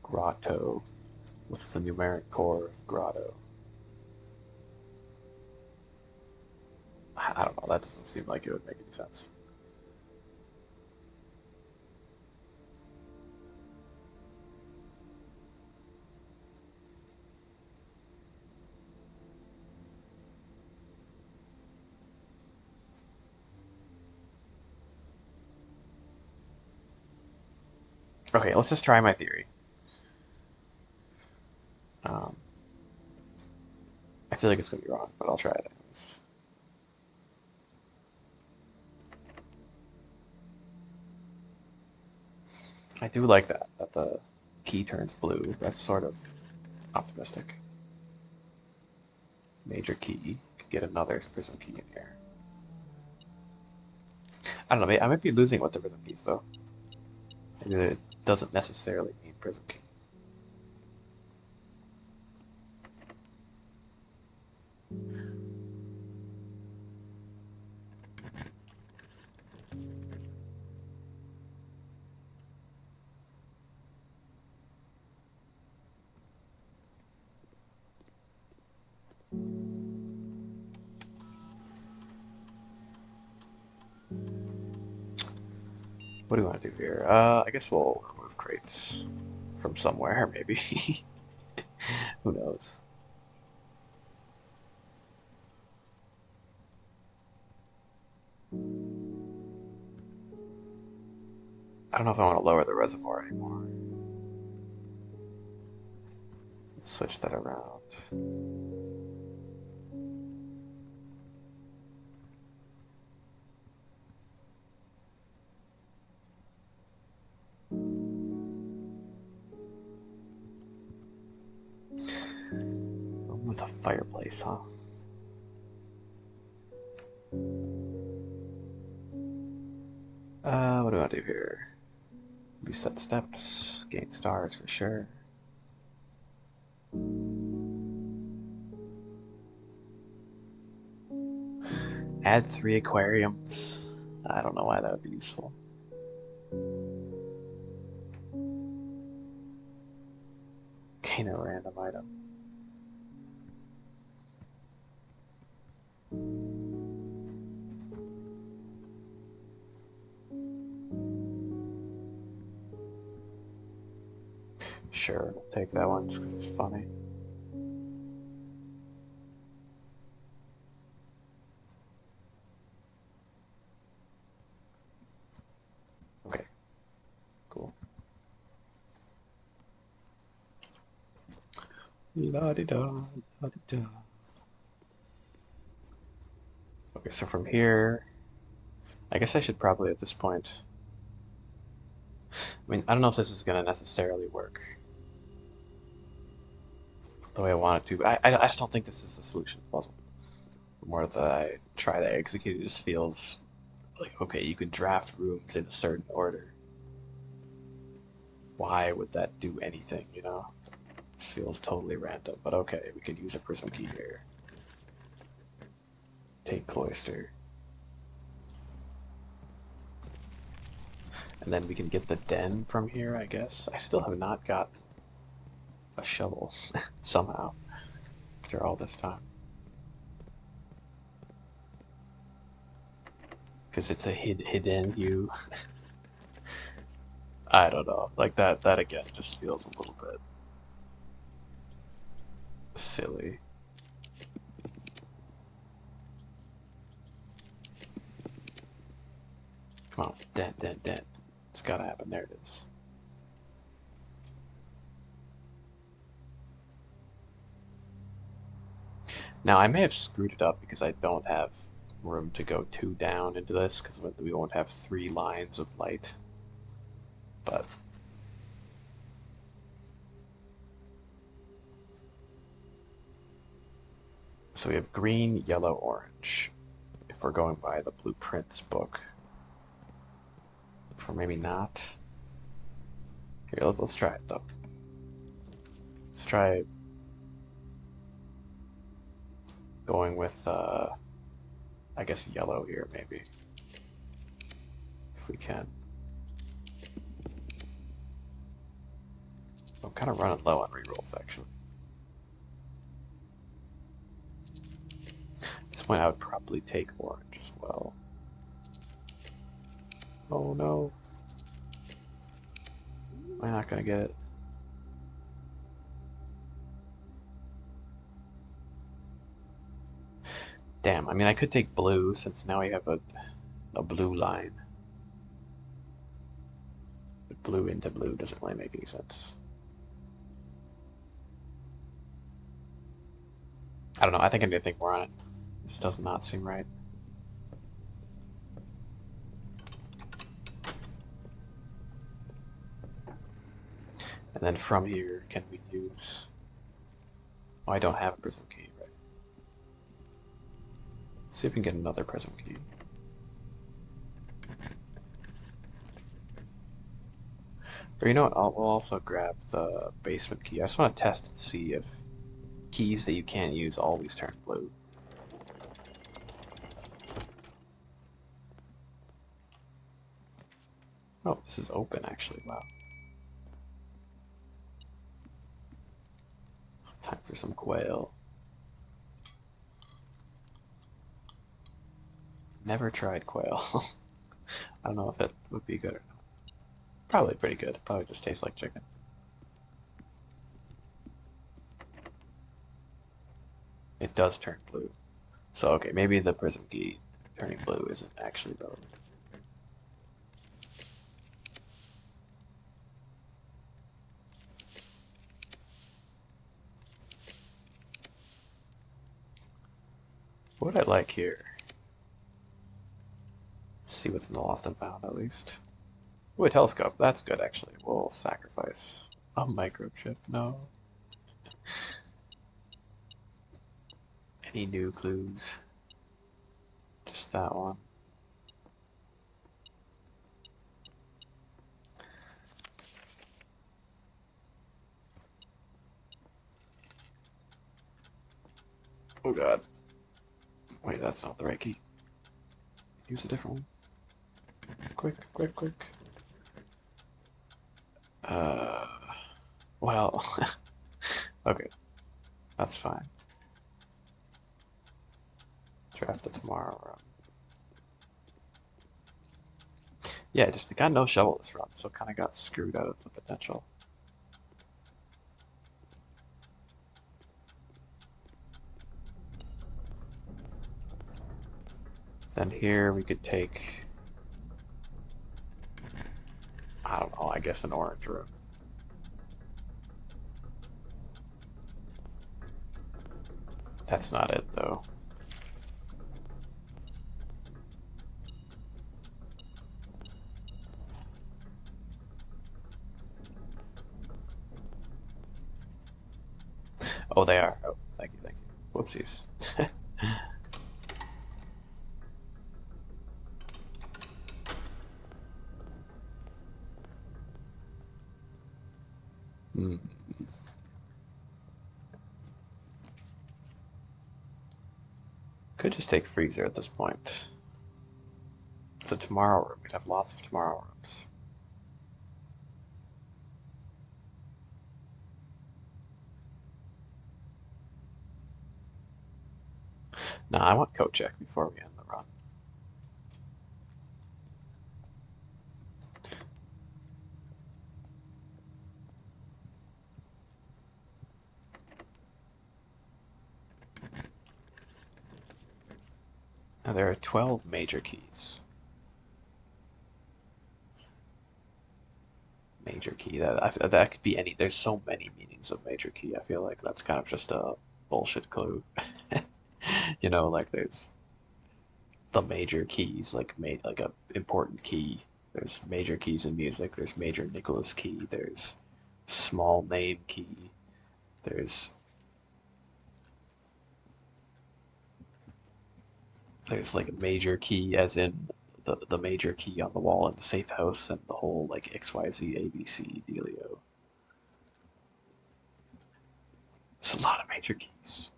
Grotto. What's the numeric core of grotto? I don't know, that doesn't seem like it would make any sense. Okay, let's just try my theory. I feel like it's gonna be wrong, but I'll try it anyways. I do like that the key turns blue. That's sort of optimistic. Major key. Could get another prism key in here. I don't know, I might be losing with the prism keys though. Maybe it doesn't necessarily mean prism key. What do we want to do here? I guess we'll remove crates from somewhere, maybe. Who knows? I don't know if I want to lower the reservoir anymore. Let's switch that around. With a fireplace, huh? What do I want to do here? Reset steps, gain stars for sure. Add 3 aquariums. I don't know why that would be useful. Gain a random item. Sure, we'll take that one just because it's funny. Okay, cool. La-di-da, la-di-da. Okay, so from here, I guess I should probably at this point. I mean, I don't know if this is going to necessarily work the way I want it to. I just don't think this is the solution to the puzzle. more that I try to execute, it just feels like, okay, you could draft rooms in a certain order. Why would that do anything, you know? It feels totally random, but okay, we could use a prism key here. Take cloister. And then we can get the den from here, I guess. I still have not got a shovel somehow after all this time. Because it's a hidden hue. I don't know. Like that again just feels a little bit silly. Come on, den. It's gotta happen. There it is. Now I may have screwed it up because I don't have room to go 2 down into this because we won't have 3 lines of light. But so we have green, yellow, orange. If we're going by the blueprints book. Or maybe not. Here, let's try it though. Let's try going with, I guess yellow here maybe. If we can. I'm kind of running low on rerolls actually. At this point I would probably take orange as well. Oh no. Am I not gonna get it? Damn, I mean I could take blue since now we have a blue line. But blue into blue doesn't really make any sense. I don't know, I think I need to think more on it. This does not seem right. And then from here, can we use... Oh, I don't have a prism key, right? Let's see if we can get another prism key. Or you know what, we'll also grab the basement key. I just want to test and see if keys that you can't use always turn blue. Oh, this is open actually, wow. Time for some quail. Never tried quail. I don't know if it would be good or not. Probably pretty good. Probably just tastes like chicken. It does turn blue. So okay, maybe the prism key turning blue isn't actually relevant. What would I like here? See what's in the lost and found at least. Ooh, a telescope. That's good actually. We'll sacrifice a microchip. No. Any new clues? Just that one. Oh god. Wait, that's not the right key. Use a different one. Quick. Uh, well, okay, that's fine. Draft it tomorrow run. Yeah, just got no shovel this run, so kind of got screwed out of the potential. Then here we could take, I don't know, I guess an orange room. That's not it though. Oh, they are. Oh, thank you. Whoopsies. Hmm. Could just take freezer at this point. It's a tomorrow room. We'd have lots of tomorrow rooms. No, I want coat check before we end the run. Now, there are 12 major keys. Major key, that could be any. There's so many meanings of major key. I feel like that's kind of just a bullshit clue. You know, like there's the major keys, like a important key. There's major keys in music. There's major Nicholas key. There's small name key. There's there's like a major key, as in the major key on the wall in the safe house, and the whole like XYZ ABC dealio. There's a lot of major keys.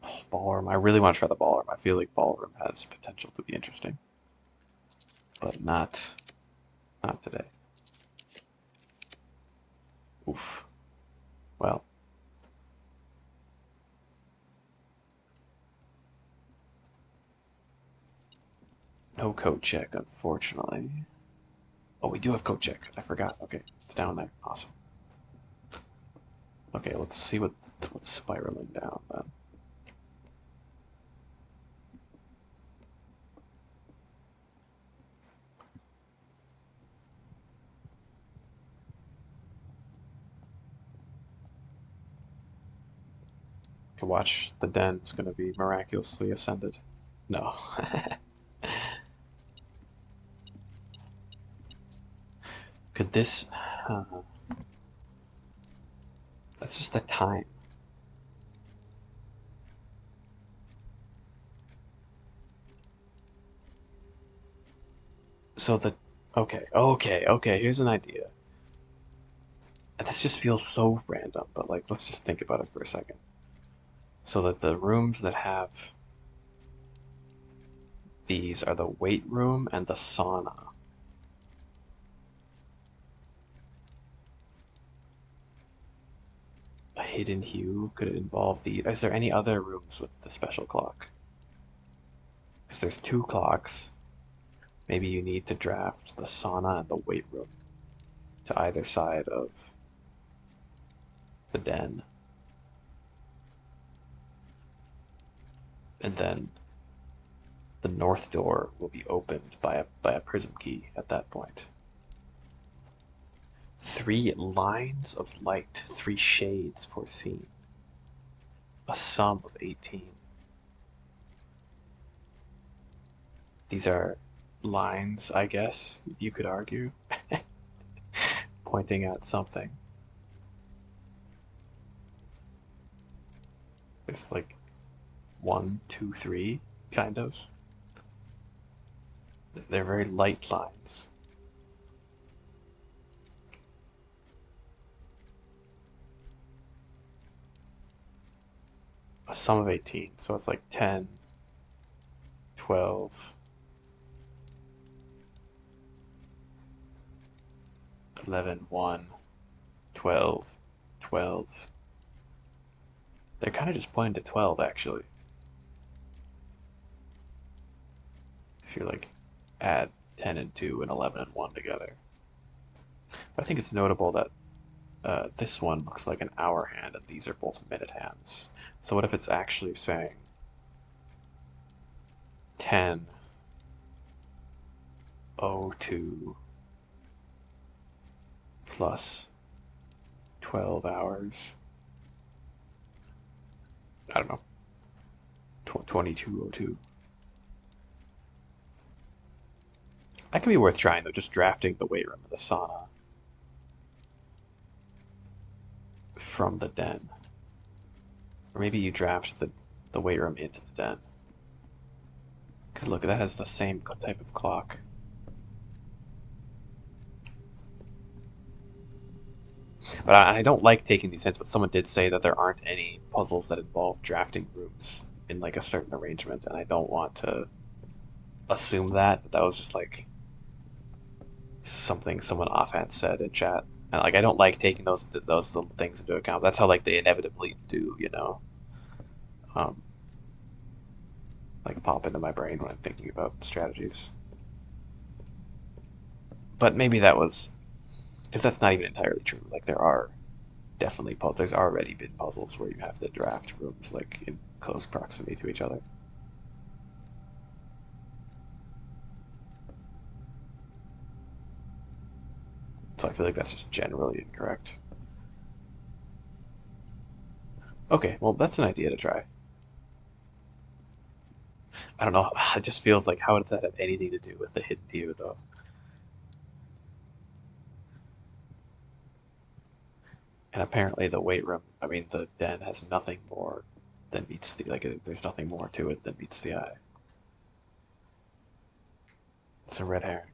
Oh, ballroom. I really want to try the ballroom. I feel like ballroom has potential to be interesting, but not today. Oof. Well, no code check, unfortunately. Oh, we do have code check. I forgot. Okay, it's down there. Awesome. Okay, let's see what's spiraling down then. Can watch the den. It's going to be miraculously ascended. No. Could this? That's just the time. So the okay. Here's an idea. This just feels so random, but like let's just think about it for a second. So that the rooms that have these are the weight room and the sauna. A hidden hue could it involve the. Is there any other rooms with the special clock? Because there's two clocks. Maybe you need to draft the sauna and the weight room to either side of the den. And then the north door will be opened by a prism key at that point. 3 lines of light, 3 shades foreseen. A sum of 18. These are lines, I guess, you could argue, pointing at something. It's like 1, 2, 3, kind of. They're very light lines. A sum of 18, so it's like 10, 12, 11, 1, 12, 12. They're kind of just pointing to 12, actually. If you're like, add 10 and 2 and 11 and 1 together. But I think it's notable that this one looks like an hour hand, and these are both minute hands. So what if it's actually saying 10:02 plus 12 hours? I don't know. 22:02. That could be worth trying, though, just drafting the weight room and the sauna from the den. Or maybe you draft the weight room into the den. Because look, that has the same type of clock. But I don't like taking these hints, but someone did say that there aren't any puzzles that involve drafting rooms in like a certain arrangement, and I don't want to assume that, but that was just like something someone offhand said in chat. And like I don't like taking those little things into account. That's how like they inevitably do, you know. Um, like pop into my brain when I'm thinking about strategies. But maybe that was because that's not even entirely true. Like there are definitely puzzles. There's already been puzzles where you have to draft rooms like in close proximity to each other. So I feel like that's just generally incorrect. Okay, well that's an idea to try. I don't know. It just feels like how does that have anything to do with the hidden view though? And apparently the weight room, I mean the den has nothing more than meets the like. There's nothing more to it than meets the eye. It's a red herring.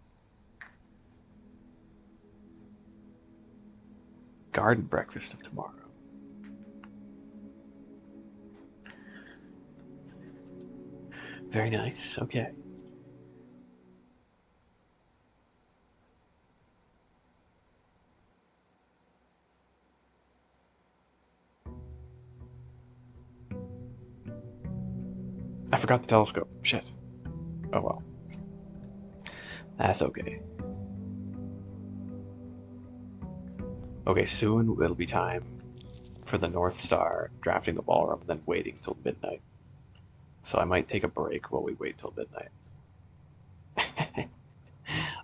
Garden breakfast of tomorrow. Very nice. Okay. I forgot the telescope. Shit. Oh well. That's okay. Okay, soon it'll be time for the North Star, drafting the ballroom, and then waiting till midnight. So I might take a break while we wait till midnight.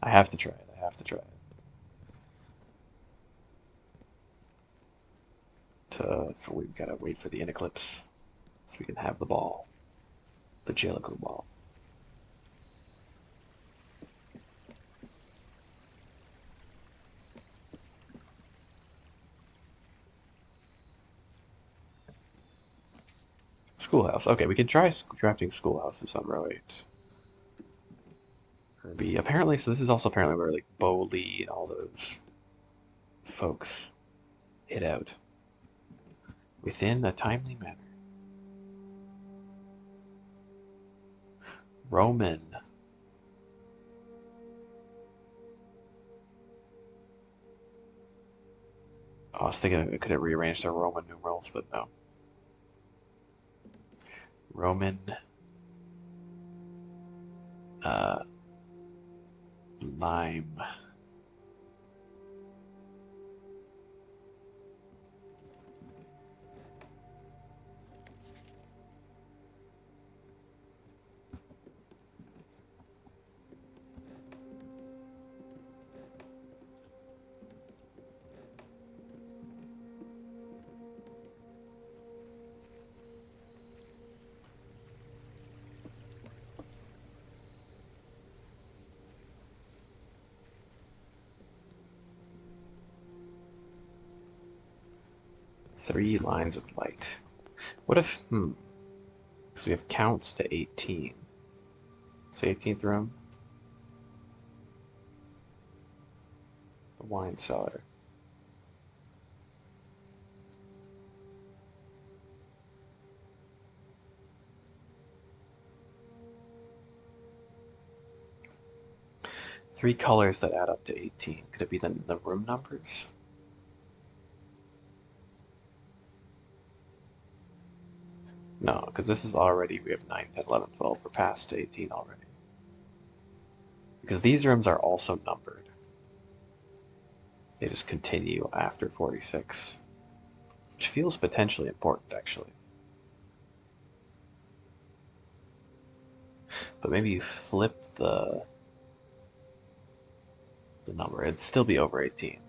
I have to try it. I have to try it. We gotta wait for the in eclipse so we can have the ball, the Jellicle ball. Schoolhouse. Okay, we can try drafting schoolhouses on row 8. Herbie. Apparently, so this is also apparently where like Bo Lee and all those folks hit out within a timely manner. Roman. Oh, I was thinking it could have rearranged their Roman numerals, but no. Roman uh, lime. 3 lines of light. What if, so we have counts to 18. It's the 18th room. The wine cellar. Three colors that add up to 18. Could it be the room numbers? No, because this is already, we have 9, 10, 11, 12. We're past 18 already. Because these rooms are also numbered. They just continue after 46. Which feels potentially important, actually. But maybe you flip the number. It'd still be over 18.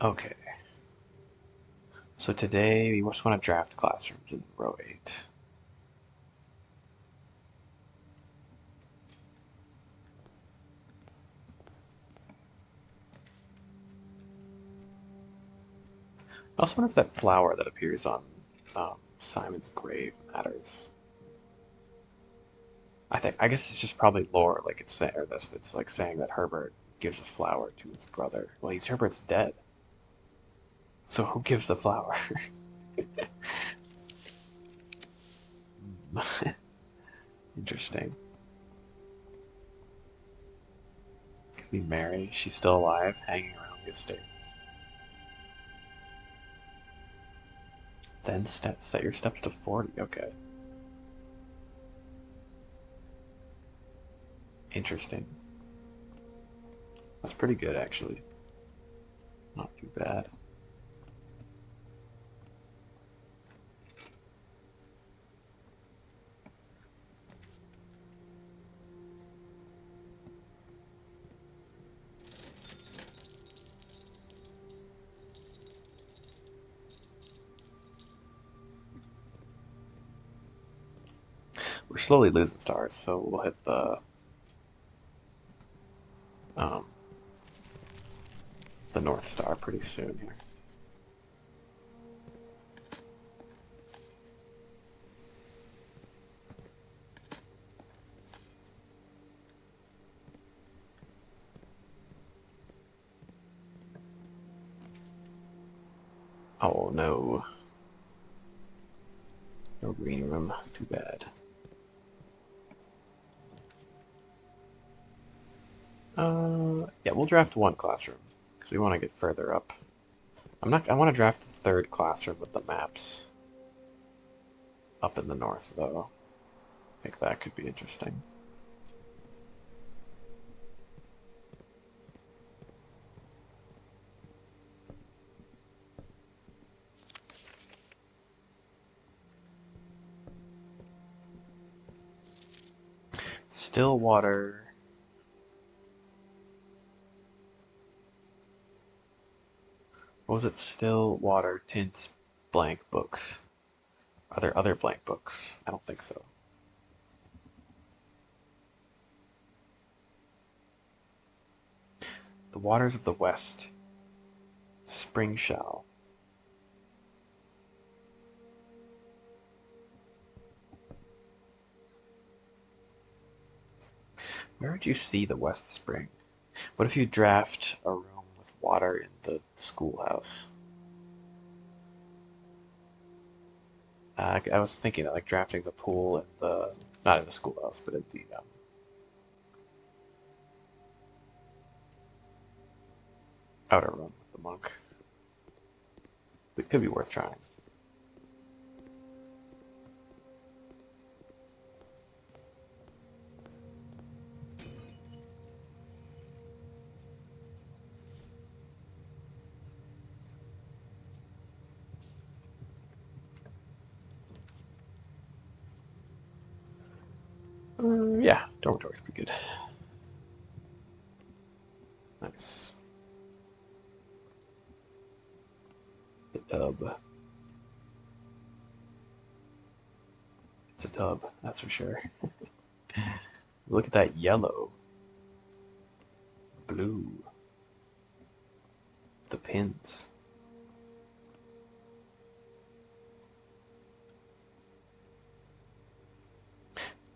Okay. So today we just want to draft classrooms in row 8. I also wonder if that flower that appears on Simon's grave matters. I guess it's just probably lore, like it's saying, or this. It's like saying that Herbert gives a flower to his brother. Well, Herbert's dead, so who gives the flower? Interesting. Could be Mary. She's still alive, hanging around the estate. Then set your steps to 40. Okay. Interesting. That's pretty good, actually. Not too bad. We're slowly losing stars, so we'll hit um, the North Star pretty soon here. Oh no. No green room. Too bad. Yeah, we'll draft one classroom because we want to get further up. I want to draft the third classroom with the maps up in the north, though. I think that could be interesting. Stillwater. What was it? Stillwater tints blank books. Are there other blank books? I don't think so. The waters of the west. Spring shell. Where would you see the West Spring? What if you draft a room with water in the schoolhouse? I was thinking of like drafting the pool in the, not in the schoolhouse, but in the outer room with the monk. It could be worth trying. Yeah, dormitories pretty good. Nice. The tub. It's a tub, that's for sure. Look at that yellow, blue, the pins.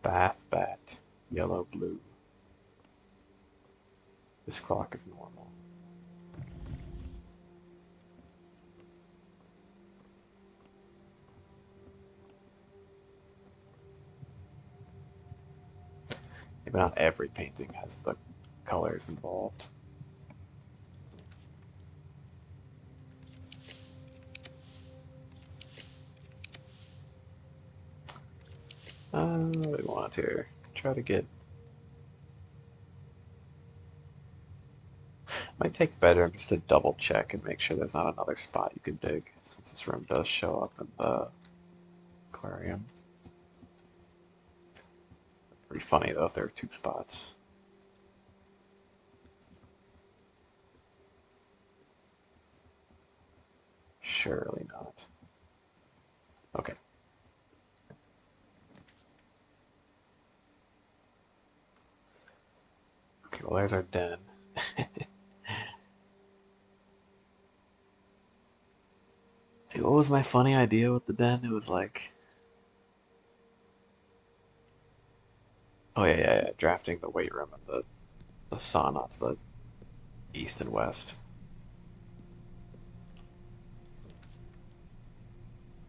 Bath bat, yellow, blue. This clock is normal. Maybe not every painting has the colors involved. We want to try to get. Might take better just to double check and make sure there's not another spot you can dig, since this room does show up in the aquarium. Pretty funny though if there are two spots. Surely not. Okay. Okay, well there's our den. What was my funny idea with the den? It was like, oh yeah, drafting the weight room and the sauna to the east and west.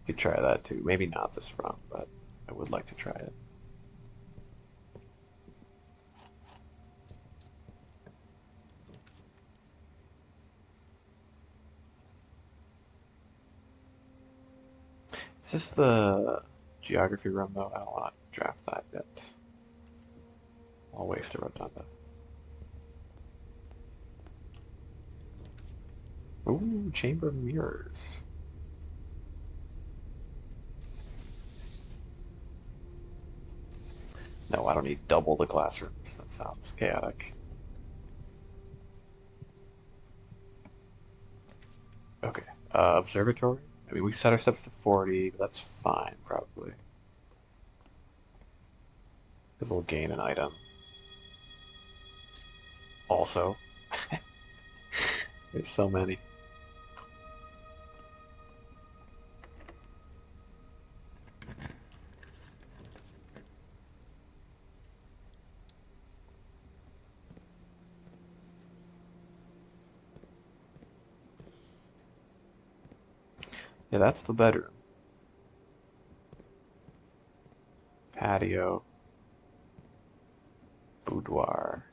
Could try that too. Maybe not this front, but I would like to try it. Is this the geography room though? I don't want to draft that yet. I'll waste a rotunda. Ooh, chamber of mirrors. No, I don't need double the classrooms. That sounds chaotic. Okay, observatory. I mean, we set our steps to 40, but that's fine, probably. Because we'll gain an item. Also, there's so many. Yeah, that's the bedroom. Patio. Boudoir.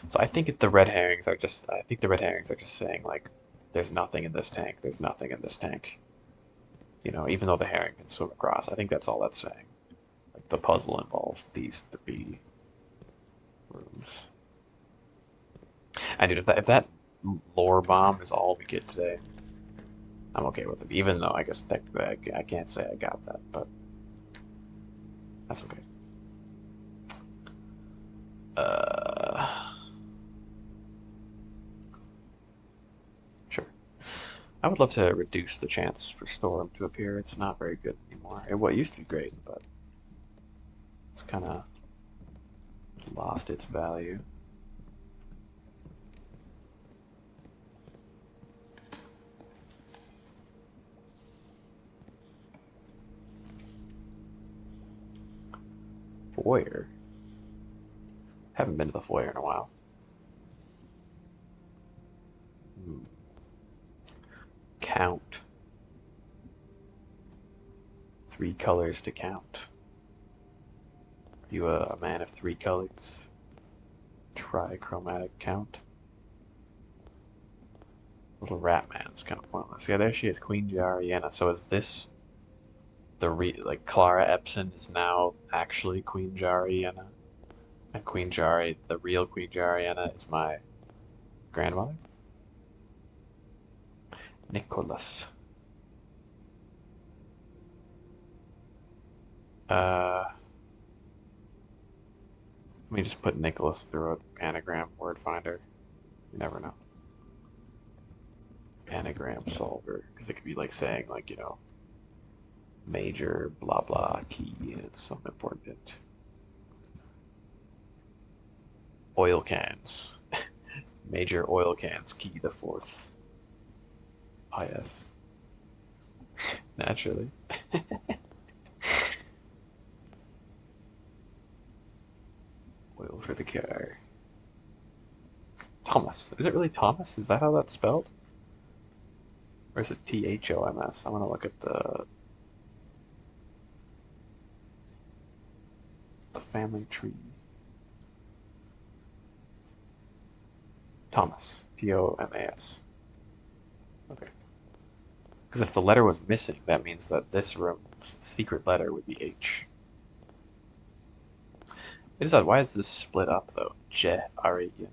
So I think the red herrings are just. I think the red herrings are just saying like, there's nothing in this tank. There's nothing in this tank. You know, even though the herring can swim across, I think that's all that's saying. Like the puzzle involves these three rooms. And dude, if that lore bomb is all we get today, I'm okay with it. Even though I guess technically I can't say I got that, but that's okay. Uh, sure. I would love to reduce the chance for Storm to appear. It's not very good anymore. It used to be great, but it's kind of lost its value. Foyer. Haven't been to the foyer in a while. Hmm. Count. 3 colors to count. Are you a man of 3 colors? Trichromatic count. Little rat man's kind of pointless. Yeah, there she is, Queen Jariana. So is this like Clara Epson is now actually Queen Jariana? And Queen Jari, the real Queen Jariana, is my grandmother? Nicholas. Let me just put Nicholas through an anagram word finder. You never know. Anagram solver, because it could be like saying like, you know, major blah blah key, and it's something important. Oil cans. Major oil cans key the fourth. Ah, yes. Naturally. Oil for the car. Thomas. Is it really Thomas? Is that how that's spelled? Or is it Thoms? I'm gonna look at the family tree. Thomas. Thomas. Okay. Because if the letter was missing, that means that this room's secret letter would be H. It is odd. Why is this split up though? Je, Ari, you know.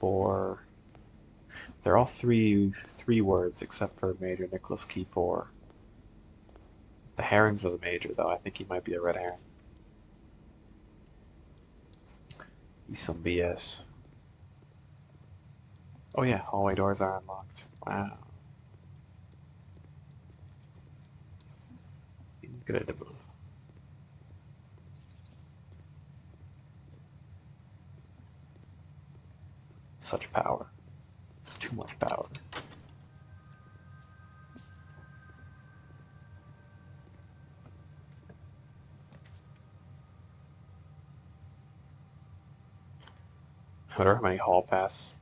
For they're all three words except for Major Nicholas Key 4. The herrings are the major though. I think he might be a red herring. He's some BS. Oh yeah, hallway doors are unlocked. Wow. Incredible. such power. It's too much power. I wonder how many hall pass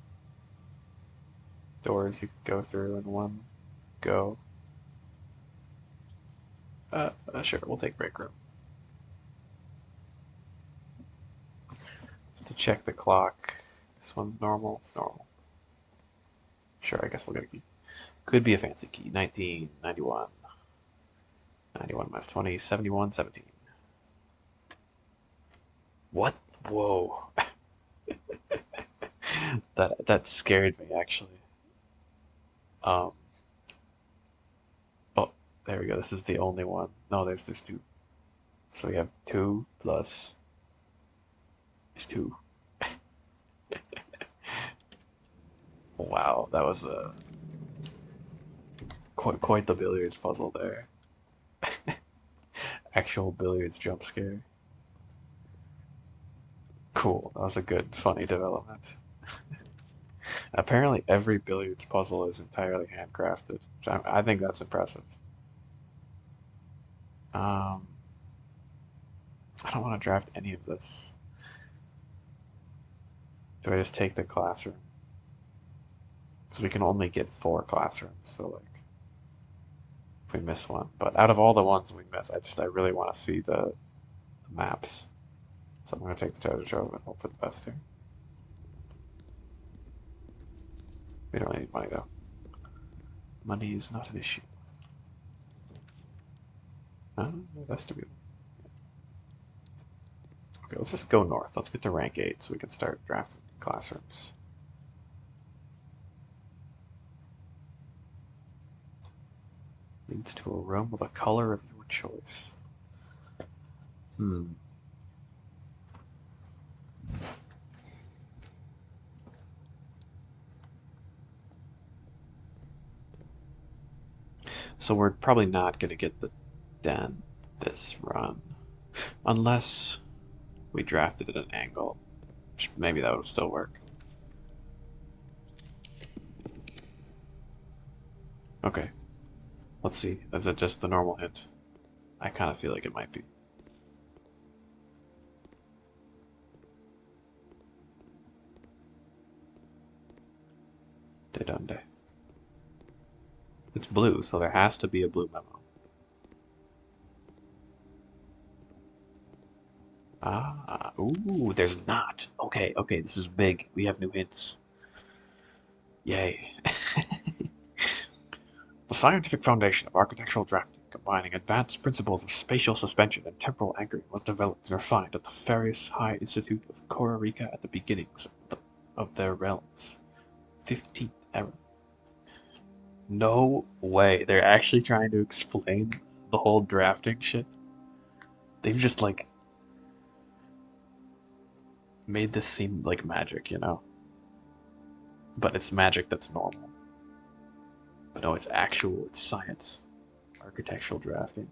doors you could go through in one go. Sure, we'll take break room. Just to check the clock. This one's normal. It's normal. Sure, I guess we'll get a key. Could be a fancy key. 19, 91. 91 minus 20, 71, 17. What? Whoa. That scared me, actually. Um, oh, there we go. This is the only one. No, there's two. So we have 2 plus. There's 2. Wow, that was quite the billiards puzzle there. Actual billiards jump scare. Cool. That was a good, funny development. Apparently, every billiards puzzle is entirely handcrafted, which I think that's impressive. Um, I don't want to draft any of this. Do I just take the classroom? Because we can only get 4 classrooms, so like, if we miss one. But out of all the ones we miss, I really want to see the maps. So I'm gonna take the treasure trove and hope for the best here. We don't need money though. Money is not an issue. Vestibule. Okay, let's just go north. Let's get to rank 8 so we can start drafting classrooms. Leads to a room with a color of your choice. So we're probably not going to get the den this run. Unless we drafted at an angle. Maybe that would still work. Okay. Let's see. Is it just the normal hint? I kind of feel like it might be. De Dunde. It's blue, so there has to be a blue memo. Ah, ooh, there's not. Okay, okay, this is big. We have new hints. Yay. The scientific foundation of architectural drafting, combining advanced principles of spatial suspension and temporal anchoring, was developed and refined at the Farius High Institute of Costa Rica at the beginnings of their realms. 15th era. No way. They're actually trying to explain the whole drafting shit. They've just, like, made this seem like magic, you know? But it's magic that's normal. But no, it's actual, it's science. Architectural drafting.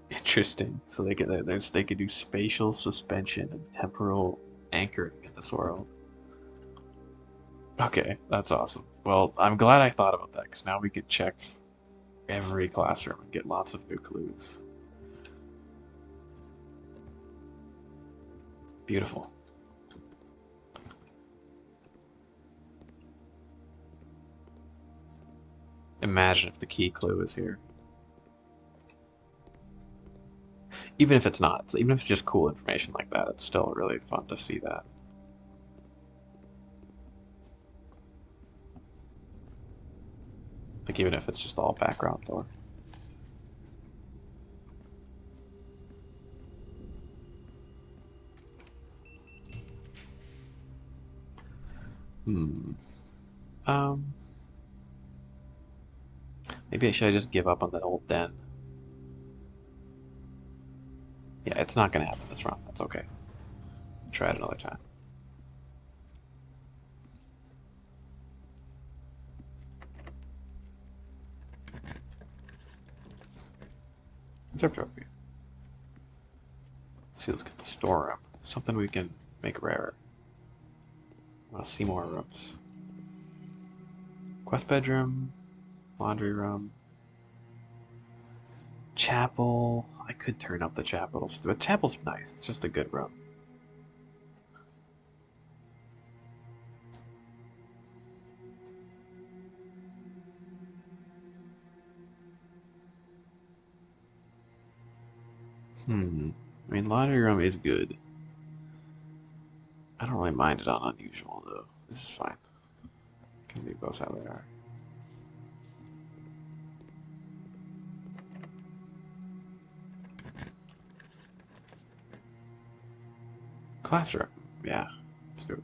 Interesting. So they could do spatial suspension and temporal anchoring in this world. Okay, that's awesome. Well, I'm glad I thought about that, because now we could check every classroom and get lots of new clues. Beautiful. Imagine if the key clue is here. Even if it's not, even if it's just cool information like that, it's still really fun to see that. Like, even if it's just all background lore. Um, Maybe I should just give up on that old den. Yeah, it's not gonna happen this round. That's okay. Try it another time. It's our trophy. Let's see, let's get the storeroom. Something we can make rarer. I want to see more rooms. Quest bedroom, laundry room, chapel. I could turn up the chapel. The chapel's nice. It's just a good room. I mean, laundry room is good. I don't really mind it on unusual, though. This is fine. Can leave those how they are. Classroom. Yeah, let's do it.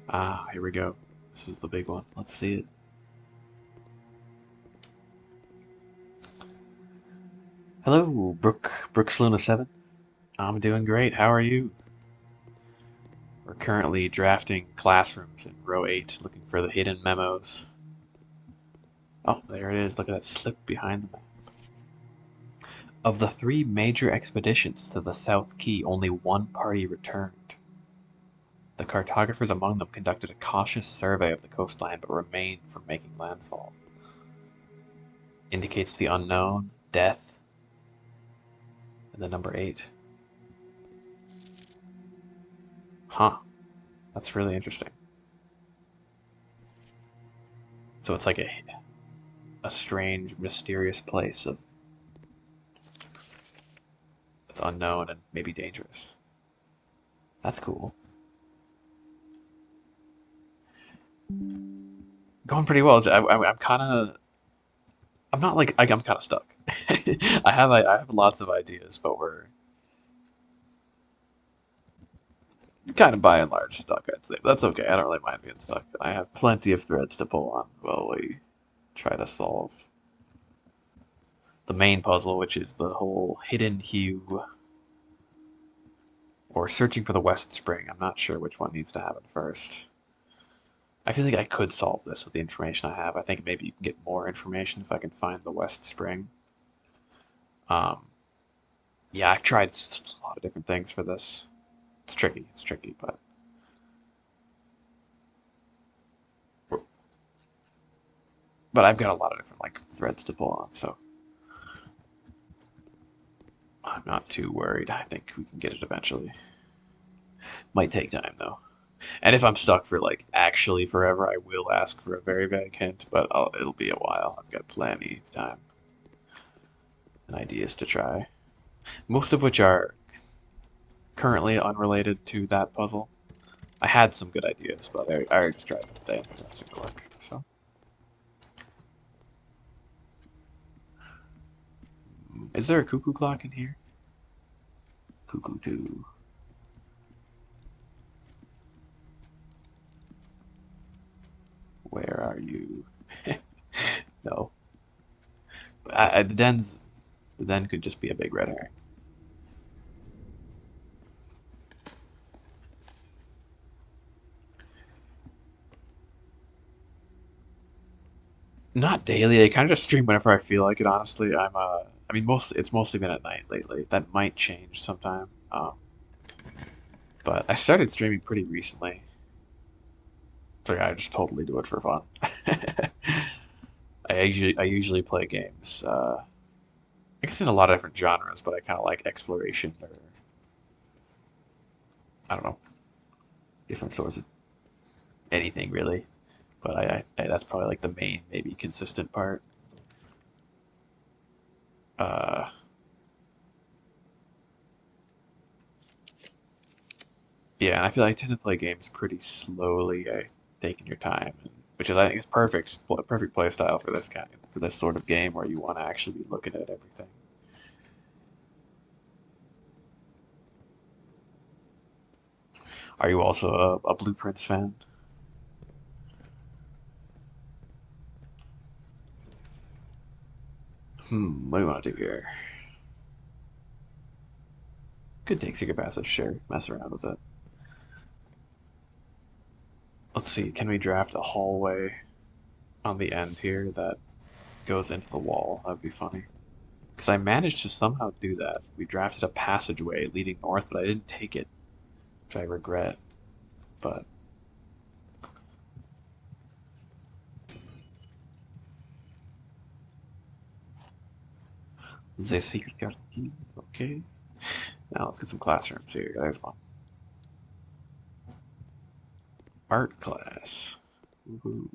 Ah, here we go. This is the big one. Let's see it. Hello, Brooks Luna 7. I'm doing great. How are you? We're currently drafting classrooms in row 8, looking for the hidden memos. Oh, there it is. Look at that slip behind the map. Of the 3 major expeditions to the South Key, only one party returned. The cartographers among them conducted a cautious survey of the coastline but remained from making landfall. Indicates the unknown, death, and the number 8. Huh. That's really interesting. So it's like a strange, mysterious place of it's unknown and maybe dangerous. That's cool. Going pretty well. I'm kind of. I'm not like I'm kind of stuck. I have lots of ideas, but we're kind of by and large stuck. I'd say that's okay. I don't really mind being stuck. I have plenty of threads to pull on while we try to solve the main puzzle, which is the whole hidden hue or searching for the West Spring. I'm not sure which one needs to happen first. I feel like I could solve this with the information I have. I think maybe you can get more information if I can find the West Spring. Um, yeah, I've tried a lot of different things for this. It's tricky, but I've got a lot of different like threads to pull on, so I'm not too worried. I think we can get it eventually. Might take time though. And if I'm stuck for like actually forever, I will ask for a very vague hint, but it'll be a while. I've got plenty of time and ideas to try, most of which are currently unrelated to that puzzle. I had some good ideas, but I already tried them today and they didn't seem to work. So, is there a cuckoo clock in here? Cuckoo two. Where are you? No. The den could just be a big red herring. Not daily. I kind of just stream whenever I feel like it. Honestly, I mean, it's mostly been at night lately. That might change sometime. But I started streaming pretty recently. So yeah, I just totally do it for fun. I usually play games. I guess in a lot of different genres, but I kind of like exploration or I don't know, different sorts of anything really. But that's probably like the main, maybe consistent part. Uh, yeah, and I feel like I tend to play games pretty slowly, taking your time, which is I think is perfect play style for this sort of game where you want to actually be looking at everything. Are you also a Blueprints fan? What do you want to do here? Could take secret passage, sure. Mess around with it. Let's see, can we draft a hallway on the end here that goes into the wall? That'd be funny. Because I managed to somehow do that. We drafted a passageway leading north, but I didn't take it, which I regret. But the secret key. Okay. Now let's get some classrooms here. There's one. Art class. Woohoo.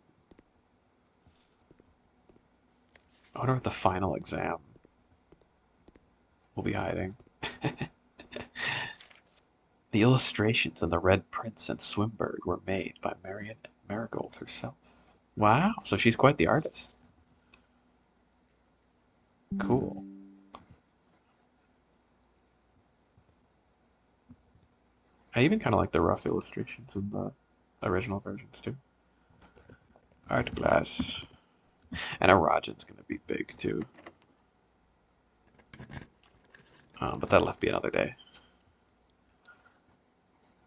I wonder what the final exam will be hiding. The illustrations in the Red Prince and Swinburne were made by Marion Marigold herself. Wow, so she's quite the artist. Cool. I even kind of like the rough illustrations in the original versions too. Art class. And Arajan's gonna be big too. But that'll have to be another day.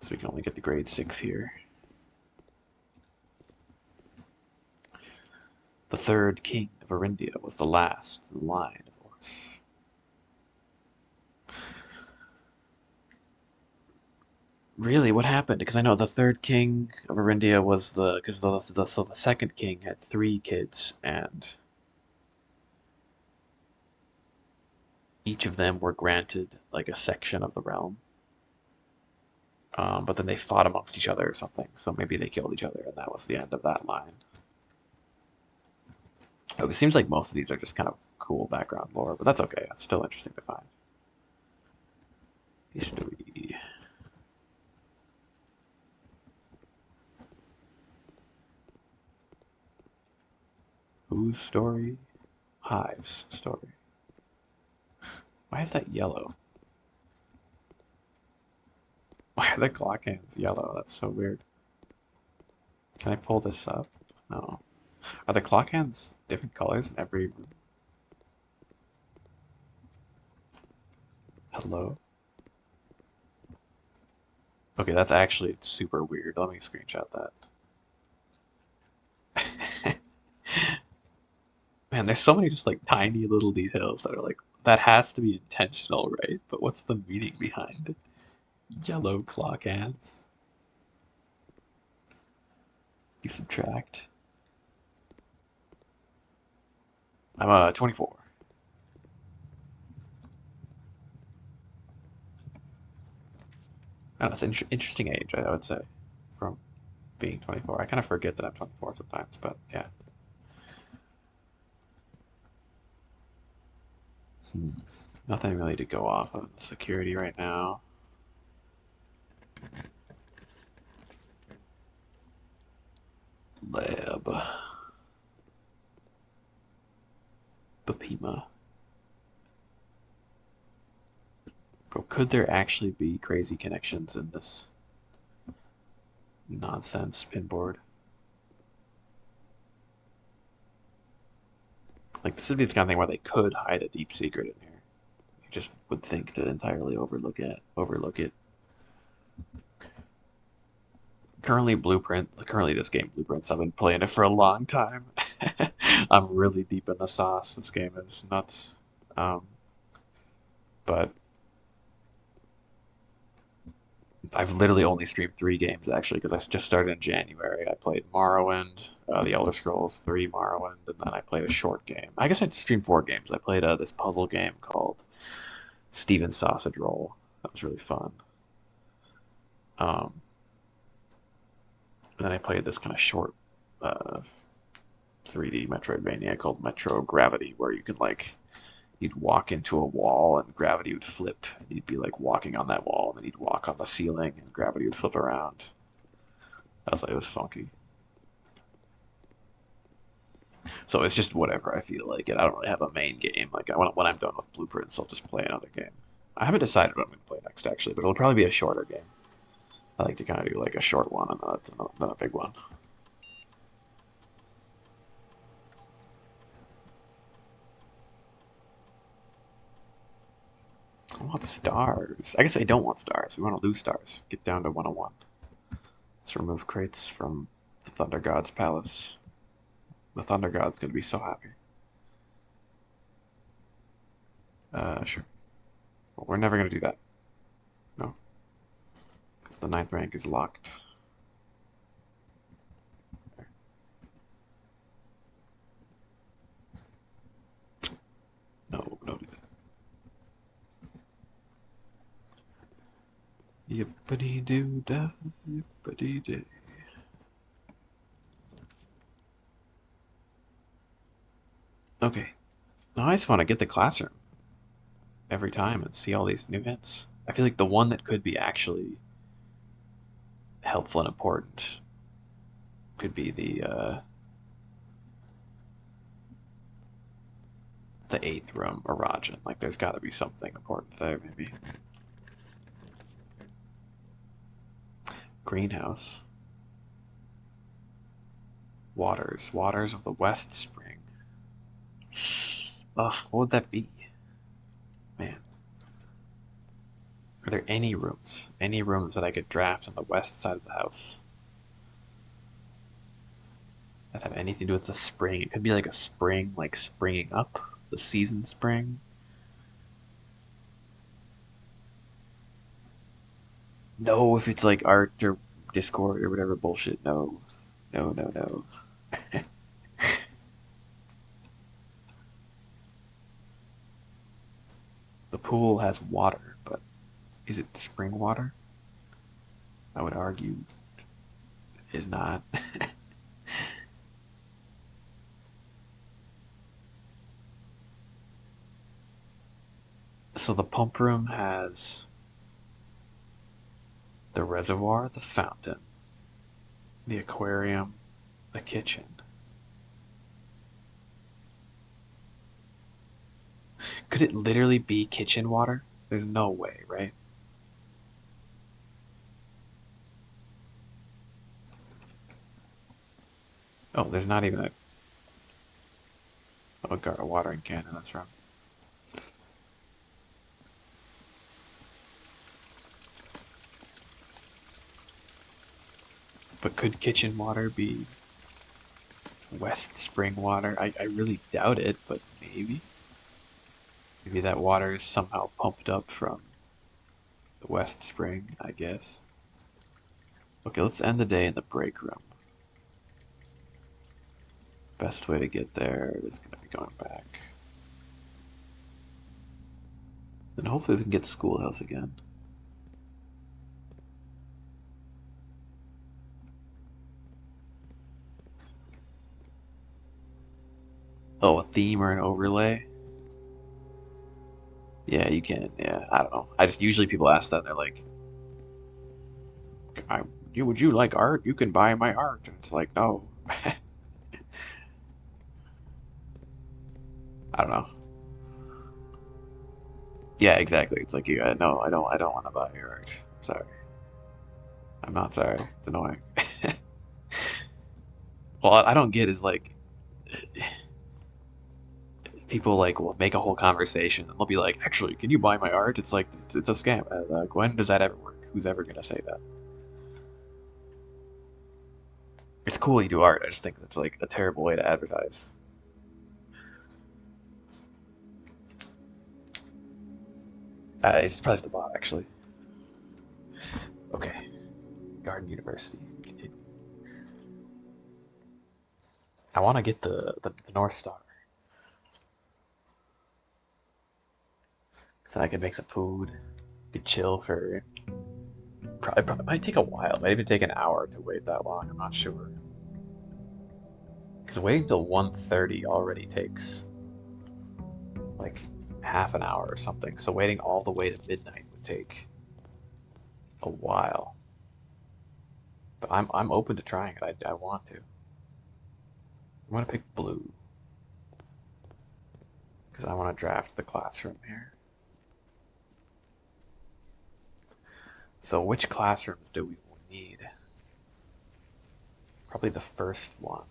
So we can only get the grade 6 here. The third king of Arindia was the last in the line of Horus. Really, what happened? Because I know the third king of Arindia was so the second king had 3 kids, and each of them were granted like a section of the realm. But then they fought amongst each other or something, so maybe they killed each other, and that was the end of that line. Oh, it seems like most of these are just kind of cool background lore, but that's okay. It's still interesting to find. History. Whose story? Hive's story. Why is that yellow? Why are the clock hands yellow? That's so weird. Can I pull this up? No. Are the clock hands different colors in every room? Hello? Okay, that's actually super weird. Let me screenshot that. Man, there's so many just like tiny little details that are like, that has to be intentional, right? But what's the meaning behind it? Yellow clock hands. You subtract. I'm 24. I don't know, it's an interesting age, I would say, from being 24. I kind of forget that I'm 24 sometimes, but yeah. Hmm. Nothing really to go off of security right now. Lab. Bapima. Bro, could there actually be crazy connections in this nonsense pinboard? Like, this would be the kind of thing where they could hide a deep secret in here. You just would think to entirely overlook it. Currently this game, Blueprints, I've been playing it for a long time. I'm really deep in the sauce. This game is nuts. Um, but I've literally only streamed 3 games actually because I just started in January. I played Morrowind, The Elder Scrolls 3 Morrowind, and then I played a short game. I guess I streamed 4 games. I played this puzzle game called Steven's Sausage Roll. That was really fun. Um, and then I played this kind of short uh, 3D Metroidvania called Metro Gravity, where you could like you'd walk into a wall and gravity would flip, and you'd be like walking on that wall, and then you'd walk on the ceiling and gravity would flip around. I was like, it was funky. So it's just whatever I feel like it. I don't really have a main game. Like when I'm done with Blueprints, I'll just play another game. I haven't decided what I'm going to play next actually, but it'll probably be a shorter game. I like to kind of do like a short one and then a big one. I want stars. I guess I don't want stars. We want to lose stars. Get down to 101. Let's remove crates from the Thunder God's palace. The Thunder God's going to be so happy. Sure. Well, we're never gonna do that. No, because the ninth rank is locked. No, don't do that. Yippity doo da, yippity day. Okay, now I just want to get the classroom every time and see all these new hints. I feel like the one that could be actually helpful and important could be the eighth room, Arajan. Like, there's got to be something important there, maybe. Greenhouse. Waters of the West Spring. Ugh, what would that be? Man. Are there any rooms? Any rooms that I could draft on the west side of the house that have anything to do with the spring? It could be like a spring, like springing up, the season spring. No, if it's like art or Discord or whatever bullshit. No, no, no, no. The pool has water, but is it spring water? I would argue it is not. So the pump room has the reservoir, the fountain, the aquarium, the kitchen. Could it literally be kitchen water? There's no way, right? Oh, there's not even a watering can in this room. But could kitchen water be West Spring water? I really doubt it, but maybe. Maybe that water is somehow pumped up from the West Spring, I guess. Okay, let's end the day in the break room. Best way to get there is going to be going back. Then hopefully we can get to schoolhouse again. Oh, a theme or an overlay? Yeah, you can. Yeah, I don't know. I just usually people ask that and they're like, would you like art? You can buy my art." And it's like, no. I don't know. Yeah, exactly. It's like, yeah, no, I don't want to buy your art. Sorry. I'm not sorry. It's annoying. Well, I don't get is like people like will make a whole conversation and they'll be like, "Actually, can you buy my art?" It's like it's a scam. Like, when does that ever work? Who's ever gonna say that? It's cool you do art. I just think that's like a terrible way to advertise. It's pressed the bot actually. Okay, Garden University. Continue. I want to get the North Star so I can make some food. Could chill for probably might take a while. It might even take an hour to wait that long. I'm not sure. Because waiting till 1:30 already takes like half an hour or something. So waiting all the way to midnight would take a while. But I'm open to trying it. I want to. I'm gonna pick blue because I want to draft the classroom here. So which classrooms do we need? Probably the first one.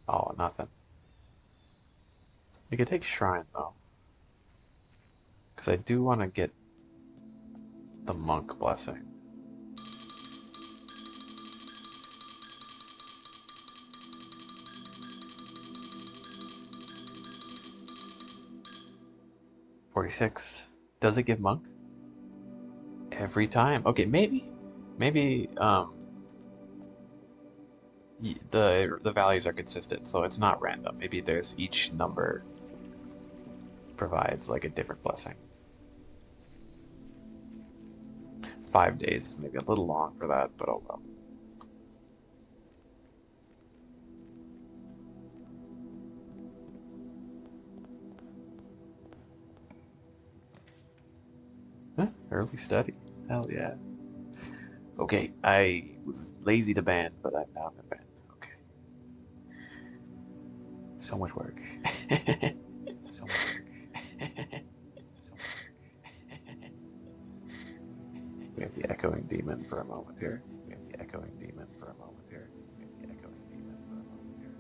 Oh, nothing. We could take Shrine though, because I do want to get the Monk Blessing. 46. Does it give monk? Every time. Okay, maybe the values are consistent, so it's not random. Maybe there's each number provides like a different blessing. 5 days is maybe a little long for that, but oh well. Huh? Early study. Hell yeah. Okay, I was lazy to ban, but I'm now gonna ban. Okay. So much work. So much work. We have the echoing demon for a moment here. We have the echoing demon for a moment here. We have the echoing demon for a moment here.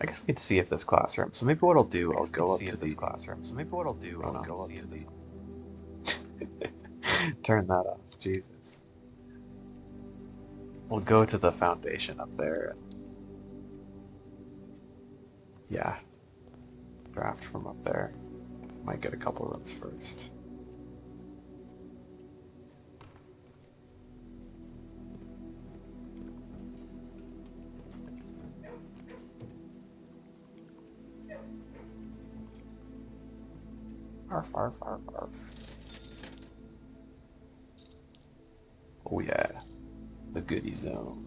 I guess we could see if this classroom. So maybe what I'll do, I'll go up to this classroom. So maybe what I'll do, I'll go up to the. Turn that off, Jesus. We'll go to the foundation up there. Yeah, draft from up there. Might get a couple rooms first. Arf, arf, arf, arf. Oh yeah, the goodie zone.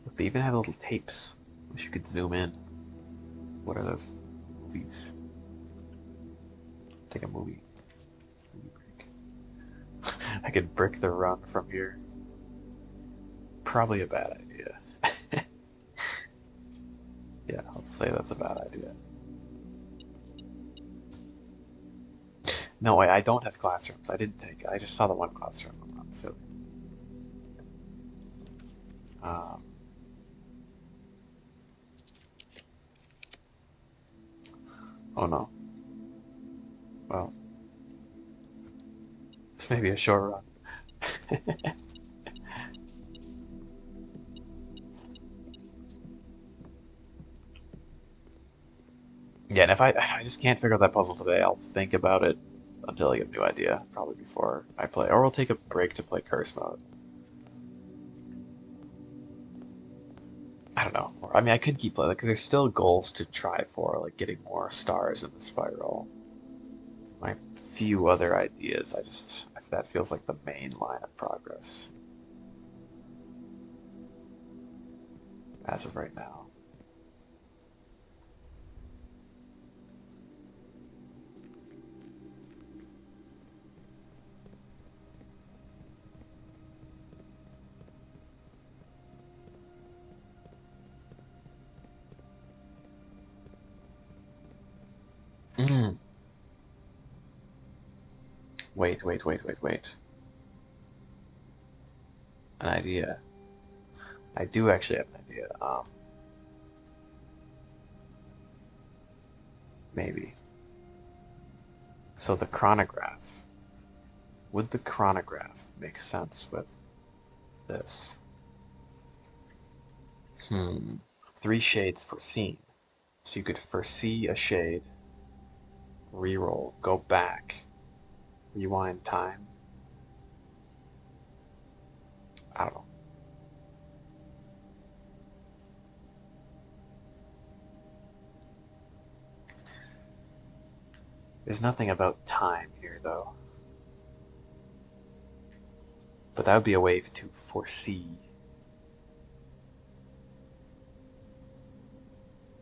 Look, they even have little tapes. Wish you could zoom in. What are those movies? Take a movie. Movie break. I could brick the run from here. Probably a bad idea. Yeah, let's say that's a bad idea. No, wait, I don't have classrooms. I didn't take. I just saw the one classroom. I'm silly. Um, oh no. Well, this may be a short run. Yeah, and if I just can't figure out that puzzle today, I'll think about it until I get a new idea, probably before I play. Or we'll take a break to play curse mode. I don't know. I mean, I could keep playing, because there's still goals to try for, like getting more stars in the spiral. My few other ideas, that feels like the main line of progress as of right now. Mm. Wait. An idea. I do actually have an idea. Maybe. So the chronograph. Would the chronograph make sense with this? 3 shades foreseen. So you could foresee a shade, reroll, go back, rewind time. I don't know. There's nothing about time here, though. But that would be a way to foresee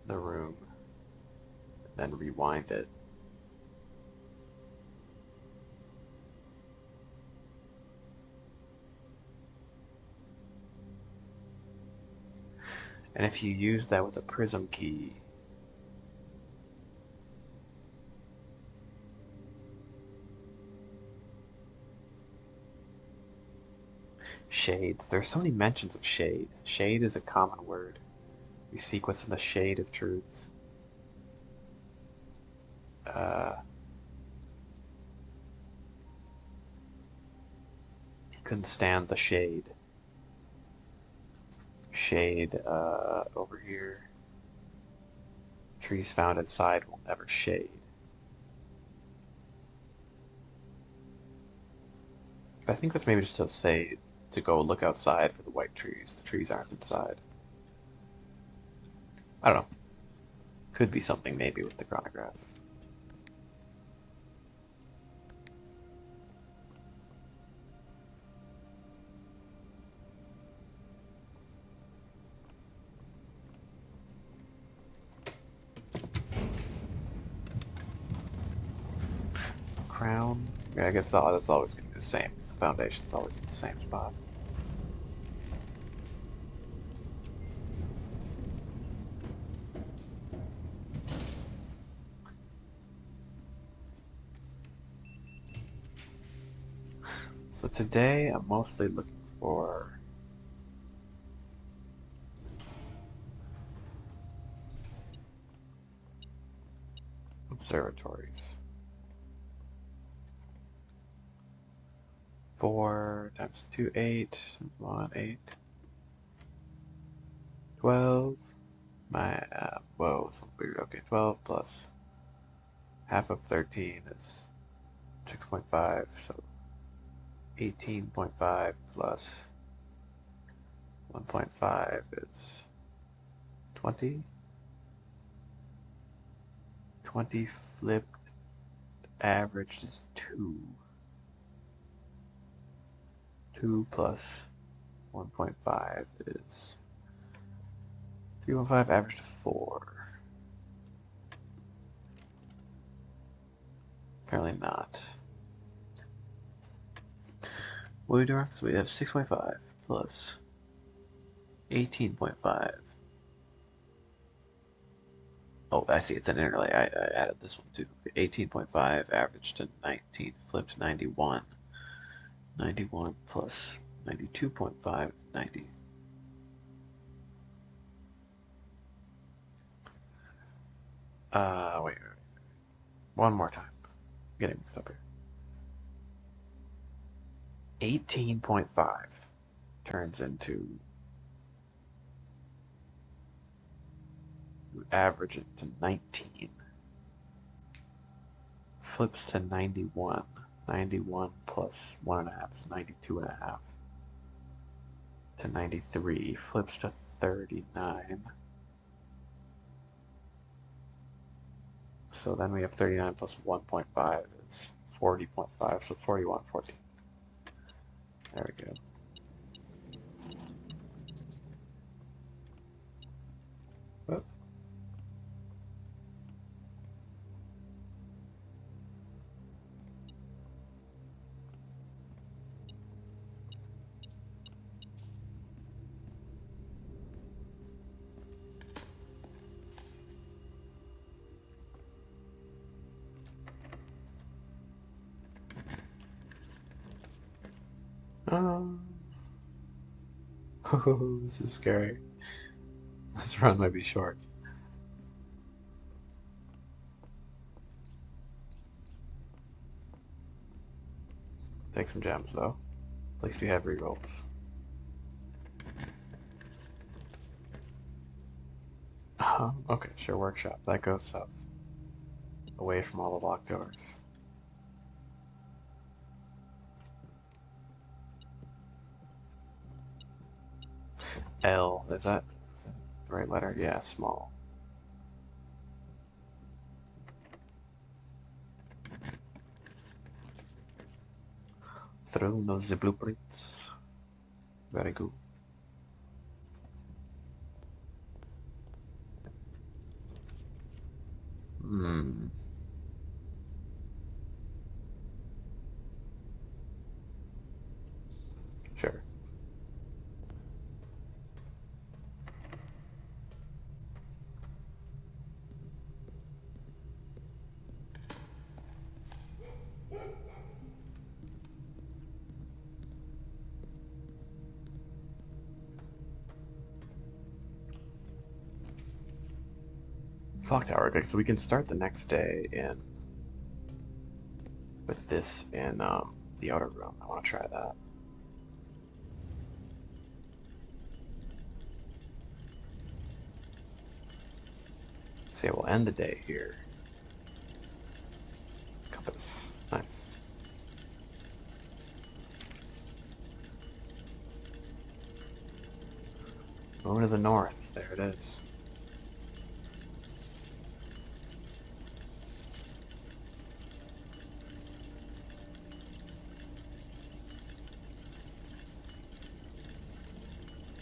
the room, then rewind it. And if you use that with a prism key, shades. There's so many mentions of shade. Shade is a common word. We sequence in the shade of truth. Uh, Couldn't stand the shade. Shade over here. Trees found inside will never shade. But I think that's maybe just to say to go look outside for the white trees. The trees aren't inside. I don't know. Could be something maybe with the chronograph. Crown. Yeah, I guess that's always going to be the same. The foundation's always in the same spot. So today I'm mostly looking for observatories. 4 times 2, 8, 1, 8, 12. Whoa, so weird. Okay, 12 plus half of 13 is 6.5, so 18.5 plus 1.5 is 20. 20 flipped averaged is 2. 2 plus 1.5 is 3.15 average to 4. Apparently not. What are we doing? So we have 6.5 plus 18.5. Oh, I see. It's an interlay. I added this one too. 18.5 average to 19 flipped 91. 91 plus 92.5, 90. Wait. One more time. I'm getting mixed up here. 18.5 turns into average it to 19. Flips to 91. 91 plus 1.5 is 92.5. To 93. Flips to 39. So then we have 39 plus 1.5 is 40.5. So 41, 14. There we go. Whoop. Oh, this is scary. This run might be short. Take some gems though. At least we have rerolls. Okay, sure, workshop. That goes south. Away from all the locked doors. L, is that the right letter? Yeah, small. Through those the blueprints. Very good. Hmm. Sure. Clock tower. Okay, so we can start the next day in with this in the outer room. I want to try that. So yeah, we'll end the day here. Compass. Nice. Over to the north. There it is.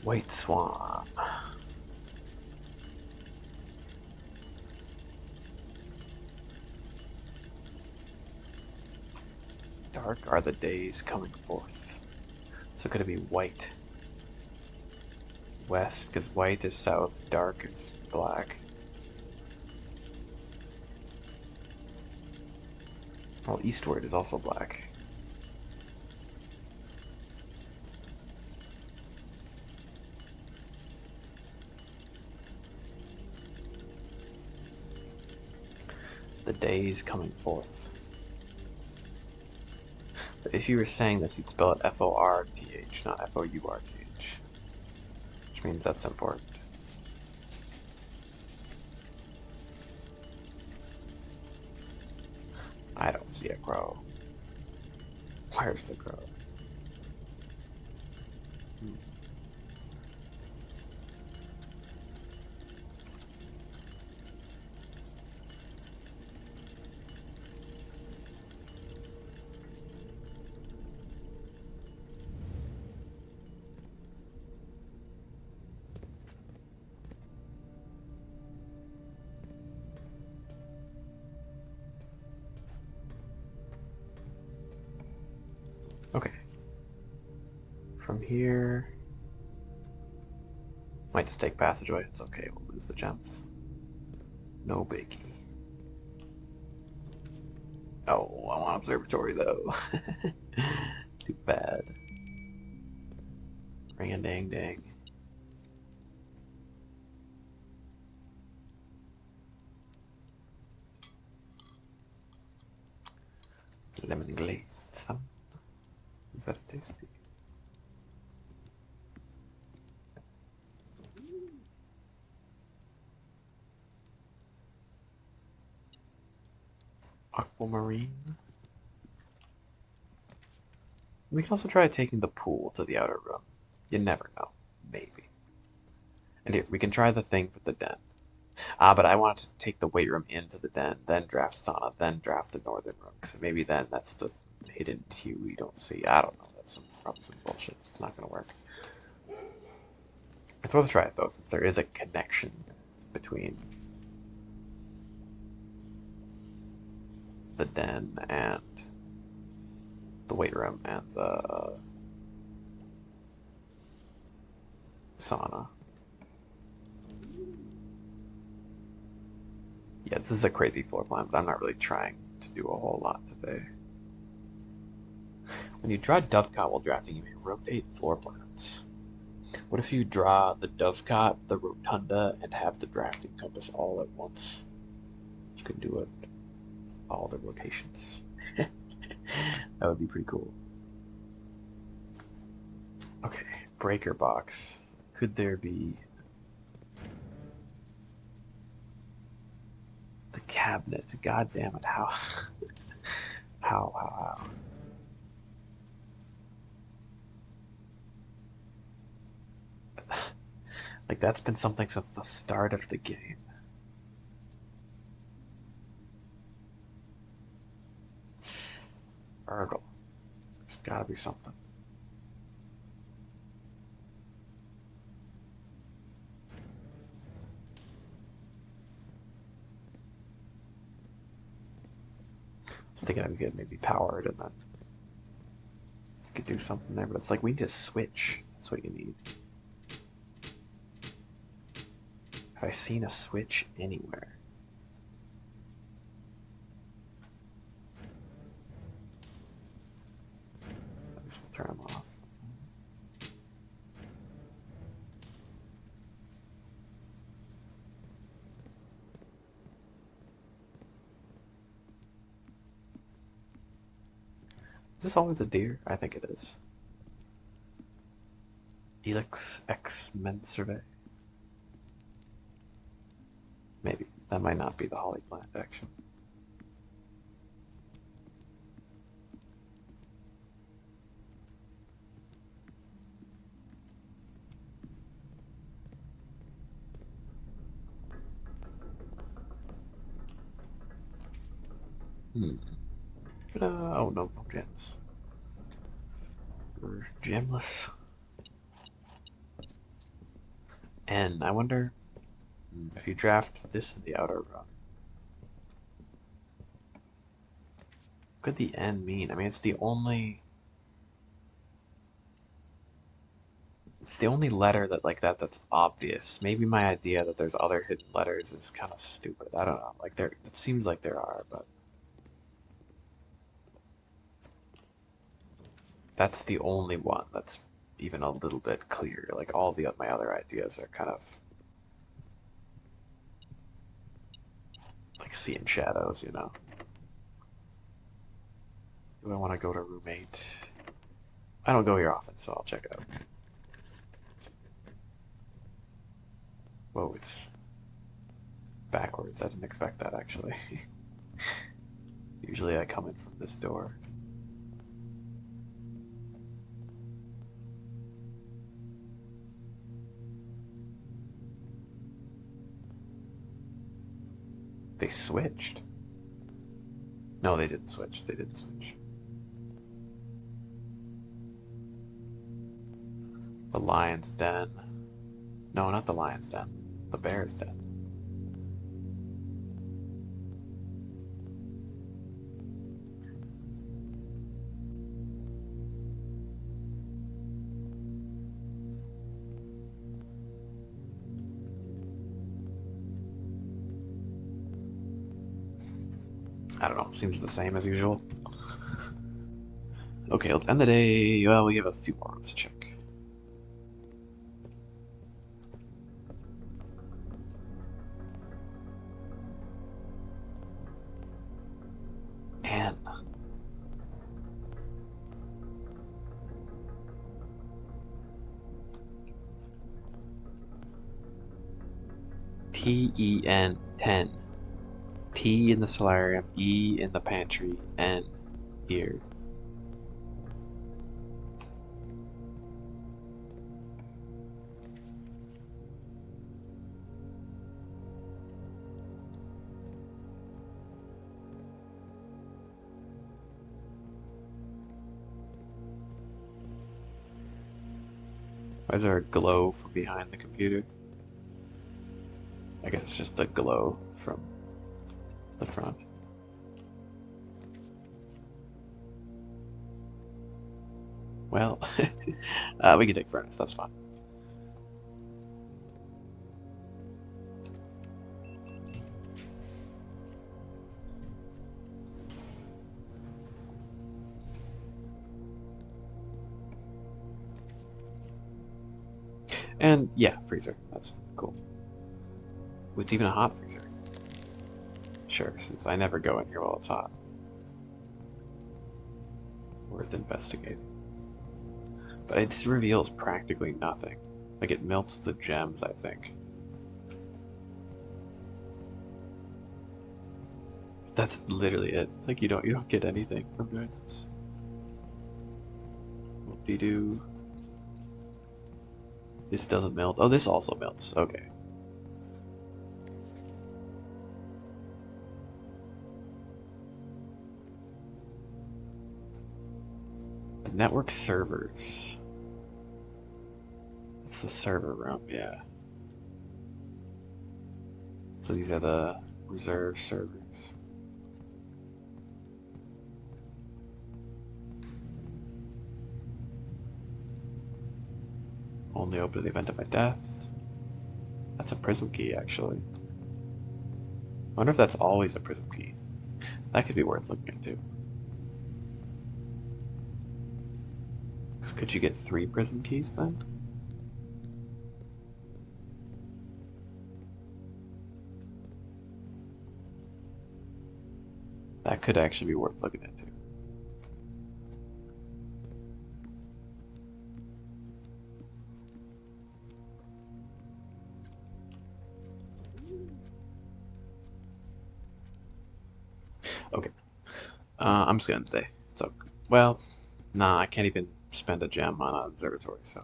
White Swan. Dark are the days coming forth. So could it be white? West, because white is south, dark is black. Well, eastward is also black. The days coming forth. But if you were saying this, you'd spell it F-O-R-T-H, not F-O-U-R-T-H. Which means that's important. I don't see a crow. Where's the crow? Okay. From here... Might just take passageway. It's okay, we'll lose the gems. No biggie. Oh, I want observatory though. Too bad. Ring a ding ding. Lemon glazed salmon. Very tasty. Aquamarine. We can also try taking the pool to the outer room. You never know. Maybe. And here, we can try the thing with the den. But I want to take the weight room into the den, then draft sauna, then draft the northern room. So maybe then that's the hidden Q we don't see. I don't know. That's probably some bullshit. It's not going to work. It's worth a try, though, since there is a connection between the den and the weight room and the sauna. Yeah, this is a crazy floor plan, but I'm not really trying to do a whole lot today. When you draw Dovecot while drafting, you may rotate floor plans. What if you draw the Dovecot, the Rotunda, and have the drafting compass all at once? You can do it all the rotations. That would be pretty cool. Okay, breaker box. Could there be the cabinet? God damn it! How? How? Like that's been something since the start of the game. Urgle. There's gotta be something. I was thinking we could maybe power it and then you could do something there, but it's like we need a switch. That's what you need. Have I seen a switch anywhere? I guess we'll turn them off. Is this always a deer? I think it is. Helix X Men Survey. Maybe. That might not be the holly plant, actually. Hmm. Oh, no gems. We're gemless. And I wonder if you draft this in the outer run. What could the N mean? I mean, it's the only letter that that's obvious. Maybe my idea that there's other hidden letters is kind of stupid. I don't know. Like it seems like there are, but that's the only one that's even a little bit clear. Like all my other ideas are kind of like seeing shadows, you know. Do I want to go to room 8? I don't go here often, so I'll check it out. Whoa, it's backwards. I didn't expect that, actually. Usually I come in from this door. They switched. No, they didn't switch. They didn't switch. The lion's den. No, not the lion's den. The bear's den. I don't know. Seems the same as usual. Okay, let's end the day. Well, we have a few more rooms to check. N. T-E-N, 10. T in the solarium, E in the pantry, N here. Why is there a glow from behind the computer? I guess it's just the glow from the front. Well, we can take furnace, that's fine. And yeah, freezer, that's cool. It's even a hot freezer. Sure, since I never go in here while it's hot. Worth investigating. But it reveals practically nothing. Like it melts the gems, I think. That's literally it. Like you don't get anything from doing this. Whoop-de-doo. This doesn't melt. Oh, this also melts. Okay. The network servers. It's the server room, yeah. So these are the reserve servers. Only open in the event of my death. That's a prism key, actually. I wonder if that's always a prism key. That could be worth looking into. Could you get 3 prism keys then? That could actually be worth looking into. I'm just gonna stay. So, well, nah, I can't even spend a gem on an observatory, so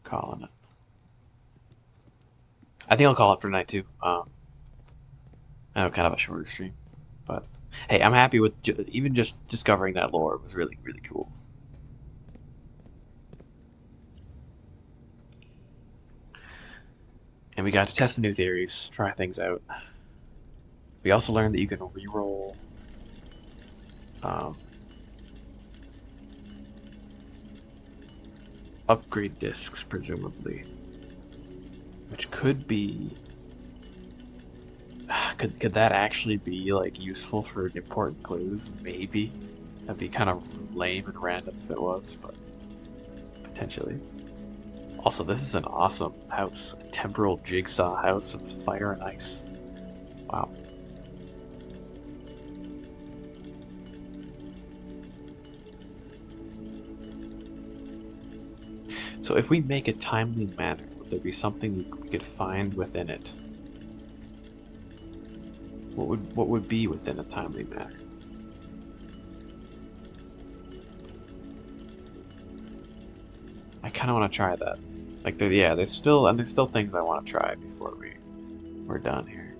calling it. I think I'll call it for tonight too. I have kind of a shorter stream, but hey, I'm happy with even just discovering that lore was really, really cool. And we got to test the new theories, try things out. We also learned that you can reroll um, upgrade discs, presumably, which could be could that actually be like useful for important clues? Maybe. That'd be kind of lame and random if it was, but potentially. Also, this is an awesome house, a temporal jigsaw house of fire and ice. Wow. So if we make a timely manner, would there be something we could find within it? What would be within a timely manner? I kind of want to try that. Like, yeah, there's still things I want to try before we're done here.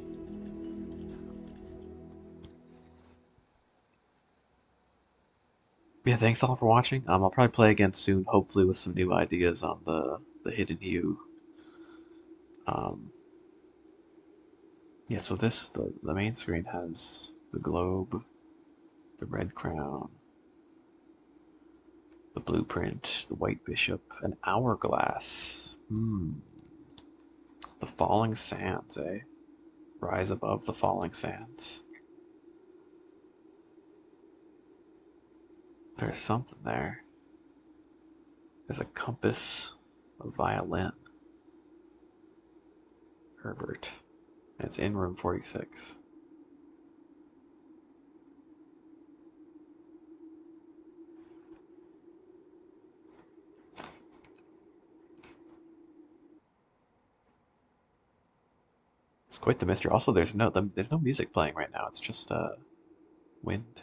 Yeah, thanks all for watching. I'll probably play again soon, hopefully with some new ideas on the hidden hue. Um, yeah, so the main screen has the globe, the red crown, the blueprint, the white bishop, an hourglass. The falling sands, eh? Rise above the falling sands. There's something there. There's a compass, a violin. Herbert. And it's in room 46. It's quite the mystery. Also, there's no music playing right now. It's just wind.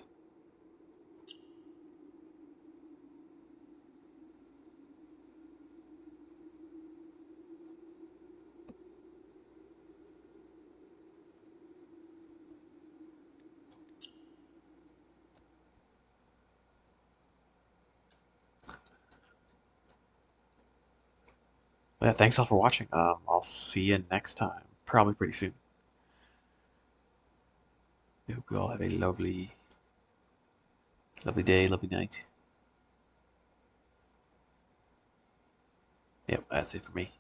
But yeah, thanks all for watching. I'll see you next time. Probably pretty soon. I hope you all have a lovely, lovely day, lovely night. Yep, that's it for me.